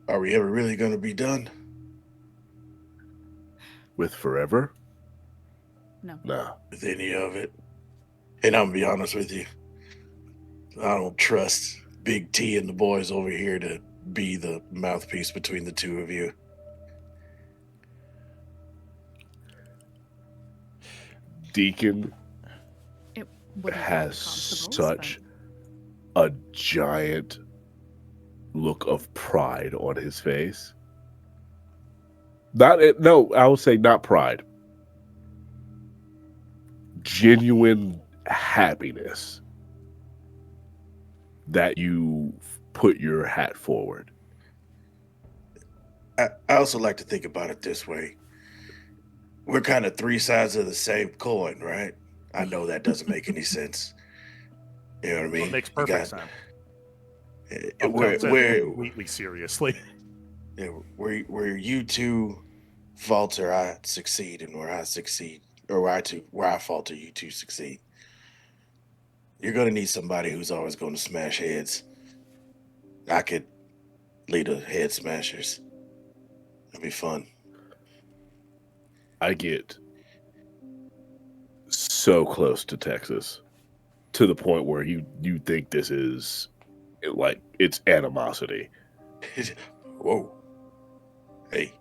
Are we ever really going to be done? with forever? No. Nah. With any of it? And I'm going to be honest with you. I don't trust Big T and the boys over here to be the mouthpiece between the 2 of you. Deacon It wouldn't has be constables, such a giant look of pride on his face. No, I would say not pride. Genuine happiness that you put your hat forward. I also like to think about it this way. We're kind of 3 sides of the same coin, right? I know that doesn't make any sense. You know what I mean? It makes You perfect got- sense. Where Completely seriously. yeah, where you 2 falter, I succeed, and where I succeed, or where I falter, you 2 succeed. You're gonna need somebody who's always going to smash heads. I could lead a head smashers. It'd be fun. I get so close to Texas to the point where you think this is like it's animosity. Whoa. Hey.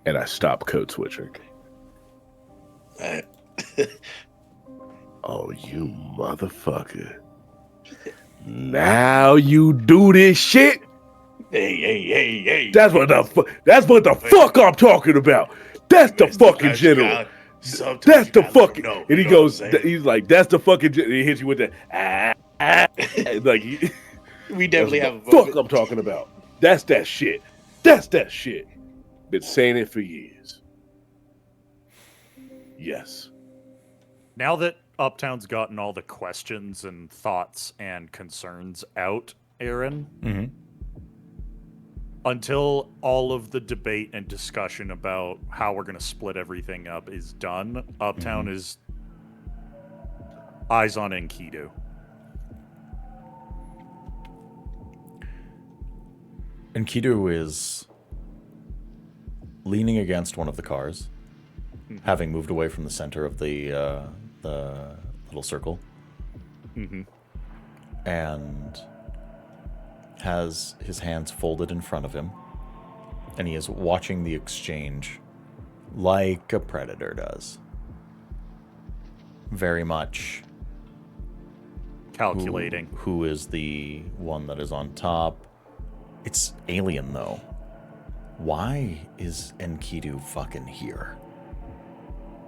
And I stop code switching. Uh, Oh, you motherfucker. Now you do this shit? Hey. That's what the fuck I'm talking about. That's the fucking general. That's the fucking. And he goes, he's like, that's the fucking. And he hits you with the like. We definitely that's have a the fuck moment. I'm talking about. That's that shit. That's that shit. Been saying it for years. Yes. Now that Uptown's gotten all the questions and thoughts and concerns out, Aaron, Mm-hmm. until all of the debate and discussion about how we're going to split everything up is done, Uptown is eyes on Enkidu. Enkidu is leaning against one of the cars, having moved away from the center of the little circle, and has his hands folded in front of him, and he is watching the exchange like a predator does. Very much Calculating. who is the one that is on top. It's alien, though. Why is Enkidu fucking here?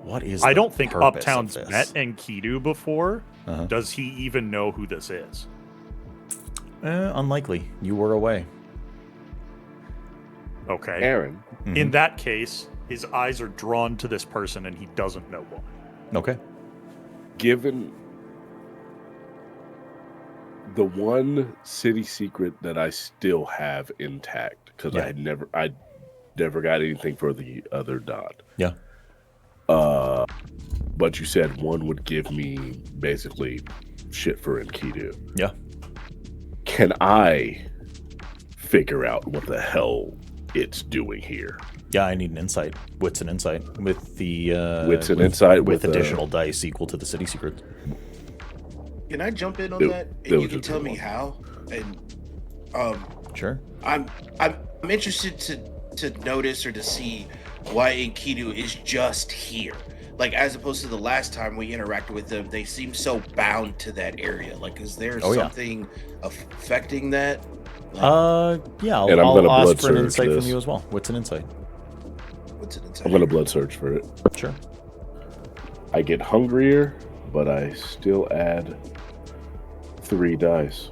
What is I the don't think purpose Uptown's of met this? Enkidu before. Uh-huh. Does he even know who this is? Unlikely. You were away. Okay. Aaron. In that case, his eyes are drawn to this person and he doesn't know why. Okay. Given the one city secret that I still have intact, because Yeah. I never got anything for the other dot. Yeah. But you said one would give me basically shit for Enkidu. Yeah. Can I figure out what the hell it's doing here? Yeah, I need an insight. Wits and insight with the Wits and insight with with, additional dice equal to the city secret. Can I jump in on It- that? it And was you can just tell the me one. how. And Sure. I'm interested to notice or to see why Enkidu is just here. Like, as opposed to the last time we interacted with them, they seem so bound to that area. Like, is there Oh, yeah. something affecting that? Yeah, And I'm I'll gonna ask blood for an surge insight this. from you as well. Wits and insight. What's it inside? I'm gonna blood search for it. Sure. I get hungrier, but I still add 3 dice.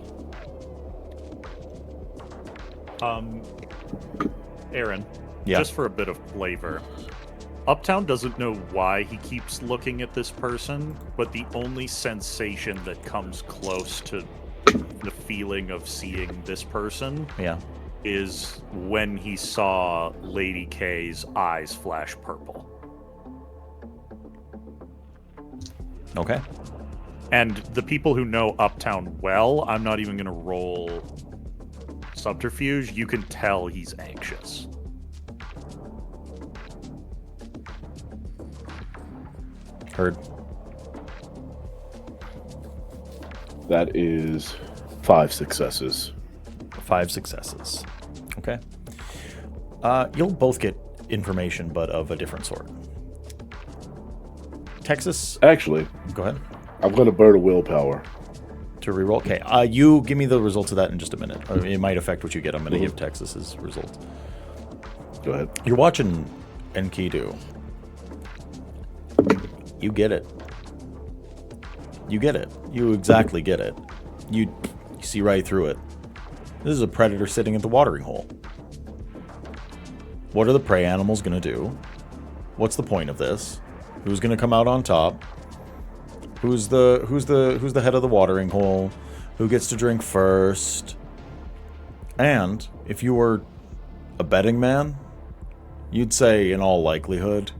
Aaron, Yeah. just for a bit of flavor, Uptown doesn't know why he keeps looking at this person, but the only sensation that comes close to the feeling of seeing this person Yeah. is when he saw Lady K's eyes flash purple. Okay. And the people who know Uptown well, I'm not even going to roll subterfuge. You can tell he's anxious. Heard. That is 5 successes. 5 successes. Okay. You'll both get information, but of a different sort. Texas, Actually, go ahead. I'm going to burn a willpower. To reroll. Okay. You give me the results of that in just a minute. It might affect what you get. I'm going to give Texas's results. Go ahead. You're watching Enkidu. You get it. You get it. You exactly get it. You see right through it. This is a predator sitting at the watering hole. What are the prey animals going to do? What's the point of this? Who's going to come out on top? Who's the head of the watering hole? Who gets to drink first? And if you were a betting man, you'd say in all likelihood,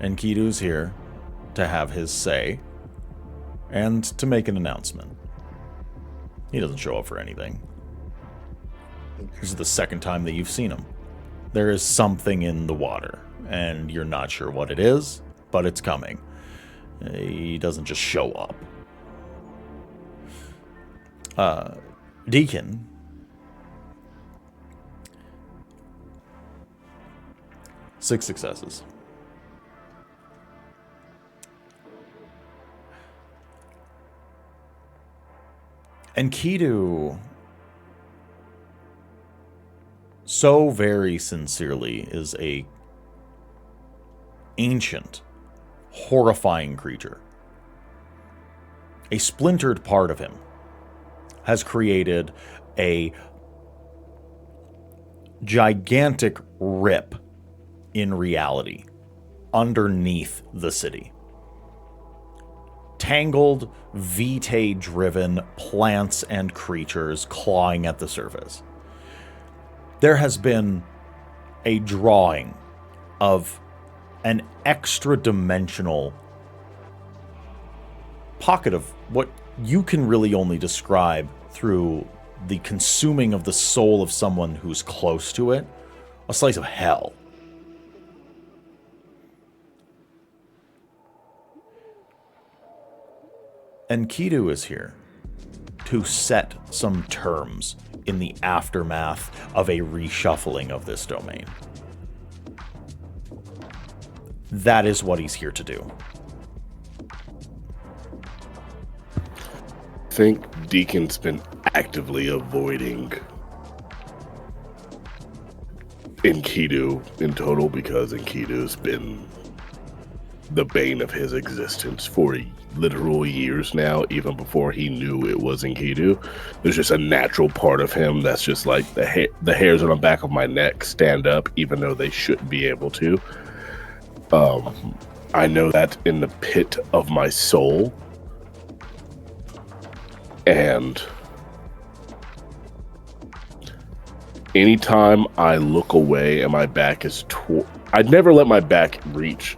Enkidu's here to have his say and to make an announcement. He doesn't show up for anything. This is the second time that you've seen him. There is something in the water, and you're not sure what it is, but it's coming. He doesn't just show up. Deacon. Six successes. Enkidu so very sincerely is a ancient, horrifying creature. A splintered part of him has created a gigantic rip in reality underneath the city. Tangled, vitae-driven plants and creatures clawing at the surface. There has been a drawing of an extra-dimensional pocket of what you can really only describe through the consuming of the soul of someone who's close to it, a slice of hell. And Kidu is here to set some terms in the aftermath of a reshuffling of this domain. That is what he's here to do. I think Deacon's been actively avoiding Enkidu in total because Enkidu's been the bane of his existence for literal years now, even before he knew it was Enkidu. There's just a natural part of him that's just like the hairs on the back of my neck stand up, even though they shouldn't be able to. I know that in the pit of my soul. And anytime I look away and my back is I'd never let my back reach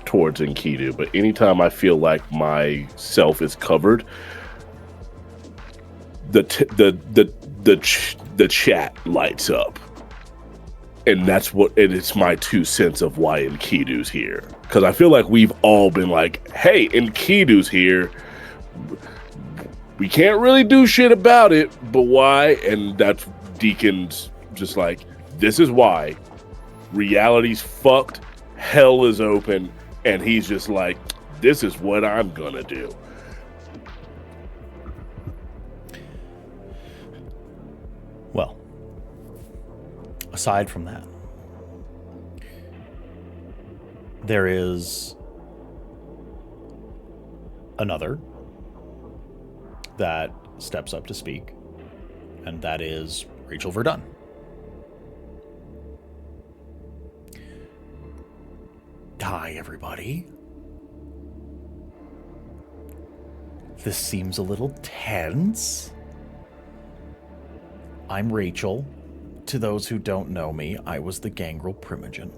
towards Enkidu, but anytime I feel like my self is covered, the chat lights up, and it's my 2 cents of why Enkidu's here, because I feel like we've all been like, hey, Enkidu's here, we can't really do shit about it, but why? And that's Deacon's just like, this is why. Reality's fucked, hell is open, and he's just like, this is what I'm gonna do. Well, aside from that, there is another that steps up to speak, and that is Rachel Verdun. Hi, everybody. This seems a little tense. I'm Rachel. To those who don't know me, I was the gangrel primogen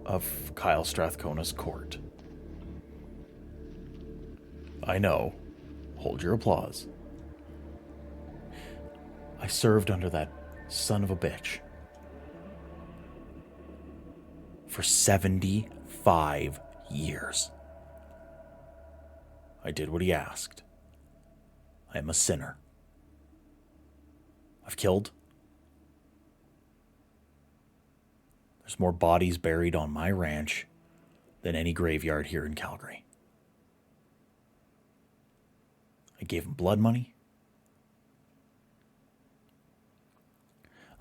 of Kyle Strathcona's court. I know. Hold your applause. I served under that son of a bitch for 75 years. I did what he asked. I am a sinner. I've killed. There's more bodies buried on my ranch than any graveyard here in Calgary. I gave him blood money.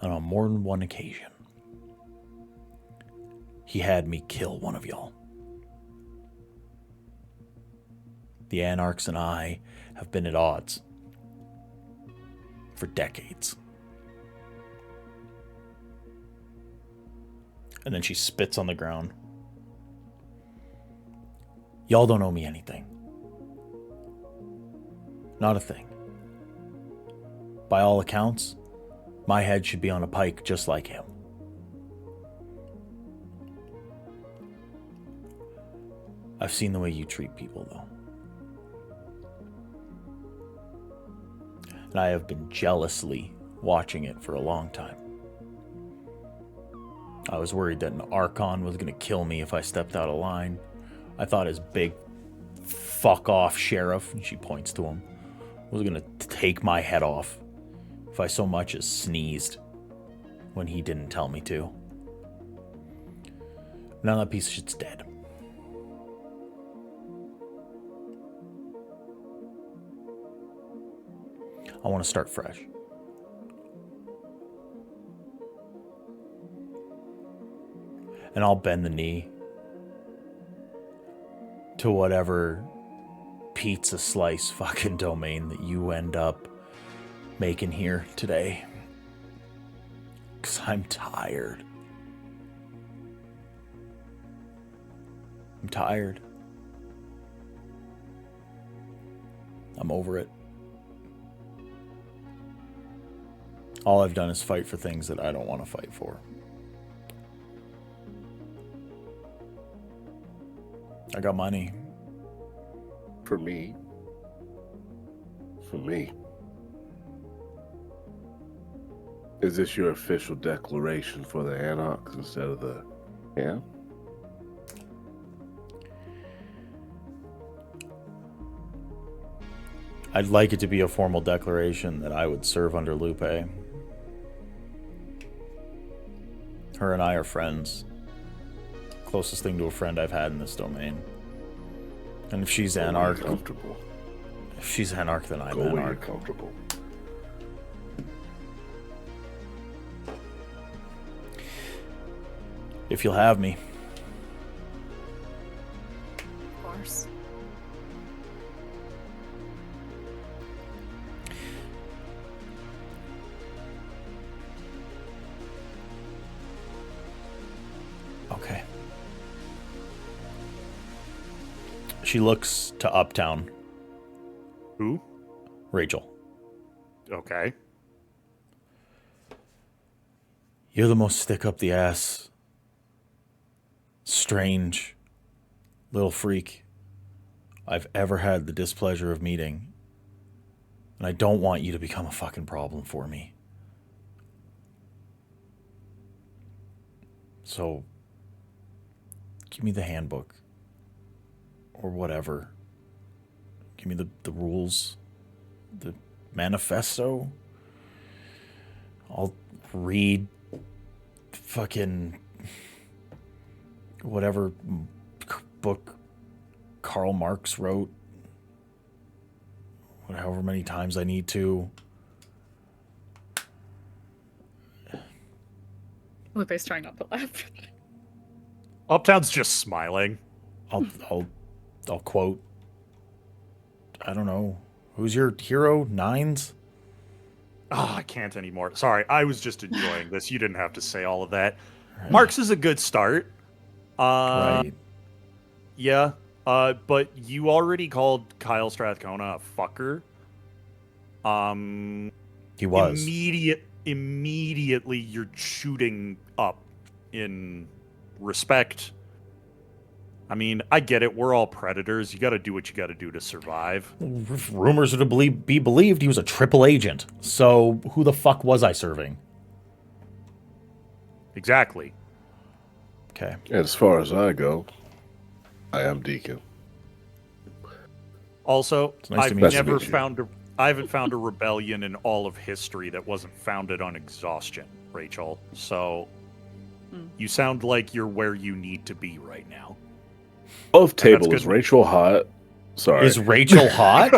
And on more than one occasion, he had me kill one of y'all. The Anarchs and I have been at odds for decades. And then she spits on the ground. Y'all don't owe me anything. Not a thing. By all accounts, my head should be on a pike just like him. I've seen the way you treat people, though. And I have been jealously watching it for a long time. I was worried that an Archon was going to kill me if I stepped out of line. I thought his big fuck off sheriff, and she points to him, was going to take my head off if I so much as sneezed when he didn't tell me to. Now that piece of shit's dead. I want to start fresh. and I'll bend the knee to whatever pizza slice fucking domain that you end up making here today. 'Cause I'm tired. I'm tired. I'm over it. All I've done is fight for things that I don't want to fight for. I got money. For me. Is this your official declaration for the Anarchs instead of the... Yeah? I'd like it to be a formal declaration that I would serve under Lupe. Her and I are friends. Closest thing to a friend I've had in this domain. And if she's Anarch, comfortable. If she's Anarch, then I'm Go where you're Anarch. comfortable. If you'll have me. Of course. Okay. She looks to Uptown. Who? Rachel. Okay. You're the most stick up the ass, strange little freak I've ever had the displeasure of meeting. And I don't want you to become a fucking problem for me. So, give me the handbook. Or whatever. Give me the rules. The manifesto. I'll read fucking whatever book Karl Marx wrote. However many times I need to. Lupe's trying not to laugh. Uptown's just smiling. I'll quote. I don't know. Who's your hero? Nines? Oh, I can't anymore. Sorry, I was just enjoying this. You didn't have to say all of that. Marx is a good start. Right. Yeah. But you already called Kyle Strathcona a fucker. He was. Immediately you're shooting up in respect. I mean, I get it. We're all predators. You got to do what you got to do to survive. If rumors are to be believed, he was a triple agent. So who the fuck was I serving? Exactly. Okay. And as far as I go, I am Deacon. Also, nice to I've meet never you. found I haven't found a rebellion in all of history that wasn't founded on exhaustion, Rachel. So you sound like you're where you need to be right now. Off table good. is Rachel hot. Sorry. Is Rachel hot?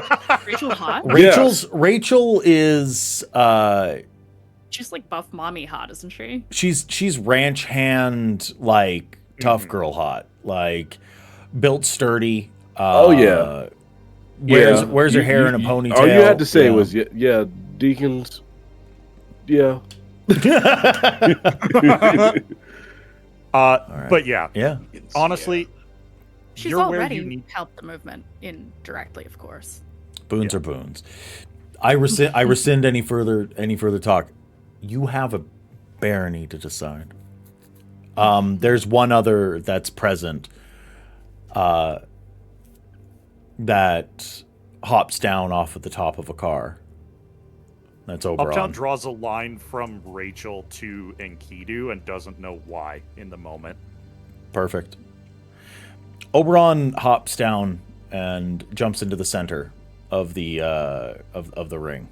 Rachel hot? Rachel is She's like buff mommy hot, isn't she? she's ranch hand like tough girl hot. Like built sturdy. Oh, yeah. Wears her hair in a ponytail. All you had to say was, yeah, Deacons. Yeah. But yeah, Yeah. honestly, She's you're where you already need. helped the movement indirectly, of course. Boons are boons. I rescind any further talk. You have a barony to decide. There's one other that's present that hops down off at the top of a car. That's Oberon. Uptown draws a line from Rachel to Enkidu and doesn't know why in the moment. Perfect. Oberon hops down and jumps into the center of the of the ring.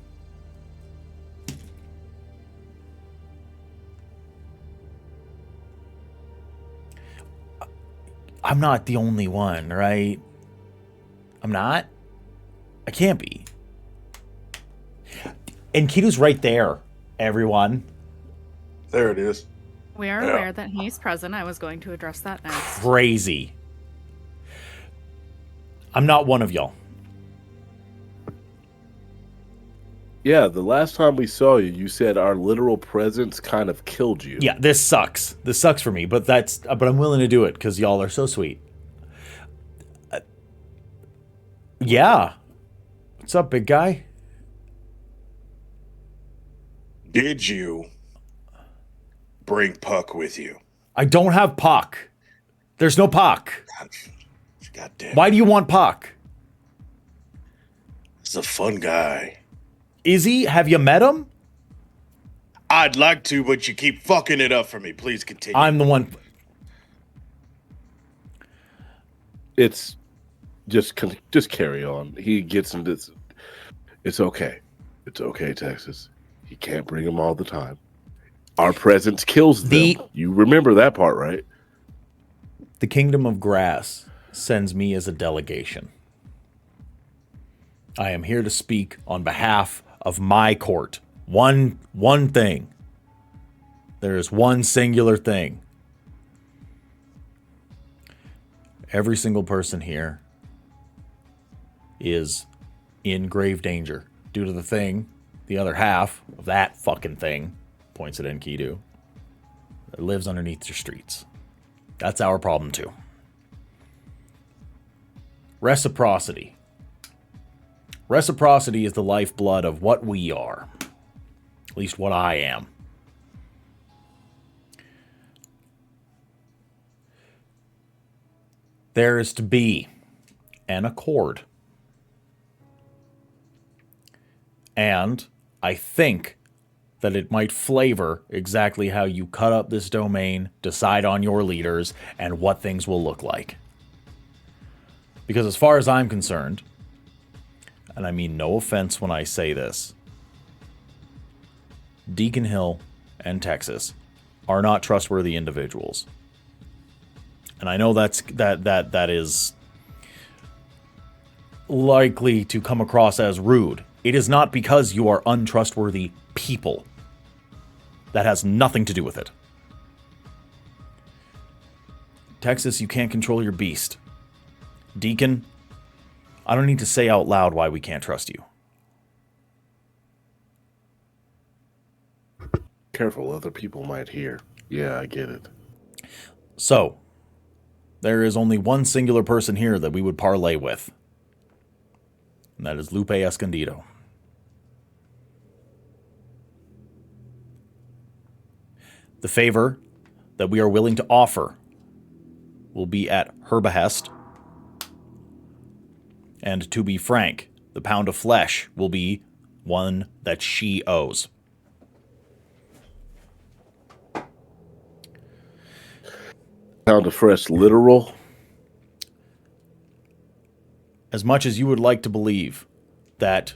I'm not the only one, right? I'm not. I can't be. And Kito's right there, everyone. There it is. We are Yeah. aware that he's present. I was going to address that next. Crazy. I'm not one of y'all. Yeah, the last time we saw you, you said our literal presence kind of killed you. Yeah, this sucks. This sucks for me, but I'm willing to do it because y'all are so sweet. Yeah. What's up, big guy? Did you bring Puck with you? I don't have Puck. There's no Puck. God damn. Why do you want Puck? He's a fun guy. Is he? Have you met him? I'd like to, but you keep fucking it up for me. Please continue. I'm the one. It's just carry on. He gets into this. It's okay. It's okay, Texas. He can't bring them all the time. Our presence kills them. You remember that part, right? The Kingdom of Grass sends me as a delegation. I am here to speak on behalf of my court. One thing. There is one singular thing. Every single person here is in grave danger due to the thing, the other half of that fucking thing, points at Enkidu, that lives underneath your streets. That's our problem too. Reciprocity. Reciprocity is the lifeblood of what we are. At least what I am. There is to be an accord. And I think that it might flavor exactly how you cut up this domain, decide on your leaders, and what things will look like. Because as far as I'm concerned, and I mean no offense when I say this, Deacon Hill and Texas are not trustworthy individuals. And I know that is likely to come across as rude. It is not because you are untrustworthy people. That has nothing to do with it. Texas, you can't control your beast. Deacon, I don't need to say out loud why we can't trust you. Careful, other people might hear. Yeah, I get it. So, there is only one singular person here that we would parlay with. And that is Lupe Escondido. The favor that we are willing to offer will be at her behest. And to be frank, the pound of flesh will be one that she owes. Pound of flesh, literal? As much as you would like to believe that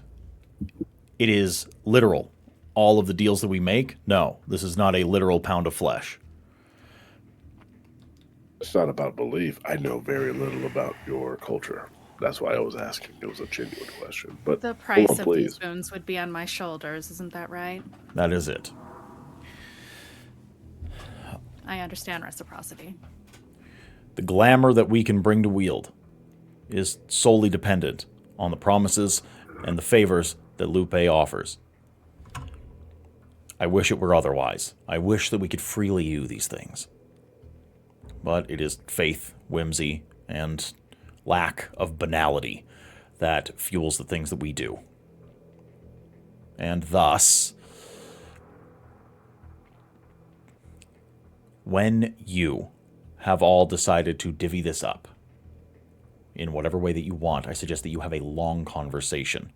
it is literal, all of the deals that we make, no, this is not a literal pound of flesh. It's not about belief. I know very little about your culture. That's why I was asking. It was a genuine question. But The price hold on, of please. these boons would be on my shoulders, isn't that right? That is it. I understand reciprocity. The glamour that we can bring to wield is solely dependent on the promises and the favors that Lupe offers. I wish it were otherwise. I wish that we could freely do these things. But it is faith, whimsy, and lack of banality that fuels the things that we do. And thus, when you have all decided to divvy this up in whatever way that you want, I suggest that you have a long conversation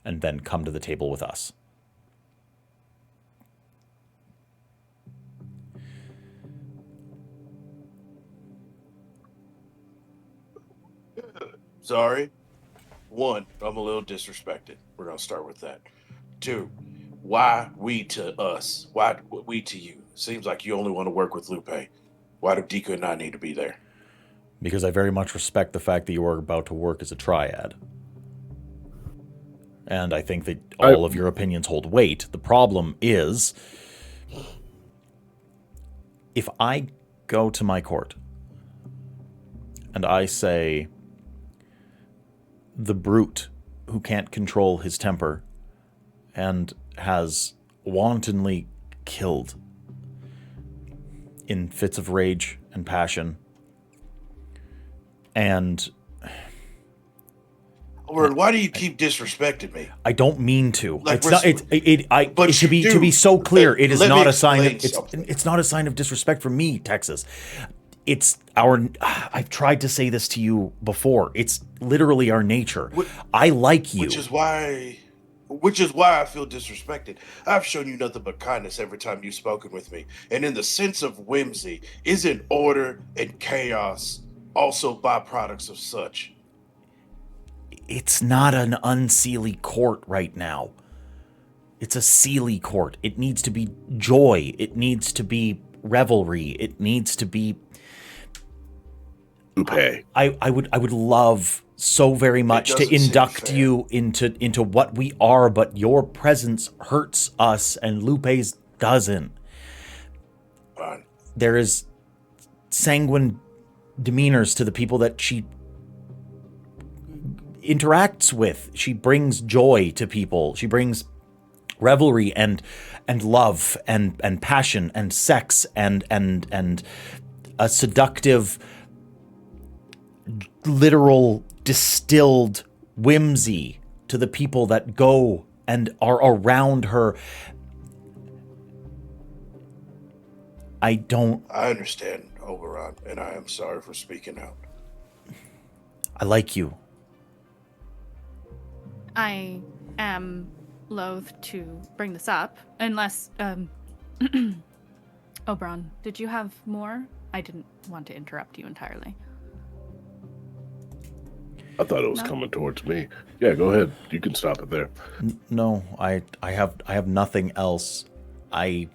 and then come to the table with us. Sorry. One, I'm a little disrespected. We're going to start with that. Two, why we to us? Why we to you? Seems like you only want to work with Lupe. Why do Deco and I need to be there? Because I very much respect the fact that you are about to work as a triad. And I think that all of your opinions hold weight. The problem is, If I go to my court and I say, the brute who can't control his temper and has wantonly killed in fits of rage and passion, and Or why do you keep disrespecting me? I don't mean to. Like, It's not. but To you be do. so clear, it is Let me not a sign of. explain something. It's not a sign of disrespect for me, Texas. It's our. I've tried to say this to you before. It's literally our nature. I like you. Which is why I feel disrespected. I've shown you nothing but kindness every time you've spoken with me. And in the sense of whimsy, isn't order and chaos also byproducts of such? It's not an unseelie court right now. It's a seelie court. It needs to be joy. It needs to be revelry. It needs to be. Lupe. I would love so very much to doesn't seem induct fair. you into what we are, but your presence hurts us, and Lupe's doesn't. Fine. There is sanguine demeanors to the people that she interacts with. She brings joy to people. She brings revelry and love and passion and sex and a seductive, literal, distilled whimsy to the people that go and are around her. I understand, Oberon, and I am sorry for speaking out. I like you. I am loath to bring this up, unless, Oberon, did you have more? I didn't want to interrupt you entirely. I thought it was coming towards me. Yeah, go ahead. You can stop it there. No, I have nothing else. I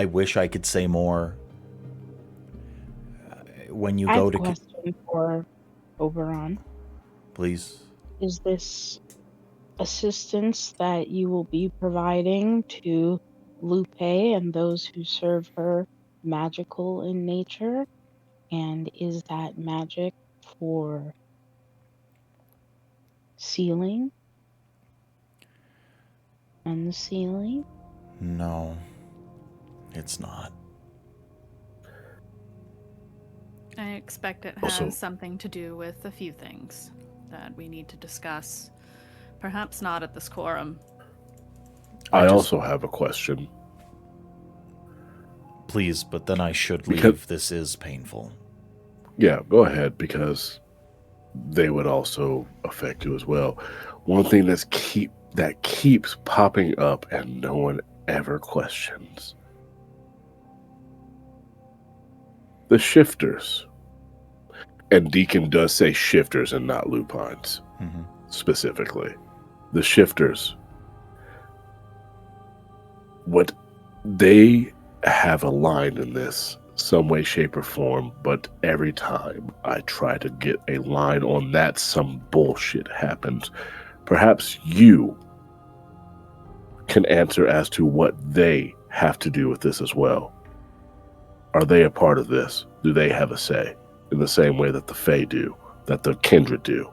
wish I could say more. When you I go have to a question for Oberon. please. Is this assistance that you will be providing to Lupe and those who serve her magical in nature? And is that magic for sealing? Unsealing? No, it's not. I expect it Also- has something to do with a few things that we need to discuss. Perhaps not at this quorum. I also have a question. Please, but then I should leave. Because- This is painful. Yeah, go ahead, because they would also affect you as well. One thing that keeps popping up and no one ever questions. The shifters. And Deacon does say shifters and not lupines, specifically. The shifters. What they have a line in this, some way, shape, or form, but every time I try to get a line on that, some bullshit happens. Perhaps you can answer as to what they have to do with this as well. Are they a part of this? Do they have a say? In the same way that the Fae do, that the Kindred do.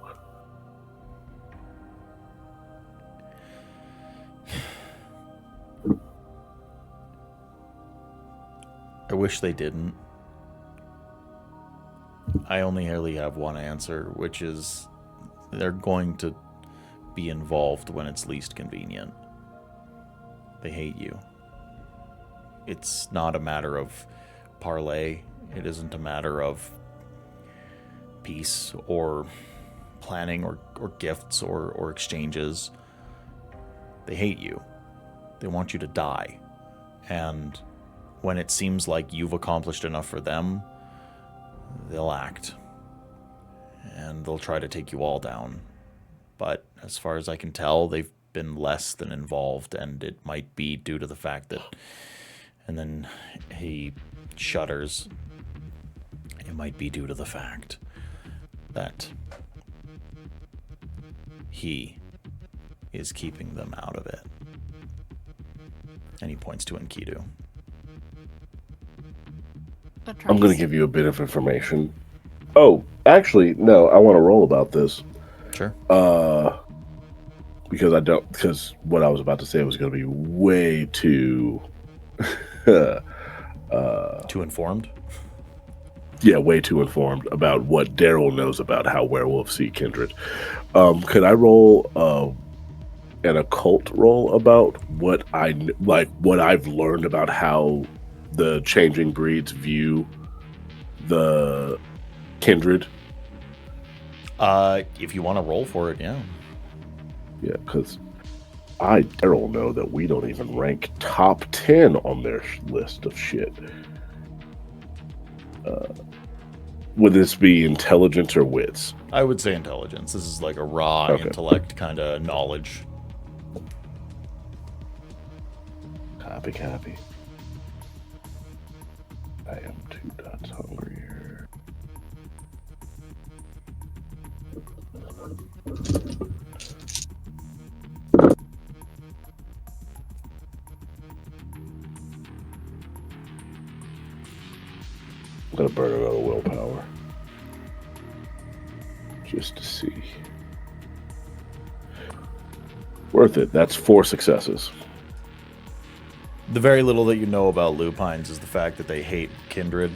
I wish they didn't. I only really have one answer, which is they're going to be involved when it's least convenient. They hate you. It's not a matter of parlay. It isn't a matter of peace or planning or gifts or exchanges. They hate you. They want you to die. And when it seems like you've accomplished enough for them, they'll act. And they'll try to take you all down. But as far as I can tell, they've been less than involved, and it might be due to the fact that... And then he shudders. It might be due to the fact that he is keeping them out of it. And he points to Enkidu. I'm going to give you a bit of information. Oh, actually, no, I want to roll about this. Sure. Because what I was about to say was going to be way too... Too informed? Yeah, way too informed about what Daryl knows about how werewolves see kindred. Could I roll an occult roll about what I've learned about how the changing breeds view the kindred? If you want to roll for it, yeah. Yeah, because Daryl, know that we don't even rank top 10 on their list of shit. Would this be intelligence or wits? I would say intelligence. This is like a raw intellect kind of knowledge. Copy. I am 2 dots hungrier. I'm gonna burn another willpower. Just to see. Worth it. That's 4 successes. The very little that you know about lupines is the fact that they hate kindred.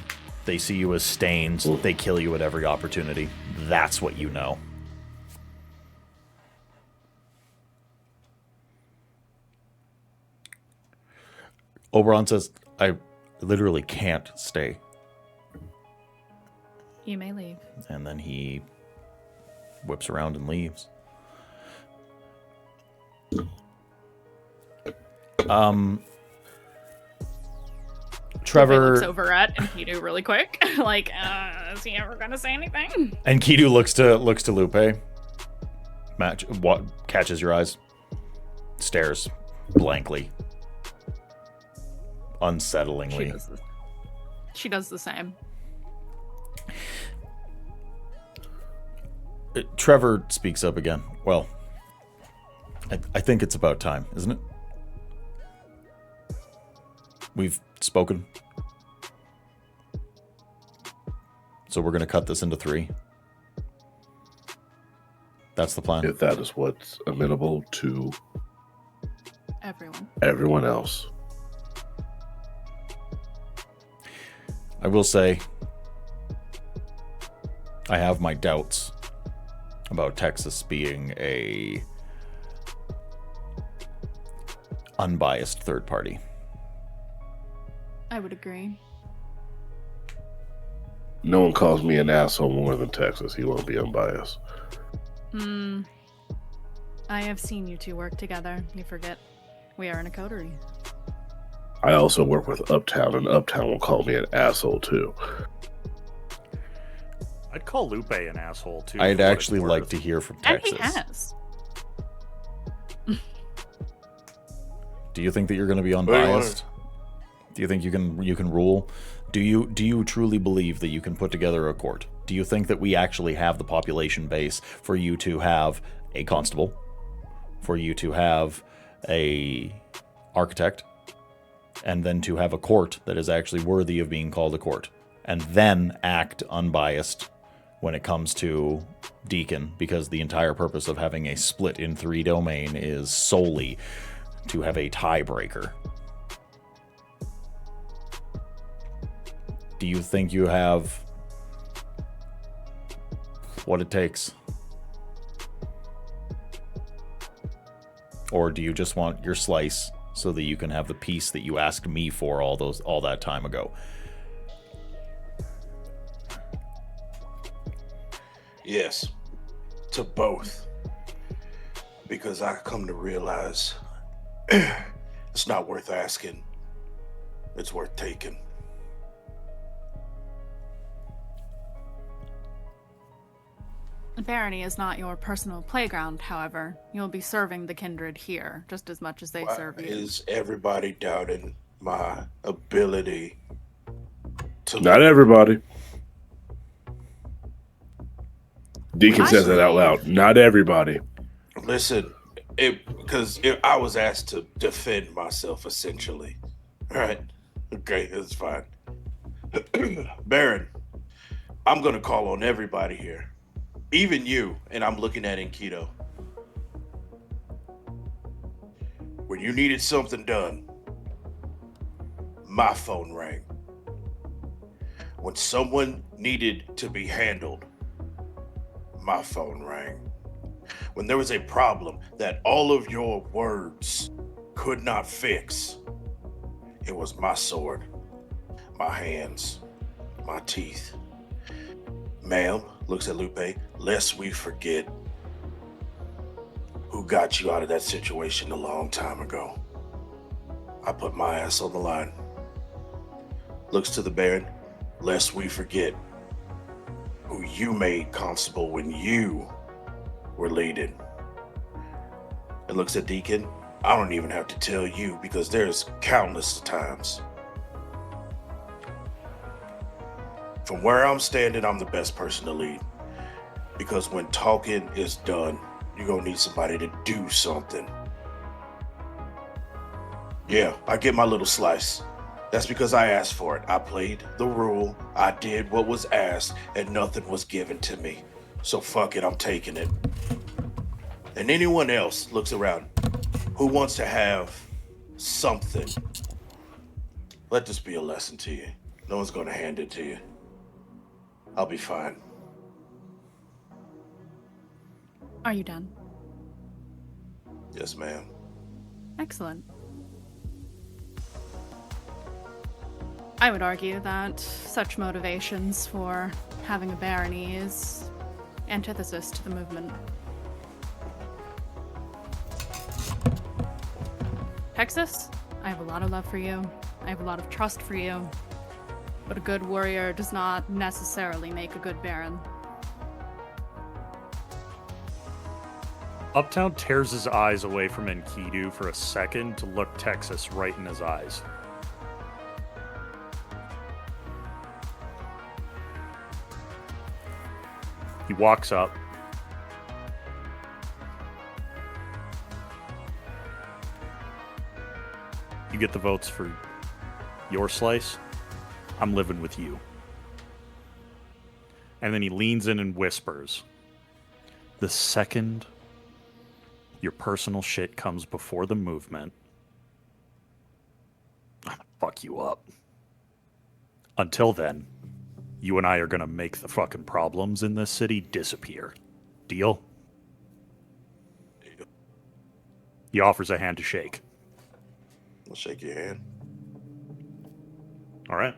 They see you as stains. They kill you at every opportunity. That's what you know. Oberon says, I literally can't stay. You may leave. And then he whips around and leaves. Trevor looks over at Enkidu really quick. Like, is he ever gonna say anything? And Enkidu looks to Lupe. What catches your eyes? Stares blankly. Unsettlingly. She does the same. Trevor speaks up again. Well, I think it's about time, isn't it? We've spoken. So we're going to cut this into 3. That's the plan. If that is what's amenable to everyone else. I will say, I have my doubts about Texas being a unbiased third party. I would agree. No one calls me an asshole more than Texas. He won't be unbiased. I have seen you two work together. You forget we are in a coterie. I also work with Uptown, and Uptown will call me an asshole too. I'd call Lupe an asshole too. I'd actually like to hear from Texas. And he has. Do you think that you're going to be unbiased? Do you think you can rule? Do you truly believe that you can put together a court? Do you think that we actually have the population base for you to have a constable, for you to have a architect, and then to have a court that is actually worthy of being called a court, and then act unbiased when it comes to Deacon, because the entire purpose of having a split in 3 domain is solely to have a tiebreaker? Do you think you have what it takes? Or do you just want your slice so that you can have the peace that you asked me for all that time ago? Yes, to both. Because I come to realize it's not worth asking. It's worth taking. Barony is not your personal playground, however. You'll be serving the kindred here, just as much as they serve you. Is everybody doubting my ability to... Not everybody. Deacon says that out loud. Not everybody. Listen, because I was asked to defend myself, essentially. All right? Okay, that's fine. Baron, I'm gonna call on everybody here. Even you, and I'm looking at Enkidu. When you needed something done, my phone rang. When someone needed to be handled, my phone rang. When there was a problem that all of your words could not fix, it was my sword, my hands, my teeth. Ma'am, looks at Lupe, lest we forget who got you out of that situation a long time ago. I put my ass on the line. Looks to the Baron, lest we forget who you made constable when you were leading. And looks at Deacon, I don't even have to tell you because there's countless times. From where I'm standing, I'm the best person to lead. Because when talking is done, you're gonna need somebody to do something. Yeah, I get my little slice. That's because I asked for it. I played the rule, I did what was asked, and nothing was given to me. So fuck it, I'm taking it. And anyone else looks around who wants to have something, let this be a lesson to you. No one's gonna hand it to you. I'll be fine. Are you done? Yes, ma'am. Excellent. I would argue that such motivations for having a barony is antithesis to the movement. Texas, I have a lot of love for you. I have a lot of trust for you. But a good warrior does not necessarily make a good baron. Uptown tears his eyes away from Enkidu for a second to look Texas right in his eyes. He walks up. You get the votes for your slice. I'm living with you. And then he leans in and whispers, the second your personal shit comes before the movement, I'm gonna fuck you up. Until then, you and I are gonna make the fucking problems in this city disappear. Deal? He offers a hand to shake. I'll shake your hand. All right.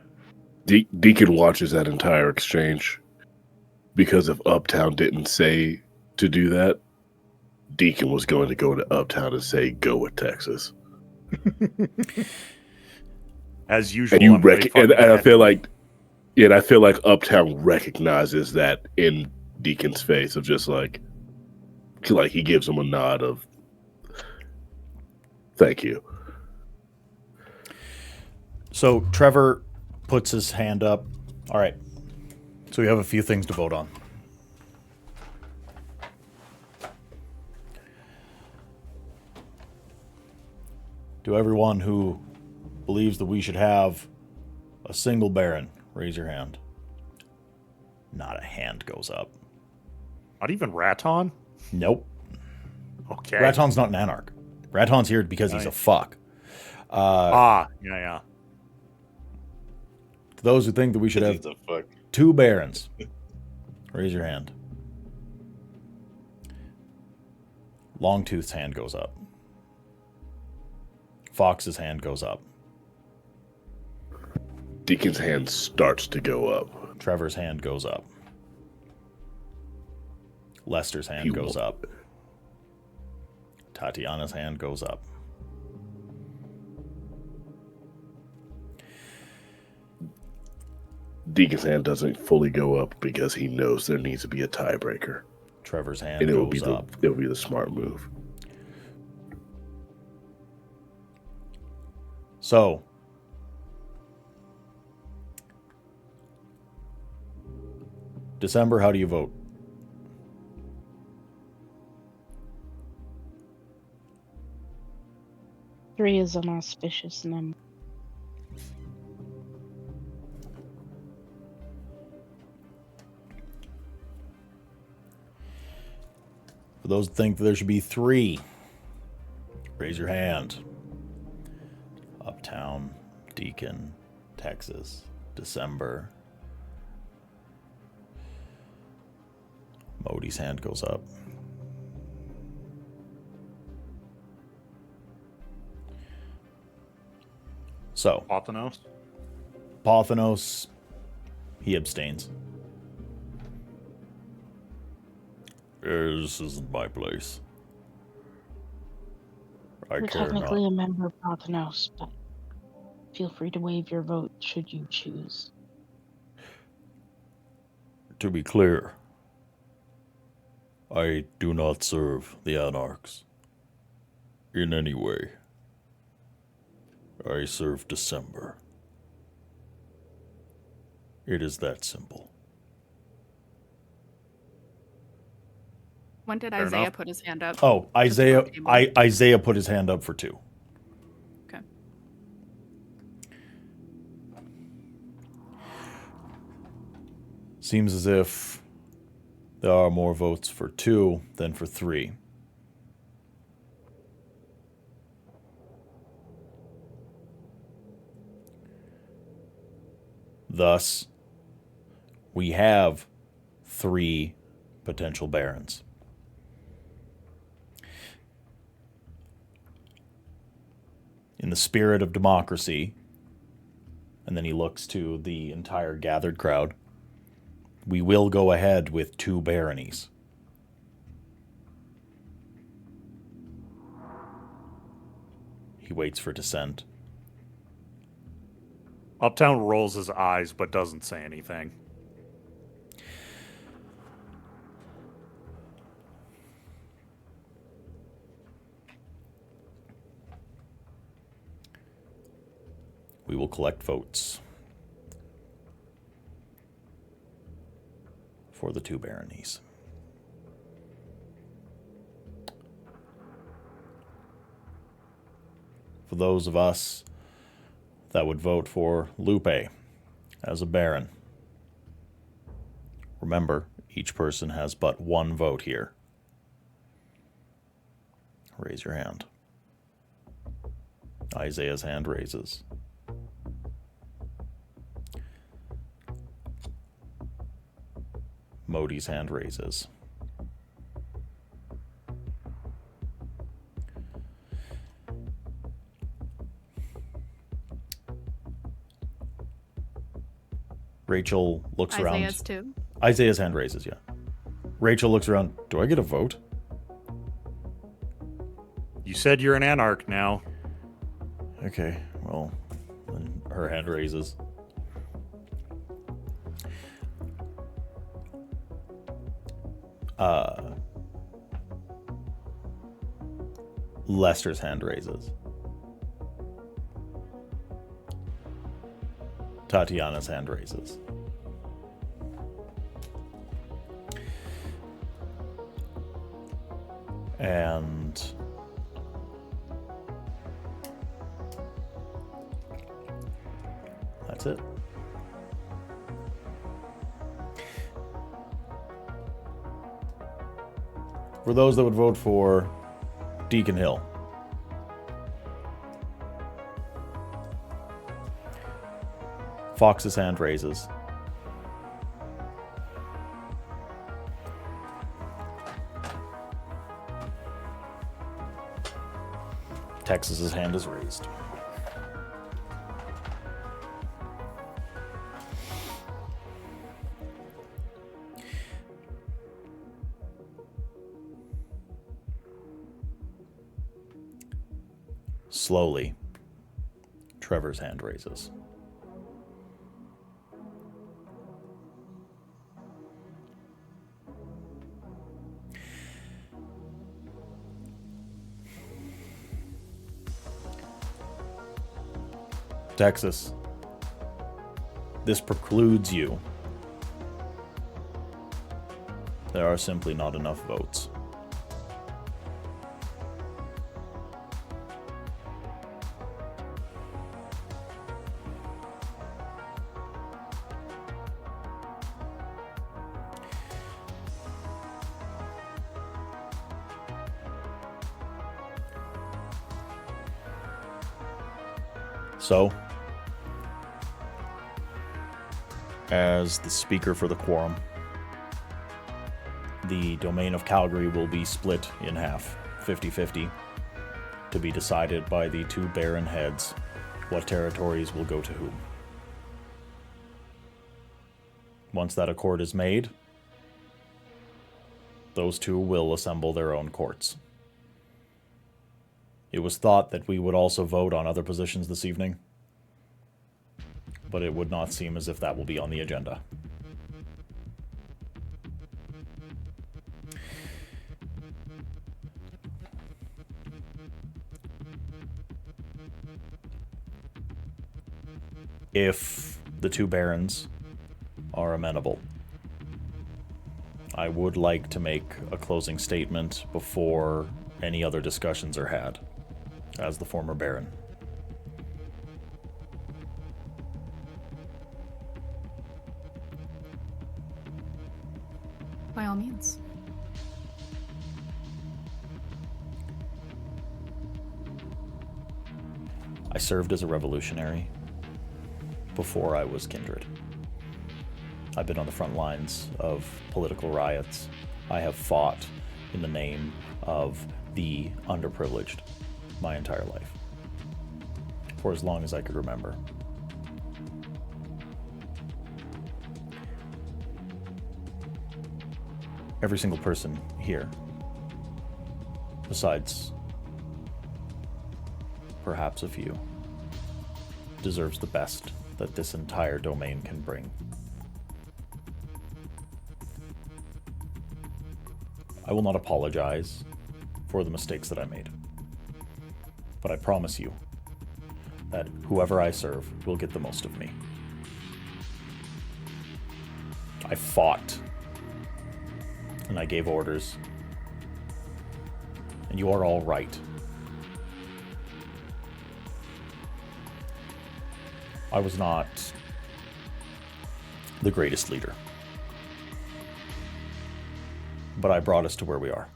Deacon watches that entire exchange. Because if Uptown didn't say to do that, Deacon was going to go to Uptown and say, go with Texas. As usual, And you I'm very fucking and I feel petty. like Uptown recognizes that in Deacon's face of just like he gives him a nod of thank you. So Trevor puts his hand up. All right. So we have a few things to vote on. To everyone who believes that we should have a single baron, raise your hand. Not a hand goes up. Not even Raton? Nope. Okay. Raton's not an anarch. Raton's here because he's a fuck. Yeah. To those who think that we should have He's a fuck. 2 barons, raise your hand. Longtooth's hand goes up. Fox's hand goes up. Deacon's hand starts to go up. Trevor's hand goes up. Lester's hand goes up. Tatiana's hand goes up. Deacon's hand doesn't fully go up because he knows there needs to be a tiebreaker. Trevor's hand And goes up. It will be the smart move. So, December, how do you vote? Three is an auspicious number. those that think that there should be 3, raise your hand. Uptown, Deacon, Texas, December. Modi's hand goes up. So, Pothanos, he abstains. This isn't my place. You're technically a member of Pothanos, but feel free to waive your vote should you choose. To be clear, I do not serve the Anarchs in any way. I serve December. It is that simple. When did Fair Isaiah enough. put his hand up? Oh, Isaiah put his hand up for 2. Okay. Seems as if there are more votes for 2 than for 3. Thus, we have 3 potential barons. In the spirit of democracy, and then he looks to the entire gathered crowd, we will go ahead with 2 baronies. He waits for dissent. Uptown rolls his eyes but doesn't say anything. We will collect votes for the 2 baronies. For those of us that would vote for Lupe as a baron, remember, each person has but 1 vote here. Raise your hand. Isaiah's hand raises. Modi's hand raises. Rachel looks around. Isaiah's too. Isaiah's hand raises, yeah. Rachel looks around. Do I get a vote? You said you're an Anarch now. Okay, well, then her hand raises. Lester's hand raises. Tatiana's hand raises. And that's it. For those that would vote for Deacon Hill, Fox's hand raises. Texas's hand is raised. Slowly, Trevor's hand raises. Texas, this precludes you. There are simply not enough votes. So, as the speaker for the quorum, the domain of Calgary will be split in half, 50-50, to be decided by the two Baron heads what territories will go to whom. Once that accord is made, those two will assemble their own courts. It was thought that we would also vote on other positions this evening, but it would not seem as if that will be on the agenda. If the two barons are amenable, I would like to make a closing statement before any other discussions are had, as the former baron. By all means. I served as a revolutionary before I was Kindred. I've been on the front lines of political riots. I have fought in the name of the underprivileged my entire life, for as long as I could remember. Every single person here, besides perhaps a few, deserves the best that this entire domain can bring. I will not apologize for the mistakes that I made, but I promise you that whoever I serve will get the most of me. I fought, and I gave orders, and you are all right. I was not the greatest leader, but I brought us to where we are.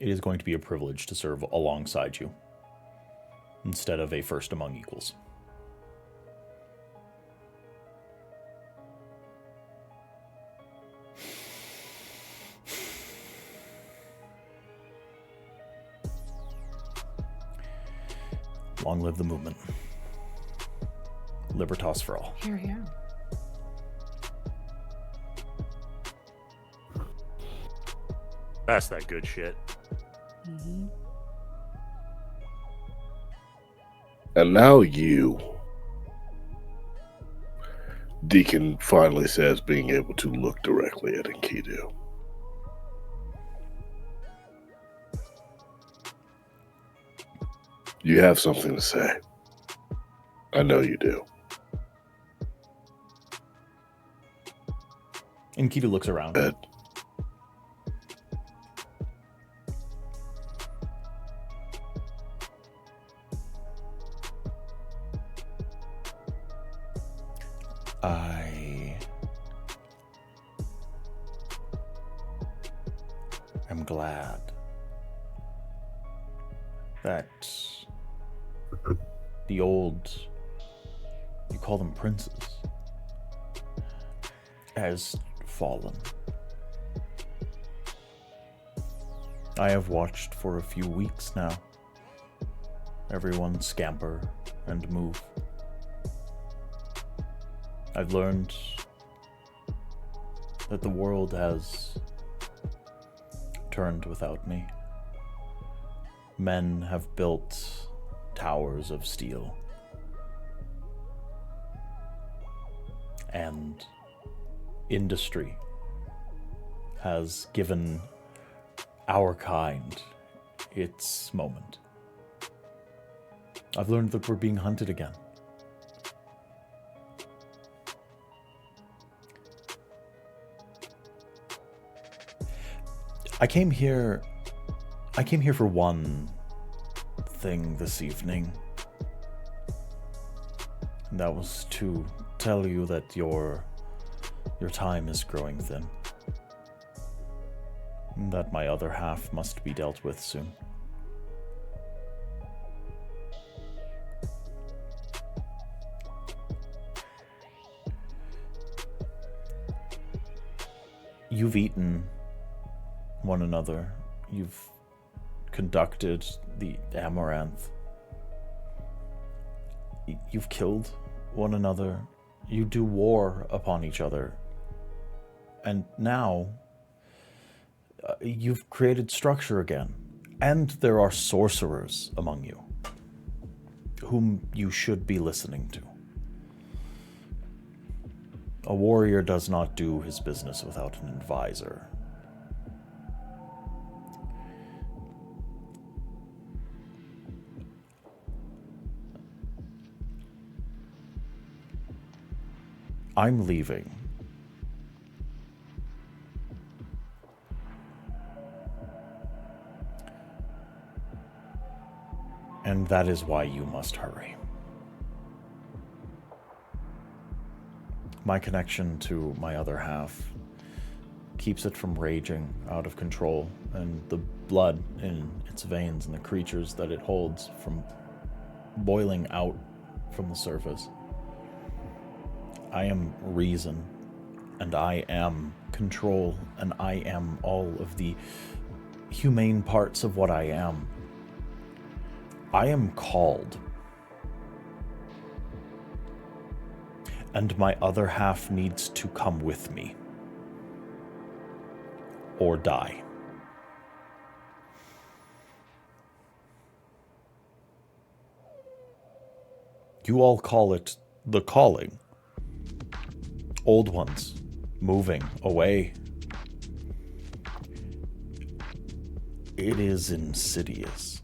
It is going to be a privilege to serve alongside you, instead of a first among equals. Long live the movement. Libertas for all. Hear, hear. That's that good shit. Mm-hmm. And now you. Deacon finally says, being able to look directly at Enkidu. You have something to say. I know you do. Enkidu looks around. Ed. I am glad that the old, you call them princes, has fallen. I have watched for a few weeks now. Everyone scamper and move. I've learned that the world has turned without me. Men have built towers of steel. And industry has given our kind its moment. I've learned that we're being hunted again. I came here for one thing this evening. And that was to tell you that your time is growing thin. And that my other half must be dealt with soon. You've eaten one another. You've conducted the amaranth. You've killed one another. You do war upon each other. And now, you've created structure again. And there are sorcerers among you, whom you should be listening to. A warrior does not do his business without an advisor. I'm leaving. And that is why you must hurry. My connection to my other half keeps it from raging out of control, and the blood in its veins and the creatures that it holds from boiling out from the surface. I am reason, and I am control, and I am all of the humane parts of what I am. I am called. And my other half needs to come with me. Or die. You all call it the calling. Old ones moving away. It is insidious.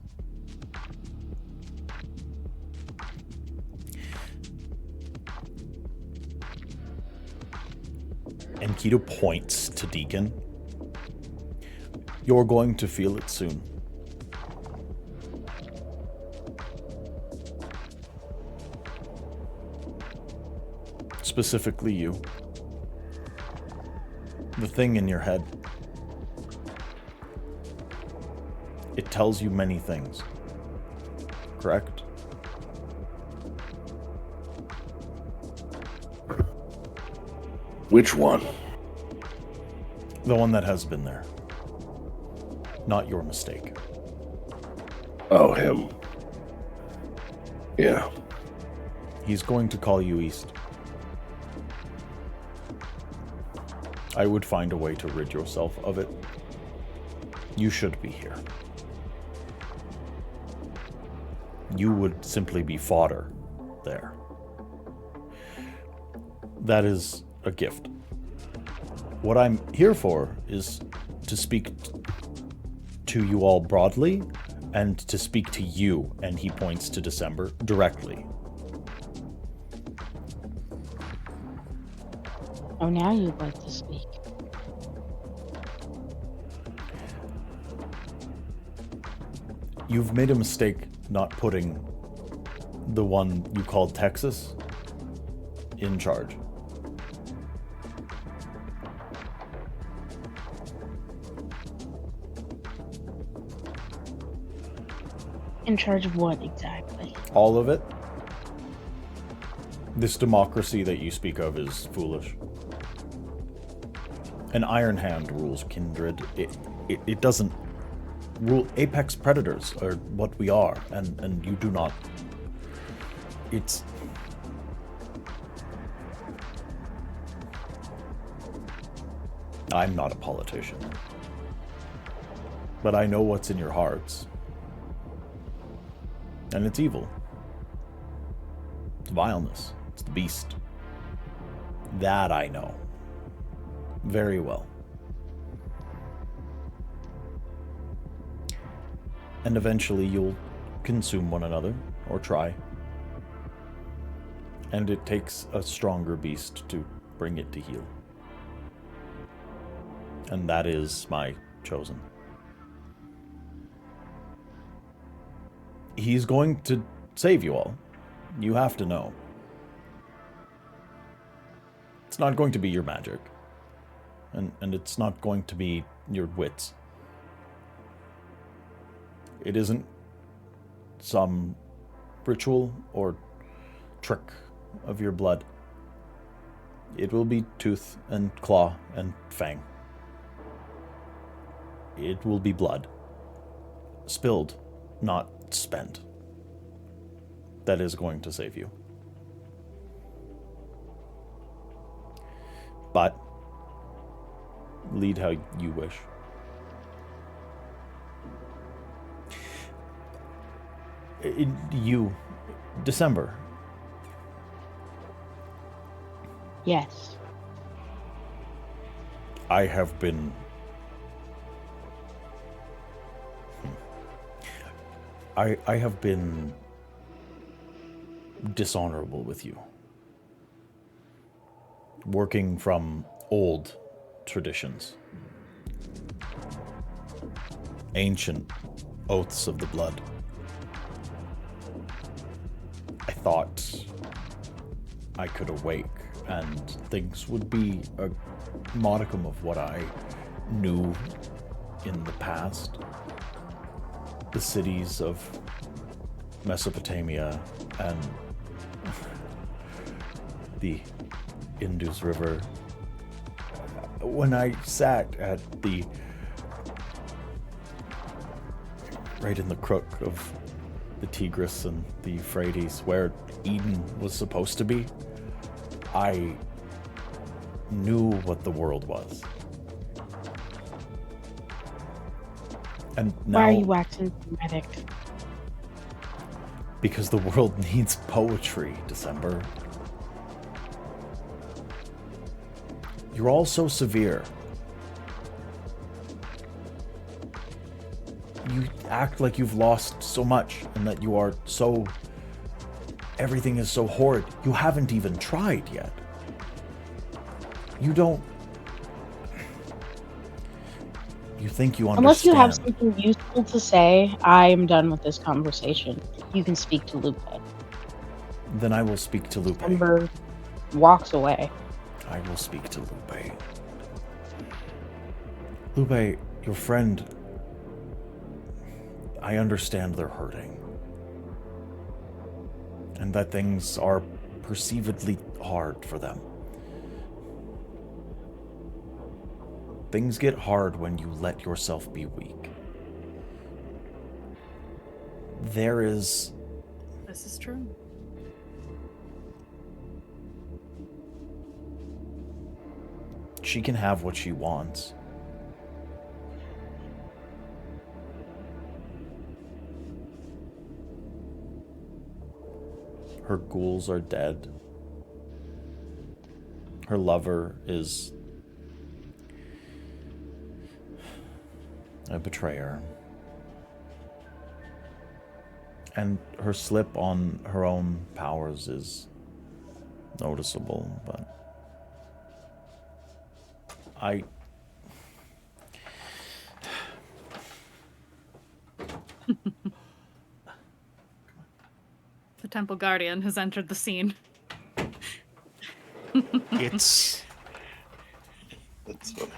And Keto points to Deacon. You're going to feel it soon. Specifically you. The thing in your head. It tells you many things. Correct? Which one? The one that has been there. Not your mistake. Oh, him. Yeah. He's going to call you east. I would find a way to rid yourself of it. You should be here. You would simply be fodder there. That is a gift. What I'm here for is to speak to you all broadly and to speak to you, and he points to December, directly. Oh, now you'd like to speak. You've made a mistake not putting the one you called Texas in charge. In charge of what exactly? All of it. This democracy that you speak of is foolish. An iron hand rules Kindred. It doesn't rule. Apex predators are what we are, and you do not. It's... I'm not a politician. But I know what's in your hearts. And it's evil. It's vileness. It's the beast. That I know. Very well. And eventually you'll consume one another, or try. And it takes a stronger beast to bring it to heal. And that is my chosen. He's going to save you all. You have to know. It's not going to be your magic. And it's not going to be your wits. It isn't some ritual or trick of your blood. It will be tooth and claw and fang. It will be blood. Spilled, not spent. That is going to save you. But lead how you wish. You, December. Yes. I have been... I have been dishonorable with you. Working from old traditions. Ancient oaths of the blood. I thought I could awake and things would be a modicum of what I knew in the past. The cities of Mesopotamia and the Indus River. When I sat at the... right in the crook of the Tigris and the Euphrates, where Eden was supposed to be, I knew what the world was. And now, Why are you waxing dramatic? because the world needs poetry, December. You're all so severe. You act like you've lost so much and that you are so... everything is so horrid. You haven't even tried yet. You don't... You think you understand. Unless you have something useful to say, I am done with this conversation. You can speak to Lupe. Then I will speak to Lupe. Ember walks away. I will speak to Lupe. Lupe, your friend... I understand they're hurting. And that things are perceivedly hard for them. Things get hard when you let yourself be weak. There is... This is true. She can have what she wants. Her ghouls are dead. Her lover is a betrayer. And her slip on her own powers is noticeable, but The Temple Guardian has entered the scene. it's... That's funny.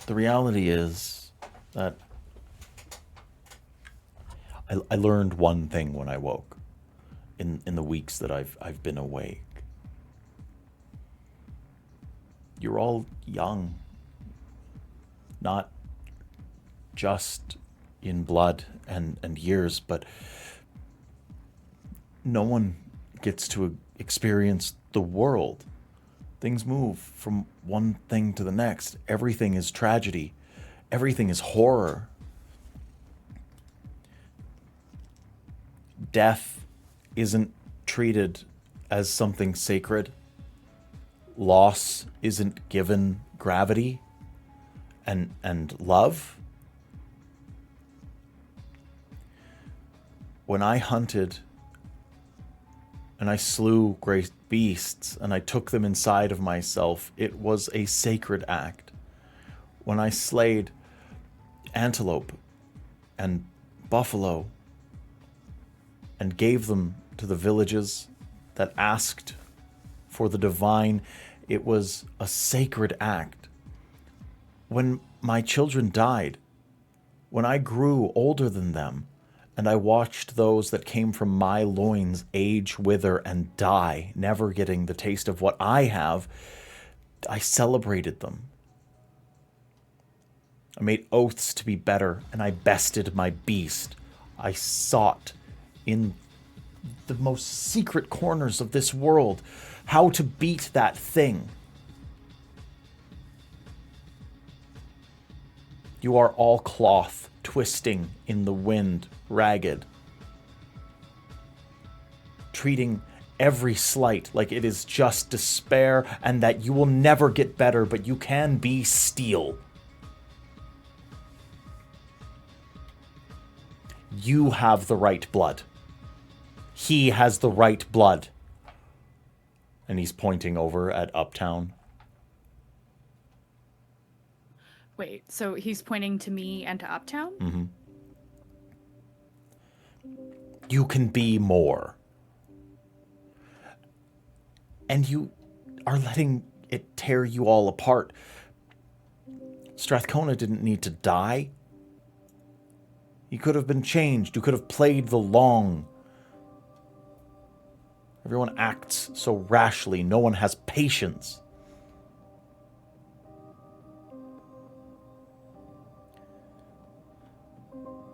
The reality is that I learned one thing when I woke in the weeks that I've been awake. You're all young, not just in blood and years, but no one gets to experience the world. Things move from one thing to the next. Everything is tragedy. Everything is horror. Death isn't treated as something sacred. Loss isn't given gravity and love. When I hunted and I slew great beasts and I took them inside of myself, it was a sacred act. When I slayed antelope and buffalo and gave them to the villages that asked for the divine, it was a sacred act. When my children died, when I grew older than them, and I watched those that came from my loins age, wither, and die, never getting the taste of what I have, I celebrated them. I made oaths to be better, and I bested my beast. I sought in the most secret corners of this world how to beat that thing. You are all cloth, twisting in the wind, ragged, treating every slight like it is just despair and that you will never get better, but you can be steel. You have the right blood. He has the right blood. And he's pointing over at Uptown. Wait, so he's pointing to me and to Uptown? Mm-hmm. You can be more. And you are letting it tear you all apart. Strathcona didn't need to die. He could have been changed. You could have played the long. Everyone acts so rashly. No one has patience.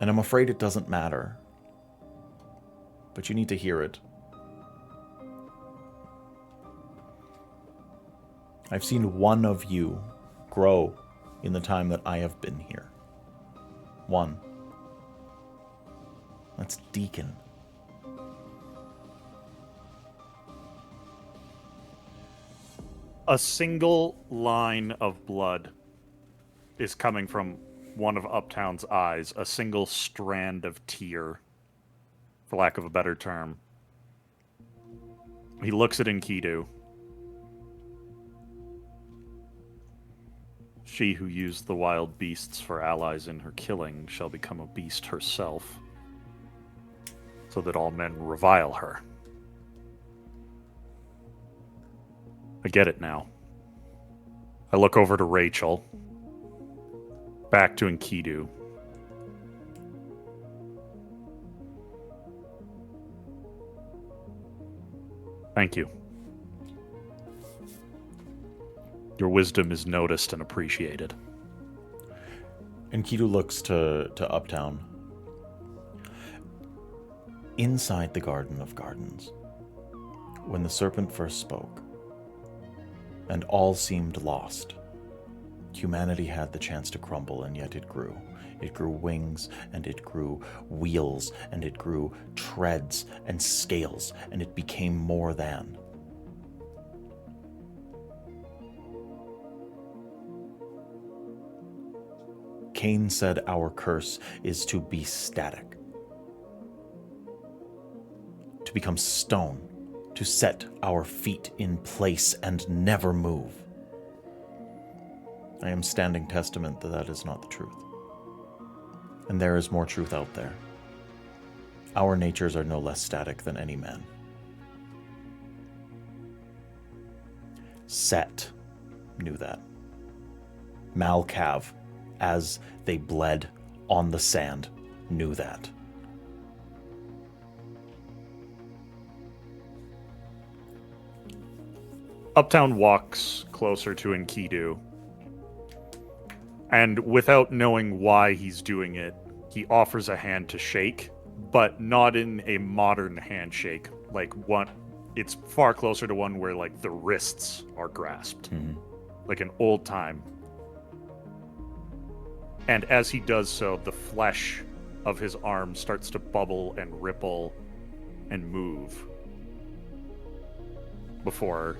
And I'm afraid it doesn't matter. But you need to hear it. I've seen one of you grow in the time that I have been here. One. That's Deacon. A single line of blood is coming from one of Uptown's eyes, a single strand of tear, for lack of a better term. He looks at Enkidu. She who used the wild beasts for allies in her killing shall become a beast herself, so that all men revile her. I get it now. I look over to Rachel, back to Enkidu. Thank you. Your wisdom is noticed and appreciated. Enkidu looks to Uptown. Inside the Garden of Gardens, when the serpent first spoke, and all seemed lost, humanity had the chance to crumble, and yet it grew. It grew wings, and it grew wheels, and it grew treads and scales, and it became more than. Cain said our curse is to be static, to become stone, to set our feet in place and never move. I am standing testament that that is not the truth. And there is more truth out there. Our natures are no less static than any man. Set knew that. Malkav, as they bled on the sand, knew that. Uptown walks closer to Enkidu, and without knowing why he's doing it, he offers a hand to shake, but not in a modern handshake. Like one, it's far closer to one where like the wrists are grasped, like an old time. And as he does so, the flesh of his arm starts to bubble and ripple and move before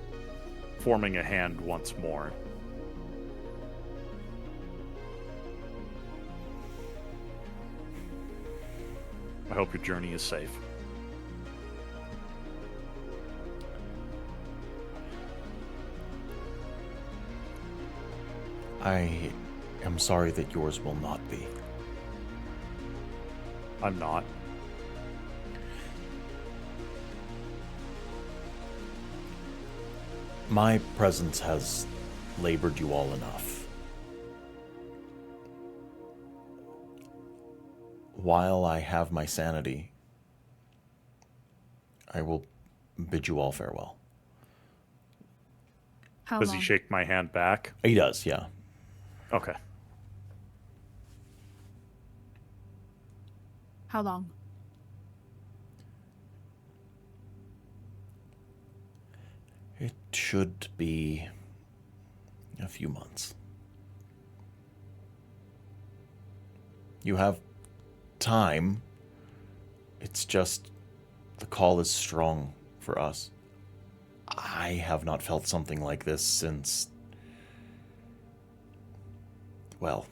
forming a hand once more. I hope your journey is safe. I am sorry that yours will not be. I'm not. My presence has labored you all enough. While I have my sanity, I will bid you all farewell. How Does long? he shake my hand back? He does, yeah. Okay. How long? It should be a few months. You have time. It's just the call is strong for us. I have not felt something like this since, well,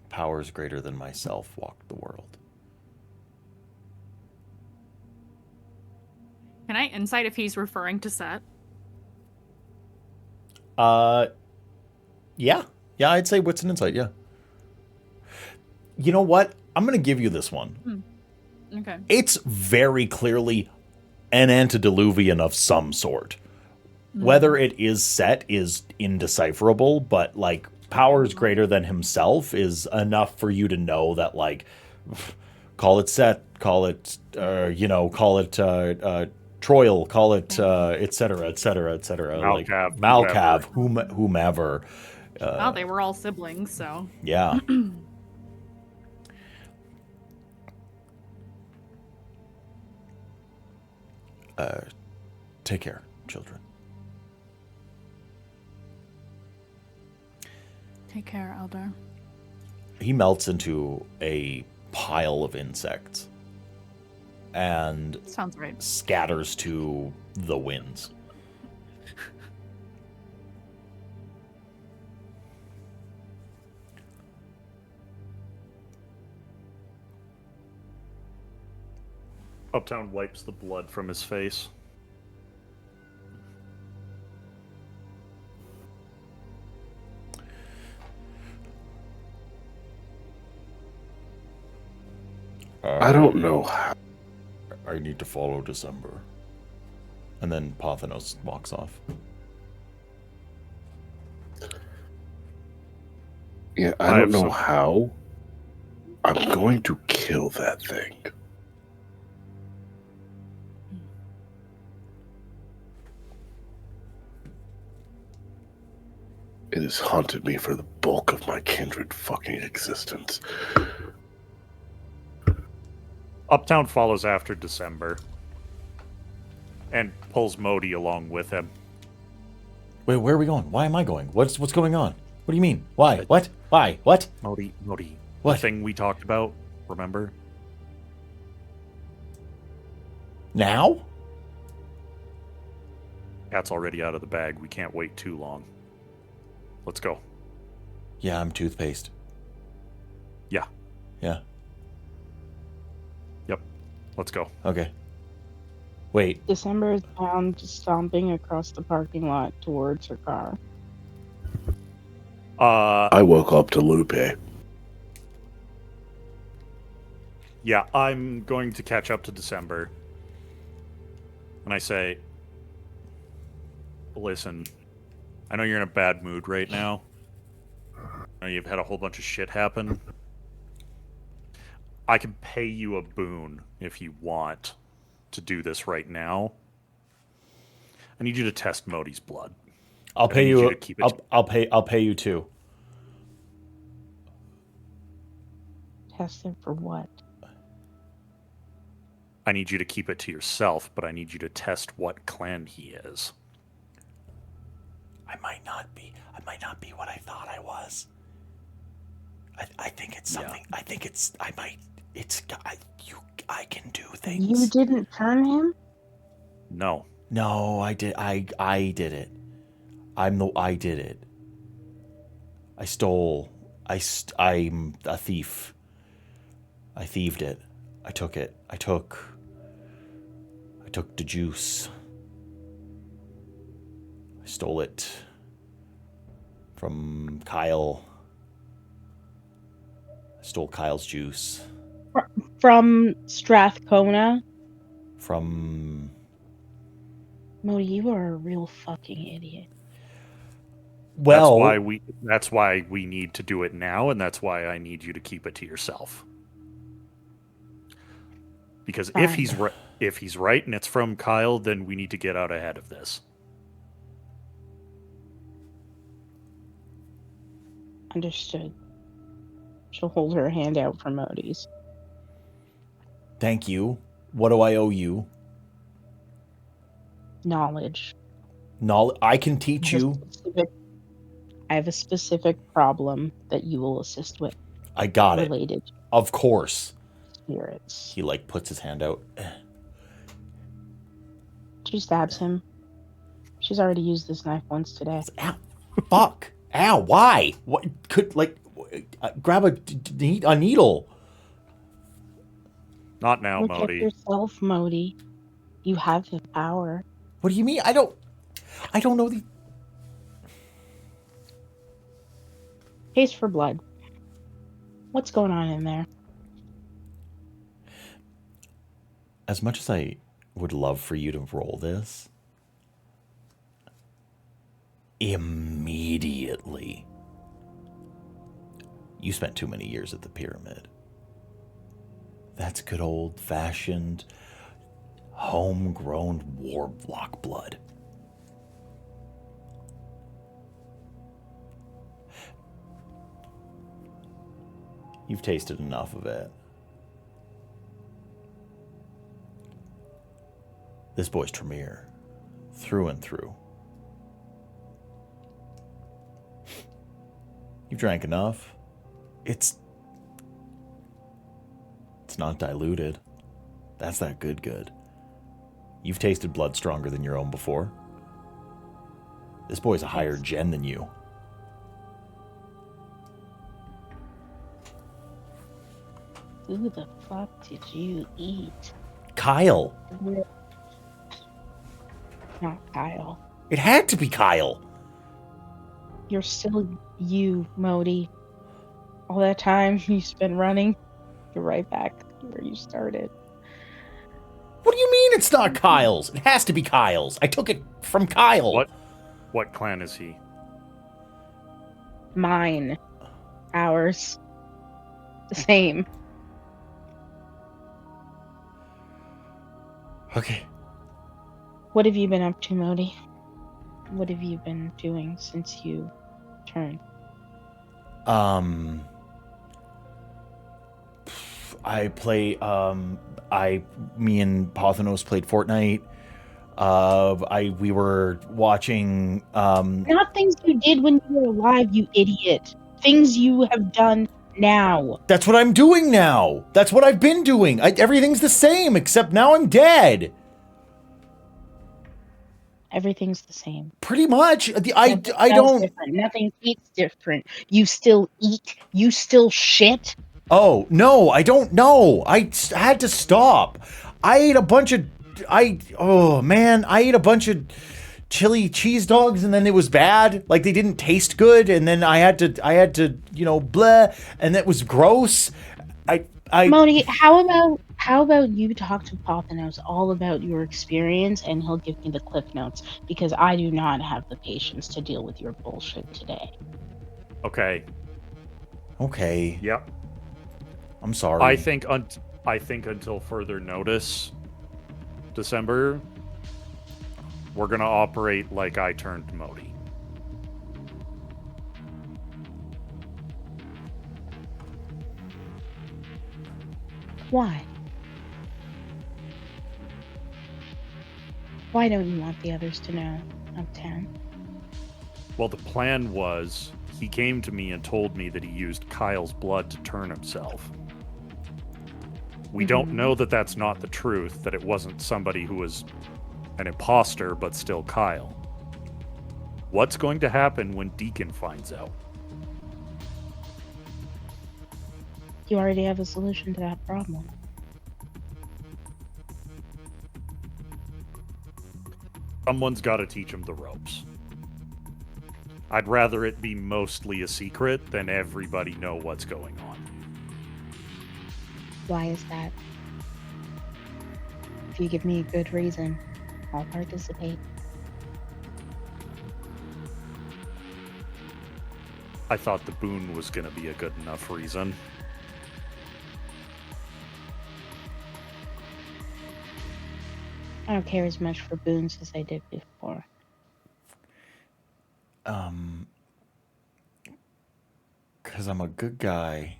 powers greater than myself walked the world. Can I insight if he's referring to Set? Yeah. Yeah, I'd say wits and insight, yeah. You know what? I'm going to give you this one. Okay. It's very clearly an antediluvian of some sort. Whether it is Set is indecipherable, but like powers greater than himself is enough for you to know that, like, call it Set, call it, call it Troil, call it, et cetera, et cetera, et cetera. Like Malcav, whomever. Well, they were all siblings, so. Yeah. Take care, children. Take care, Elder. He melts into a pile of insects and Sounds right. scatters to the winds. Uptown wipes the blood from his face. I don't know how. I need to follow December. And then Pothinos walks off. Yeah, I don't know how. I'm going to kill that thing. It has haunted me for the bulk of my Kindred fucking existence. Uptown follows after December and pulls Modi along with him. Wait, where are we going? Why am I going? What's going on? What do you mean? Why? What? Why? What? Modi. What? The thing we talked about, remember? Now? Cat's already out of the bag. We can't wait too long. Let's go. Yeah, I'm toothpaste. Yeah. Yeah. Yep. Let's go. Okay. Wait. December is down, just stomping across the parking lot towards her car. I woke up to Lupe. Yeah, I'm going to catch up to December. And I say, listen, I know you're in a bad mood right now. I know you've had a whole bunch of shit happen. I can pay you a boon if you want to do this right now. I need you to test Modi's blood. I'll pay you. To keep it I'll pay you too. Test it for what? I need you to keep it to yourself, but I need you to test what clan he is. I might not be what I thought I was. I think it's something. Yeah. I think it's. I might. It's. I can do things. You didn't turn him? No. No, I did. I did it. I did it. I stole. I'm a thief. I thieved it. I took it. I took the juice. I stole it from Kyle. I stole Kyle's juice. From Strathcona? From... Modi, you are a real fucking idiot. Well... That's why we need to do it now, and that's why I need you to keep it to yourself. Because Fine. if he's right and it's from Kyle, then we need to get out ahead of this. Understood. She'll hold her hand out for Modi's. Thank you. What do I owe you? Knowledge. I can teach you. I have a specific problem that you will assist with. I got it. Related. Of course. Spirits. He like puts his hand out. She stabs him. She's already used this knife once today. Ow. Fuck. Ow. Why? What could grab a needle? Not now, Look at Modi. yourself, Modi. You have the power. What do you mean? I don't know the. Taste for blood. What's going on in there? As much as I would love for you to roll this, immediately, you spent too many years at the pyramid. That's good old-fashioned, homegrown warlock blood. You've tasted enough of it. This boy's Tremere, through and through. You've drank enough. It's not diluted. That's that good. You've tasted blood stronger than your own before. This boy's a higher gen than you. Who the fuck did you eat? Kyle. Not Kyle. It had to be Kyle. You're still you, Modi. All that time you spent running, you're right back where you started. What do you mean it's not Kyle's? It has to be Kyle's. I took it from Kyle. What clan is he? Mine. Ours. The same. Okay. What have you been up to, Modi? What have you been doing since you turned? I play, me and Pothanos played Fortnite. We were watching, Not things you did when you were alive, you idiot. Things you have done now. That's what I'm doing now. That's what I've been doing. Everything's the same, except now I'm dead. Everything's the same. Pretty much. I Nothing don't. smells different. Nothing tastes different. You still eat. You still shit. Oh, no, I don't know. I had to stop. I ate a bunch of. I ate a bunch of chili cheese dogs, and then it was bad. Like, they didn't taste good, and then I had to, bleh, and that was gross. Moni, how about you talk to Pothanos all about your experience, and he'll give me the cliff notes, because I do not have the patience to deal with your bullshit today. Okay. Yep. I'm sorry. I think until further notice, December, we're gonna operate like I turned Modi. Why? Why don't you want the others to know, Uptown? Well, the plan was, he came to me and told me that he used Kyle's blood to turn himself. We don't know that that's not the truth, that it wasn't somebody who was an imposter, but still Kyle. What's going to happen when Deacon finds out? You already have a solution to that problem. Someone's got to teach him the ropes. I'd rather it be mostly a secret than everybody know what's going on. Why is that? If you give me a good reason, I'll participate. I thought the boon was going to be a good enough reason. I don't care as much for boons as I did before. Because I'm a good guy.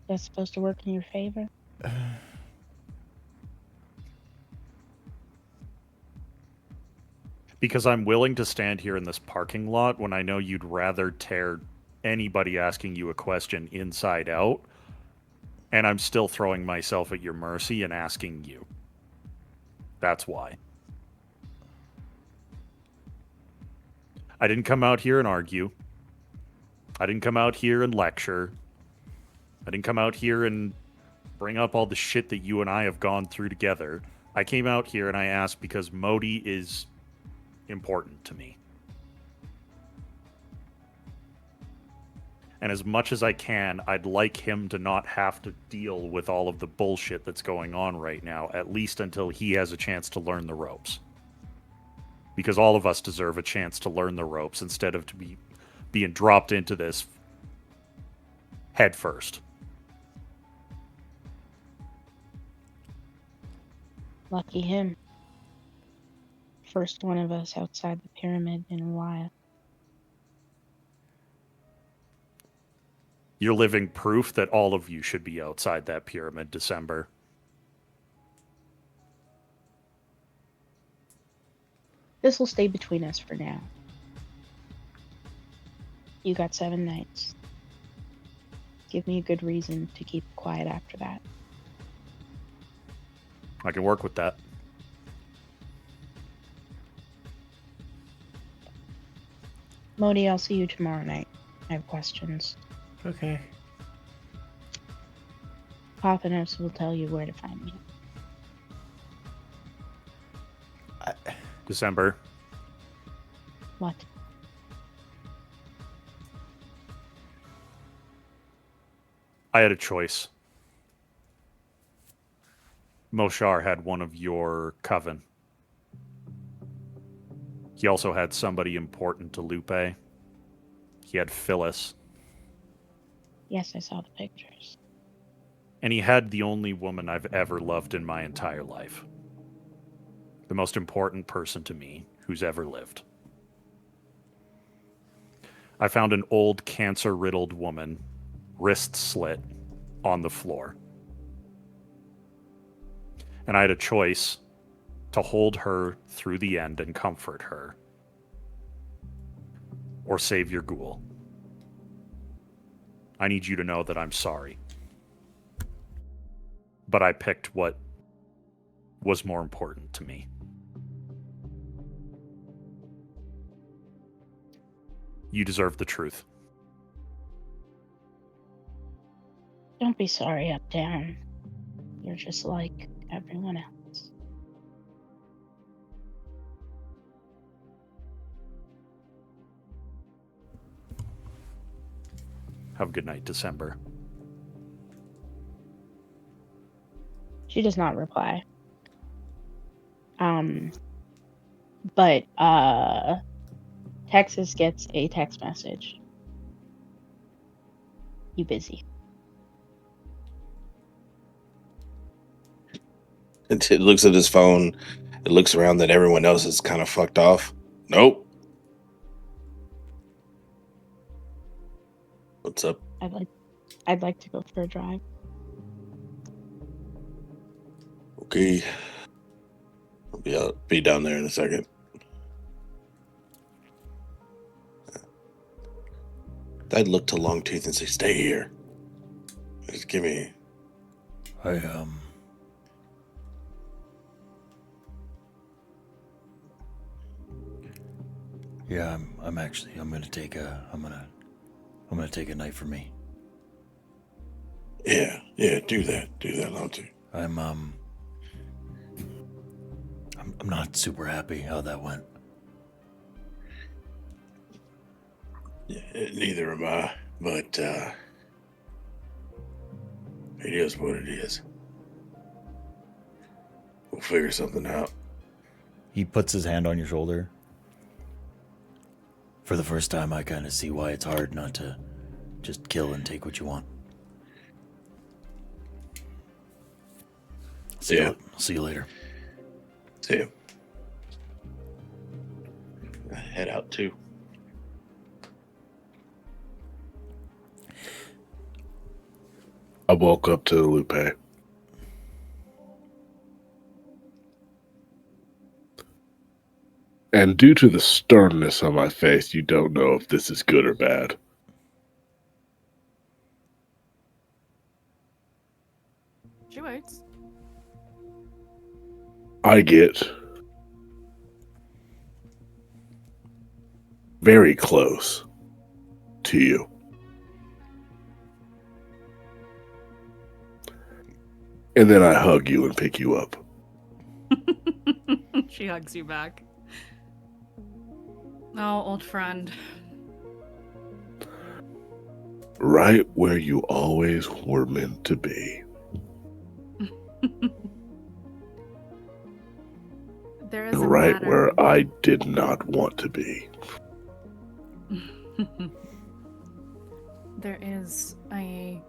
That's supposed to work in your favor? Because I'm willing to stand here in this parking lot when I know you'd rather tear anybody asking you a question inside out, and I'm still throwing myself at your mercy and asking you. That's why. I didn't come out here and argue. I didn't come out here and lecture. I didn't come out here and bring up all the shit that you and I have gone through together. I came out here and I asked because Modi is important to me. And as much as I can, I'd like him to not have to deal with all of the bullshit that's going on right now, at least until he has a chance to learn the ropes. Because all of us deserve a chance to learn the ropes instead of being dropped into this head first. Lucky him. First one of us outside the pyramid in a while. You're living proof that all of you should be outside that pyramid, December. This will stay between us for now. You got 7 nights. Give me a good reason to keep quiet after that. I can work with that. Modi, I'll see you tomorrow night. I have questions. Okay. Papanos will tell you where to find me. December. What? I had a choice. Moshar had one of your coven. He also had somebody important to Lupe. He had Phyllis. Yes, I saw the pictures. And he had the only woman I've ever loved in my entire life. The most important person to me who's ever lived. I found an old cancer-riddled woman, wrist slit, on the floor. And I had a choice to hold her through the end and comfort her, or save your ghoul. I need you to know that I'm sorry. But I picked what was more important to me. You deserve the truth. Don't be sorry, up down. You're just like everyone else. Have a good night, December. She does not reply. But Texas gets a text message. You busy? It looks at his phone. It looks around that everyone else is kind of fucked off. Nope. What's up? I'd like to go for a drive. Okay. I'll be down there in a second. I'd look to Longtooth and say, stay here. Just give me... Yeah, I'm gonna take a night for me. Yeah, do that, Longtooth. I'm not super happy how that went. Yeah, neither am I, but it is what it is. We'll figure something out. He puts his hand on your shoulder. For the first time, I kind of see why it's hard not to just kill and take what you want. See you later. See you. I head out too. I woke up to Lupe. And due to the sternness on my face, you don't know if this is good or bad. She waits. I get very close to you. And then I hug you and pick you up. She hugs you back. Oh, old friend. Right where you always were meant to be. There is And a right matter. where I did not want to be. There is a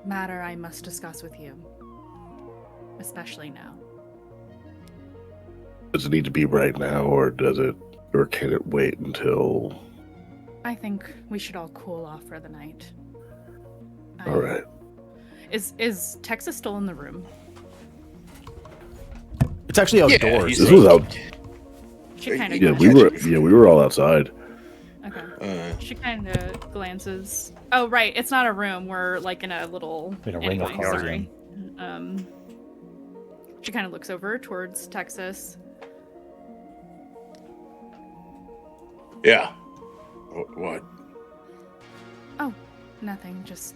matter I must discuss with you. Especially now. Does it need to be right now, or can it wait until? I think we should all cool off for the night. All right. Is Texas still in the room? It's actually outdoors. he's This was out. She kind of Yeah, we were all outside. Okay. She kind of glances. Oh, right. It's not a room. We're like in a little. In a ring of cars, Sorry. She kind of looks over towards Texas. Yeah. What? Oh, nothing. Just.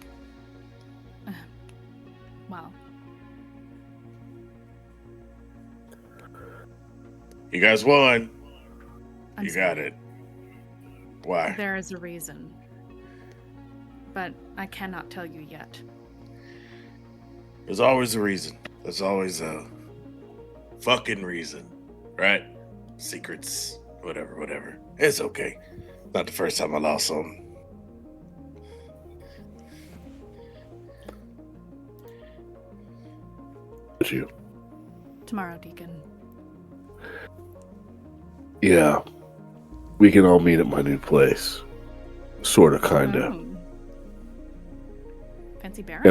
Wow. You guys won. I'm You sorry. got it. Why? There is a reason. But I cannot tell you yet. There's always a reason. There's always a fucking reason. Right? Secrets. Whatever. It's okay. Not the first time I lost some. You. Tomorrow, Deacon. Yeah. We can all meet at my new place. Sorta, kinda. Oh. Fancy Baron?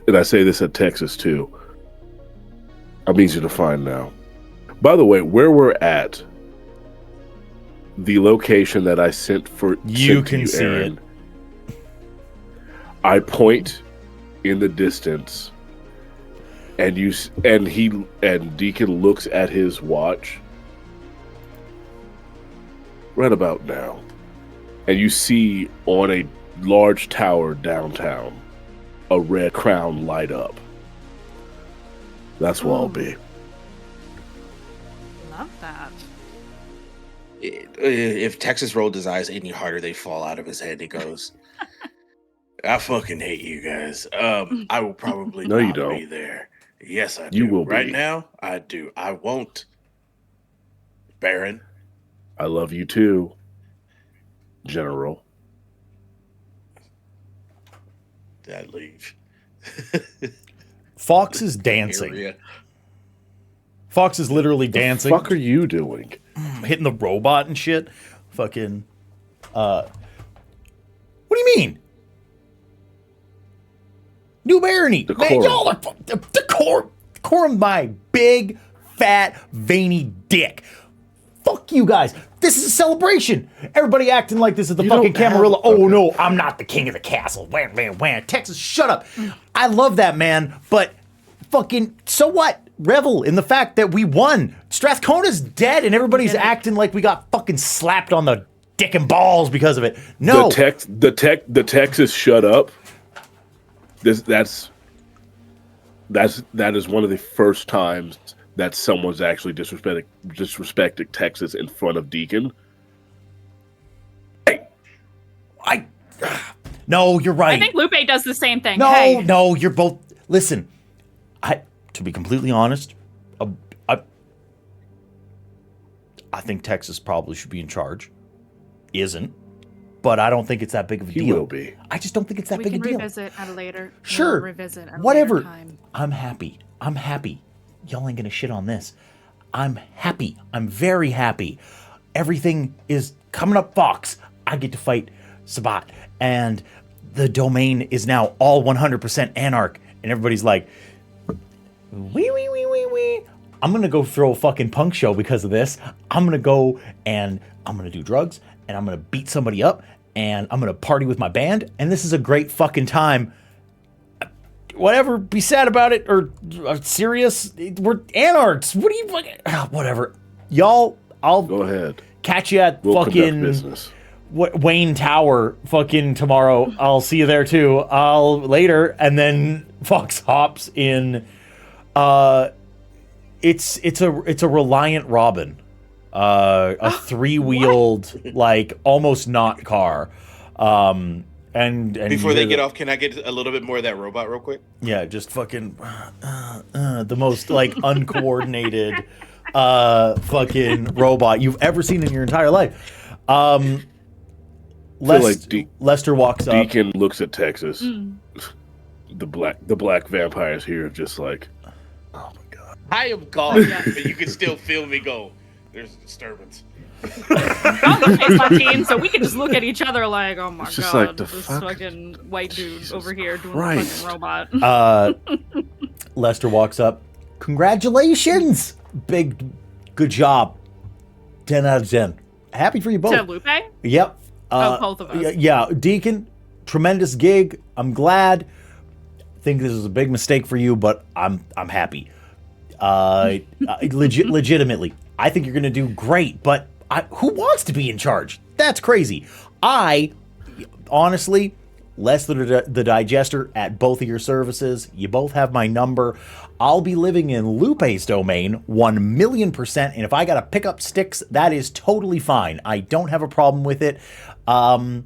And I say this at Texas too. I'm easy to find now. By the way, where we're at, the location that I sent for You sent to can see Aaron, I point in the distance, and Deacon looks at his watch. Right about now, and you see on a large tower downtown a red crown light up. That's where I'll be. Love that. If Texas rolled his eyes any harder, they fall out of his head. He goes, I fucking hate you guys. I will probably No, you not don't. be there. Yes, I do. You will right be. now, I do. I won't. Baron. I love you too, General. Did I leave? Fox is dancing. Area. Fox is literally dancing. What the fuck are you doing? Hitting the robot and shit. Fucking. What do you mean? New Barony. Man, Decorum. y'all are decorum my big, fat, veiny dick. Fuck you guys. This is a celebration. Everybody acting like this is the You fucking don't have- Camarilla. Oh okay. no, I'm not the king of the castle. Wham. Texas, shut up. I love that, man, but fucking, so what? Revel in the fact that we won. Strathcona's dead and everybody's acting like we got fucking slapped on the dick and balls because of it. No. The Texas shut up. That is one of the first times that someone's actually disrespecting Texas in front of Deacon. No, you're right. I think Lupe does the same thing. No, Hey. no, you're both. Listen, to be completely honest, I think Texas probably should be in charge. Isn't, but I don't think it's that big of a He deal. will be. I just don't think it's that We big a can deal. revisit at a later. Sure, Revisit at a whatever. later time. I'm happy. Y'all ain't gonna shit on this. I'm happy. I'm very happy. Everything is coming up, Fox. I get to fight Sabat, and the domain is now all 100% Anarch. And everybody's like, wee. I'm going to go throw a fucking punk show because of this. I'm going to go and I'm going to do drugs and I'm going to beat somebody up and I'm going to party with my band. And this is a great fucking time. Whatever, be sad about it or serious. We're Anarchs. What do you fucking... whatever. Y'all, I'll... Go ahead. Catch you at We'll fucking... business. Wayne Tower fucking tomorrow. I'll see you there too. I'll later. And then Fox hops in... It's a Reliant Robin, a three-wheeled like almost not car, and before they get off, can I get a little bit more of that robot real quick? Yeah, just fucking the most like uncoordinated fucking robot you've ever seen in your entire life. Lester walks up. Deacon looks at Texas. The black vampires here are just like, oh my god. I am gone, but you can still feel me go. There's a disturbance. I'm the face my team, so we can just look at each other like, oh my It's just god, like, the this fuck? fucking white dude Jesus over here doing Christ. a fucking robot. Lester walks up. Congratulations, good job. 10 out of 10. Happy for you both. To Lupe? Yep. Both of us. Yeah, Deacon, tremendous gig. I'm glad. Think this is a big mistake for you, but I'm happy. Legitimately, I think you're gonna do great. But who wants to be in charge? That's crazy. Honestly, less than the digester at both of your services. You both have my number. I'll be living in Lupe's domain 1,000,000%. And if I gotta pick up sticks, that is totally fine. I don't have a problem with it. One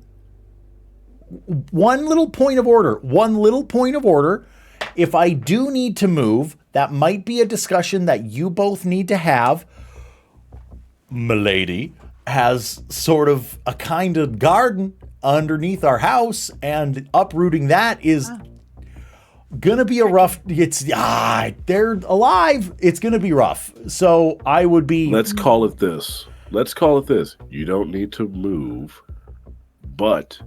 little point of order. If I do need to move, that might be a discussion that you both need to have. Milady has sort of a kind of garden underneath our house, and uprooting that is gonna be a rough... they're alive. It's gonna be rough. So I would be... Let's call it this. You don't need to move, but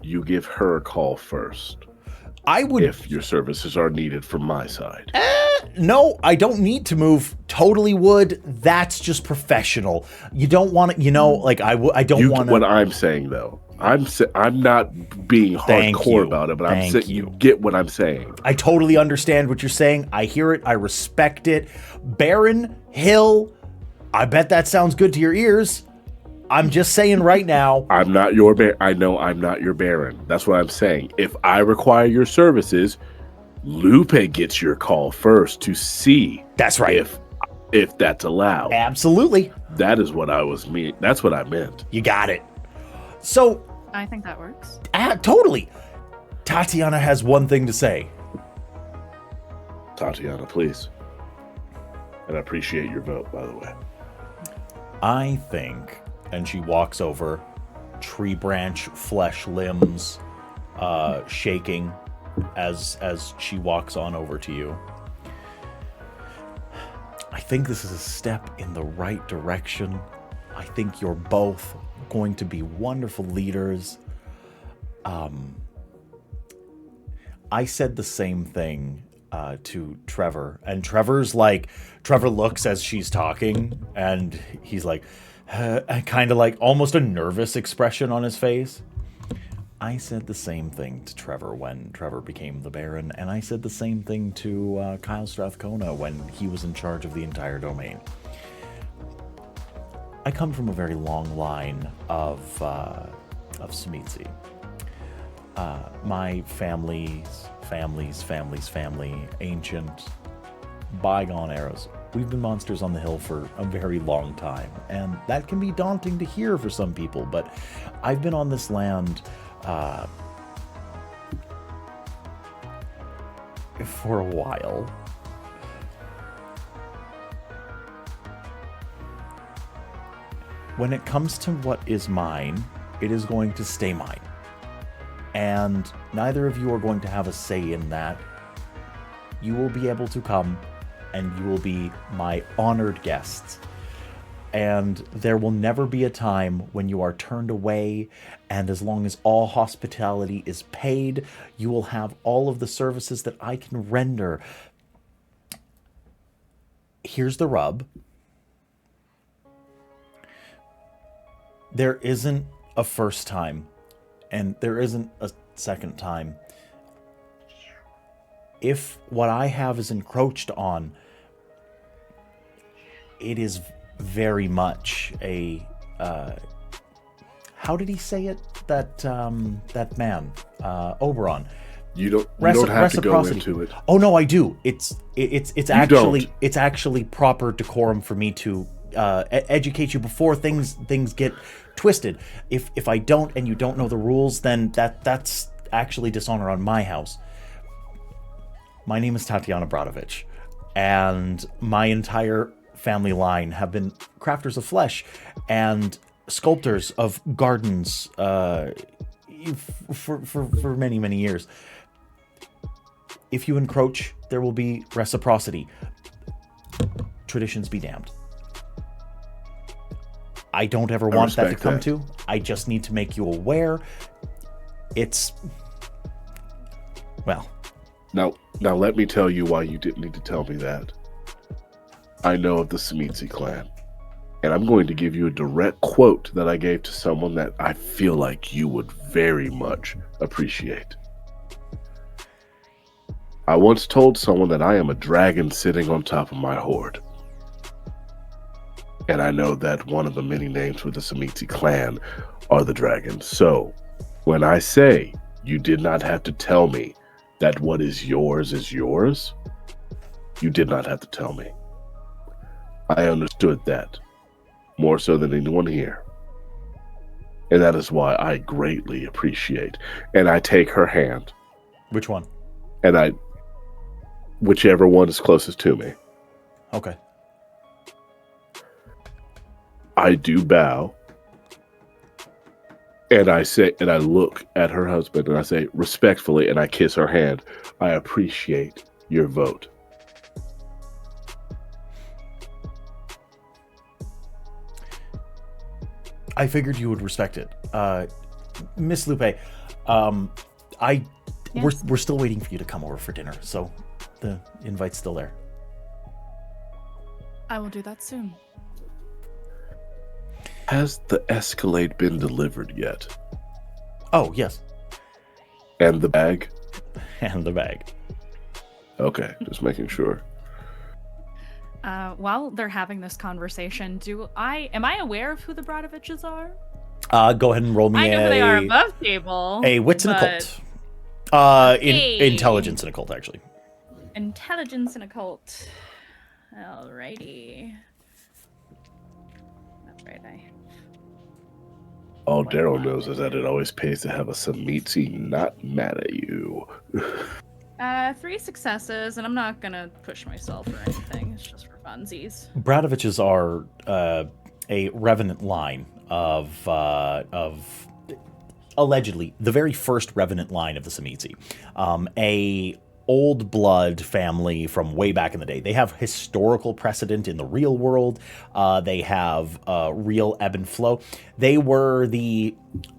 you give her a call first. I would... If your services are needed from my side. No, I don't need to move. Totally would. That's just professional. You don't want to, like I don't want to... What I'm saying, though. I'm not being hardcore about it, but I'm saying you get what I'm saying. I totally understand what you're saying. I hear it. I respect it. Baron Hill, I bet that sounds good to your ears. I'm just saying right now. I'm not your Baron. I know I'm not your Baron. That's what I'm saying. If I require your services, Lupe gets your call first to see. That's right. If that's allowed. Absolutely. That is what that's what I meant. You got it. So. I think that works. Totally. Tatiana has one thing to say. Tatiana, please. And I appreciate your vote, by the way. I think, and she walks over, tree branch, flesh limbs, shaking as she walks on over to you. I think this is a step in the right direction. I think you're both going to be wonderful leaders. I said the same thing to Trevor, and Trevor looks as she's talking, and he's like, kind of like almost a nervous expression on his face. I said the same thing to Trevor when Trevor became the Baron, and I said the same thing to Kyle Strathcona when he was in charge of the entire domain. I come from a very long line of Smitsi. My family, ancient, bygone eras. We've been monsters on the hill for a very long time, and that can be daunting to hear for some people, but I've been on this land for a while. When it comes to what is mine, it is going to stay mine. And neither of you are going to have a say in that. You will be able to come, and you will be my honored guests. and there will never be a time when you are turned away, and as long as all hospitality is paid, you will have all of the services that I can render. Here's the rub. There isn't a first time, and there isn't a second time. If what I have is encroached on, it is very much a how did he say it? That man, Oberon. You don't have to go into it. Oh no, I do. It's actually proper decorum for me to educate you before things get twisted. If I don't and you don't know the rules, then that's actually dishonor on my house. My name is Tatiana Bradovich, and my entire family line have been crafters of flesh and sculptors of gardens for many years. If you encroach, there will be reciprocity. Traditions be damned. I don't ever want that to come to. I just need to make you aware. It's... well... Now let me tell you why you didn't need to tell me that. I know of the Samitsi clan, and I'm going to give you a direct quote that I gave to someone that I feel like you would very much appreciate. I once told someone that I am a dragon sitting on top of my hoard. And I know that one of the many names for the Samitsi clan are the dragons. So, when I say you did not have to tell me that what is yours, you did not have to tell me. I understood that, more so than anyone here. And that is why I greatly appreciate. And I take her hand. Which one? And whichever one is closest to me. Okay. I do bow. And I say, and I look at her husband and I say respectfully, and I kiss her hand, I appreciate your vote. I figured you would respect it. Miss Lupe, Yes? we're still waiting for you to come over for dinner, so the invite's still there. I will do that soon. Has the Escalade been delivered yet? Oh, yes. And the bag? And the bag. Okay, just making sure. While they're having this conversation, am I aware of who the Bradoviches are? Go ahead and roll me I know who they are above table. a wits and but- occult. Hey. Intelligence and occult, actually. Intelligence and occult. Alrighty. That's right. All Daryl knows is that it always pays to have a Samitsi not mad at you. 3 successes, and I'm not gonna push myself or anything. It's just for funsies. Bradoviches are a revenant line of allegedly the very first revenant line of the Samitsi. A old blood family from way back in the day. They have historical precedent in the real world. They have real ebb and flow. They were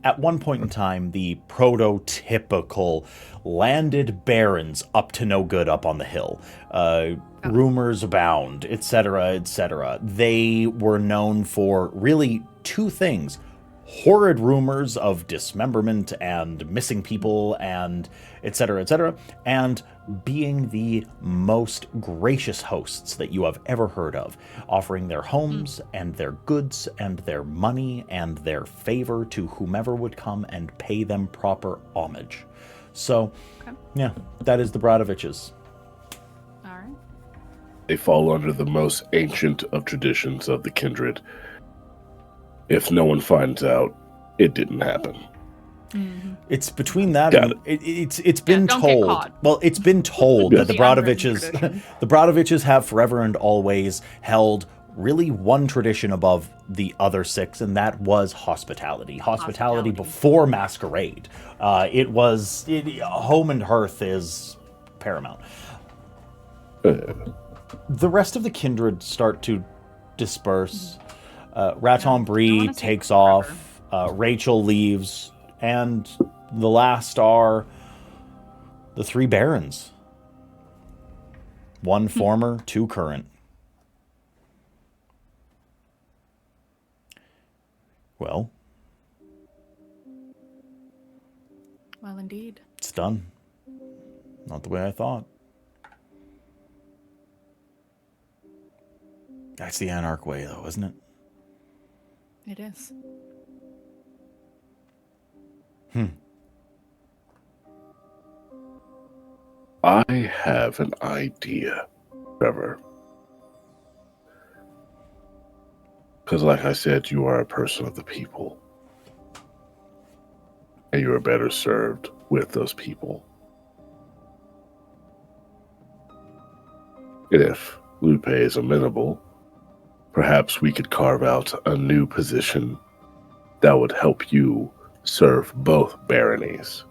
at one point in time, the prototypical landed barons up to no good up on the hill. Rumors abound, etc., etc. They were known for really 2 things: horrid rumors of dismemberment and missing people and etc., and being the most gracious hosts that you have ever heard of, offering their homes and their goods and their money and their favor to whomever would come and pay them proper homage. So, yeah, that is the Bradoviches. All right. They fall under the most ancient of traditions of the Kindred. If no one finds out, it didn't happen. Mm-hmm. It's between that Got and it's been don't get told. caught. Well, it's been told that the The unwritten Bradoviches tradition. the Bradoviches have forever and always held really one tradition above the other 6, and that was hospitality. Hospitality before masquerade. Home and hearth is paramount. The rest of the kindred start to disperse. Raton I Brie wanna see takes Trevor. off. Rachel leaves, and the last are the 3 barons. 1 former, 2 current. Well, Well, indeed. it's done. Not the way I thought. That's the Anarch way, though, isn't it? It is. I have an idea, Trevor. Because, like I said, you are a person of the people. And you are better served with those people. And if Lupe is amenable, perhaps we could carve out a new position that would help you serve both baronies.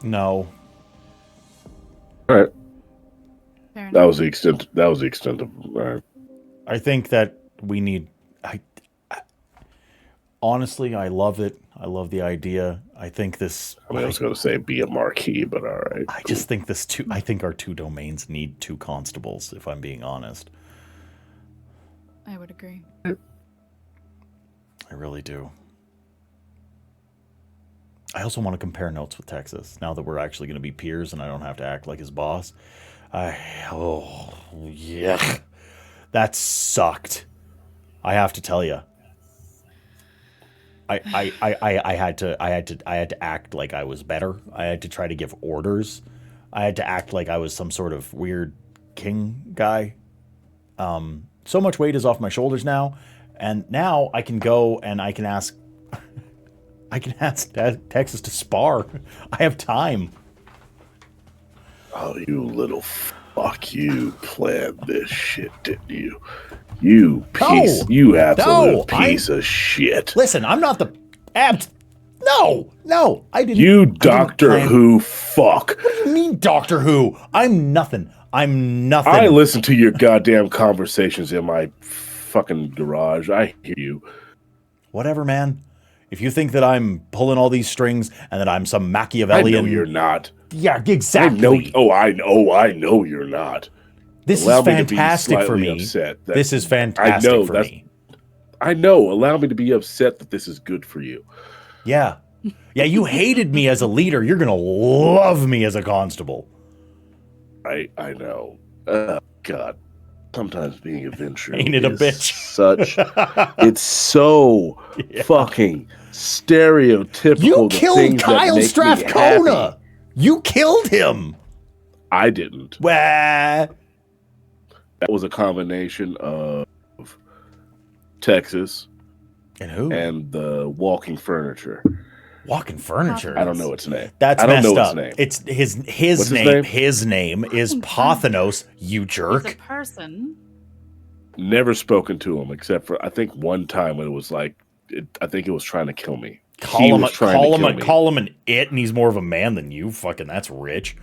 No. All right. Fair enough. That was the extent. That was the extent of. I think that we need. Honestly, I love it. I love the idea. I think this. I mean, I was going to say be a marquee, but all right. I just think this two. I think our 2 domains need 2 constables. If I'm being honest, I would agree. I really do. I also want to compare notes with Texas now that we're actually going to be peers and I don't have to act like his boss. Yeah, that sucked. I have to tell you. I had to act like I was better. I had to try to give orders. I had to act like I was some sort of weird king guy. So much weight is off my shoulders now, and now I can go and I can ask Texas to spar. I have time. Oh, you little fuck! You planned this shit, didn't you? You piece, you absolute piece of shit. Listen, I'm not the No, I didn't. You Doctor Who fuck. What do you mean, Doctor Who? I'm nothing. I listen to your goddamn conversations in my fucking garage. I hear you. Whatever, man. If you think that I'm pulling all these strings and that I'm some Machiavellian, I know you're not. Yeah, exactly. I know you're not. This is fantastic for me. This is fantastic for me. I know. Allow me to be upset that this is good for you. Yeah. Yeah, you hated me as a leader. You're going to love me as a constable. I know. God. Sometimes being a venture Ain't it a bitch? It's so fucking stereotypical. You killed Kyle Strathcona. You killed him. I didn't. Well, that was a combination of Texas and the walking furniture. Walking furniture. I don't know its name. That's messed up. It's his name. His name is Pothanos. You jerk. He's a person. Never spoken to him except for I think one time when it was like I think it was trying to kill me. Call him an it, and he's more of a man than you. Fucking, that's rich.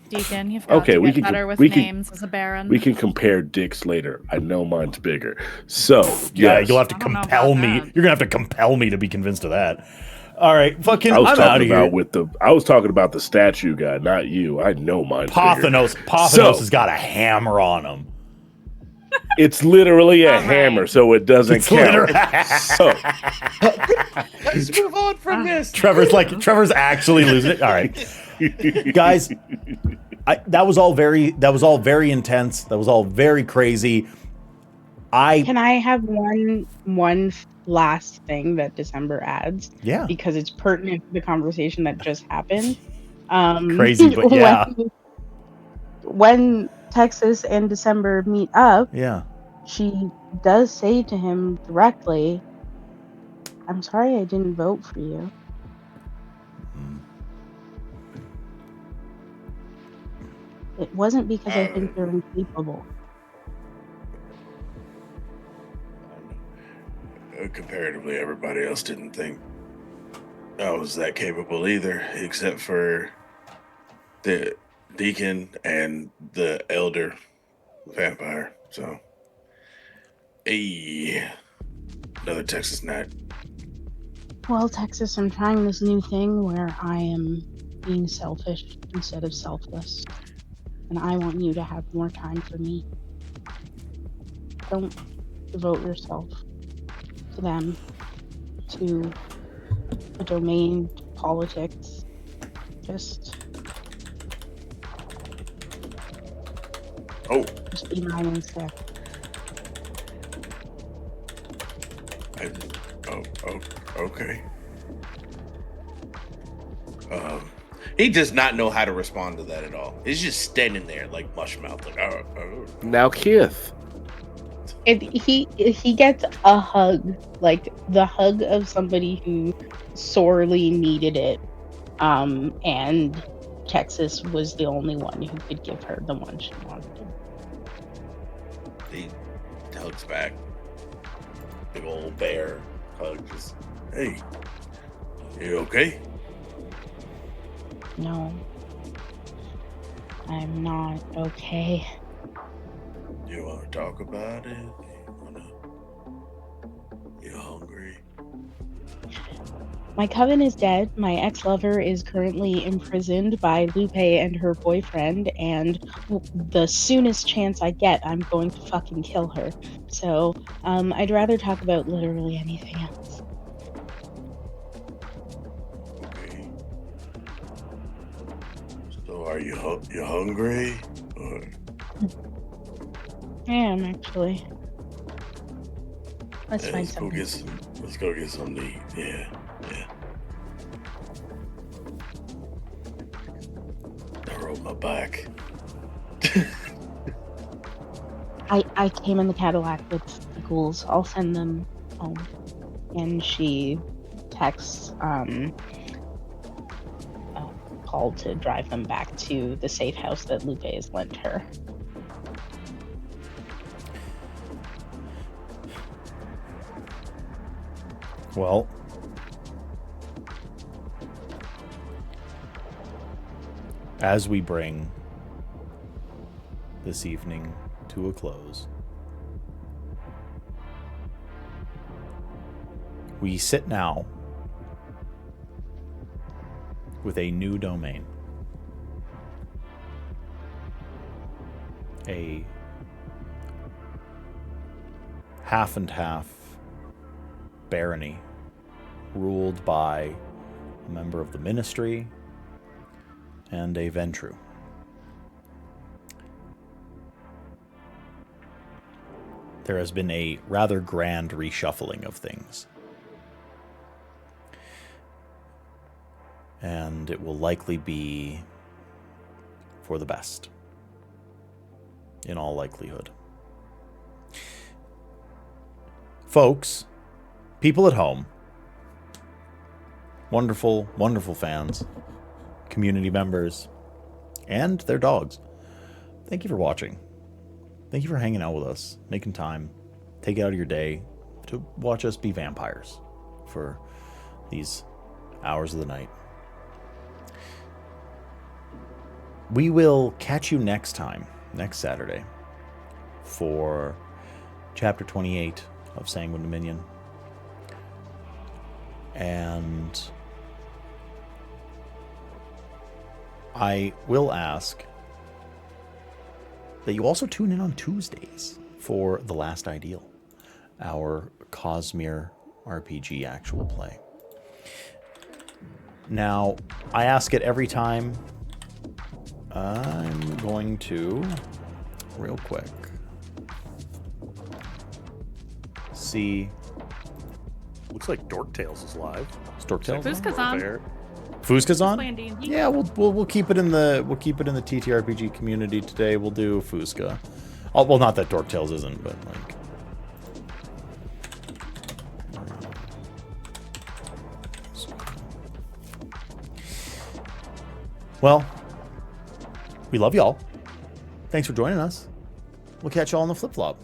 Deacon, you've got to get better with names as a baron. We can compare dicks later. I know mine's bigger. So yeah, you'll have to compel me. You're gonna have to compel me to be convinced of that. All right, fucking, I'm out of here. I was talking about the statue guy, not you. I know mine's Pothanos. bigger. Pothanos has got a hammer on him. It's literally a hammer, so it doesn't count. So let's move on from this. Trevor's actually losing it. All right, guys, that was all very intense. That was all very crazy. Can I have one last thing that December adds? Yeah, because it's pertinent to the conversation that just happened. Crazy, but yeah. When Texas and December meet up, yeah, she does say to him directly, "I'm sorry I didn't vote for you." It wasn't because I think you're incapable. Comparatively, everybody else didn't think I was that capable either, except for Deacon and the elder vampire. So, hey, another Texas night. Well, Texas, I'm trying this new thing where I am being selfish instead of selfless. And I want you to have more time for me. Don't devote yourself to them, to the domain, to politics. Just be mine instead. Okay. He does not know how to respond to that at all. He's just standing there like mush mouth, like oh. Now, Kith. He gets a hug, like the hug of somebody who sorely needed it. And Texas was the only one who could give her the one she wanted. He hugs back. Big old bear hug. Just, hey, you okay? No, I'm not okay. You want to talk about it? You hungry? My coven is dead. My ex-lover is currently imprisoned by Lupe and her boyfriend, and the soonest chance I get, I'm going to fucking kill her. So, I'd rather talk about literally anything else. Okay. So are you hungry? Or... I am, actually. Let's find let's something. Let's go get something to eat. Yeah. I rolled my back. I came in the Cadillac with the ghouls. I'll send them home. And she texts Paul to drive them back to the safe house that Lupe has lent her. Well, as we bring this evening to a close, we sit now with a new domain. A half and half barony ruled by a member of the ministry and a Ventru. There has been a rather grand reshuffling of things. And it will likely be for the best, in all likelihood. Folks, people at home, wonderful, wonderful fans, community members, and their dogs, thank you for watching. Thank you for hanging out with us, making time, take it out of your day to watch us be vampires for these hours of the night. We will catch you next time, next Saturday, for Chapter 28 of Sanguine Dominion. And I will ask that you also tune in on Tuesdays for The Last Ideal, our Cosmere RPG actual play. Now, I ask it every time. I'm going to, real quick, see. Looks like Dorktails is live. Is Dorktails? Fusca's on. Fusca's on? Playing D&D. Yeah, we'll keep it in the TTRPG community today. We'll do Fusca. Oh, well, not that Dorktails isn't, but like. Well, we love y'all. Thanks for joining us. We'll catch y'all on the flip-flop.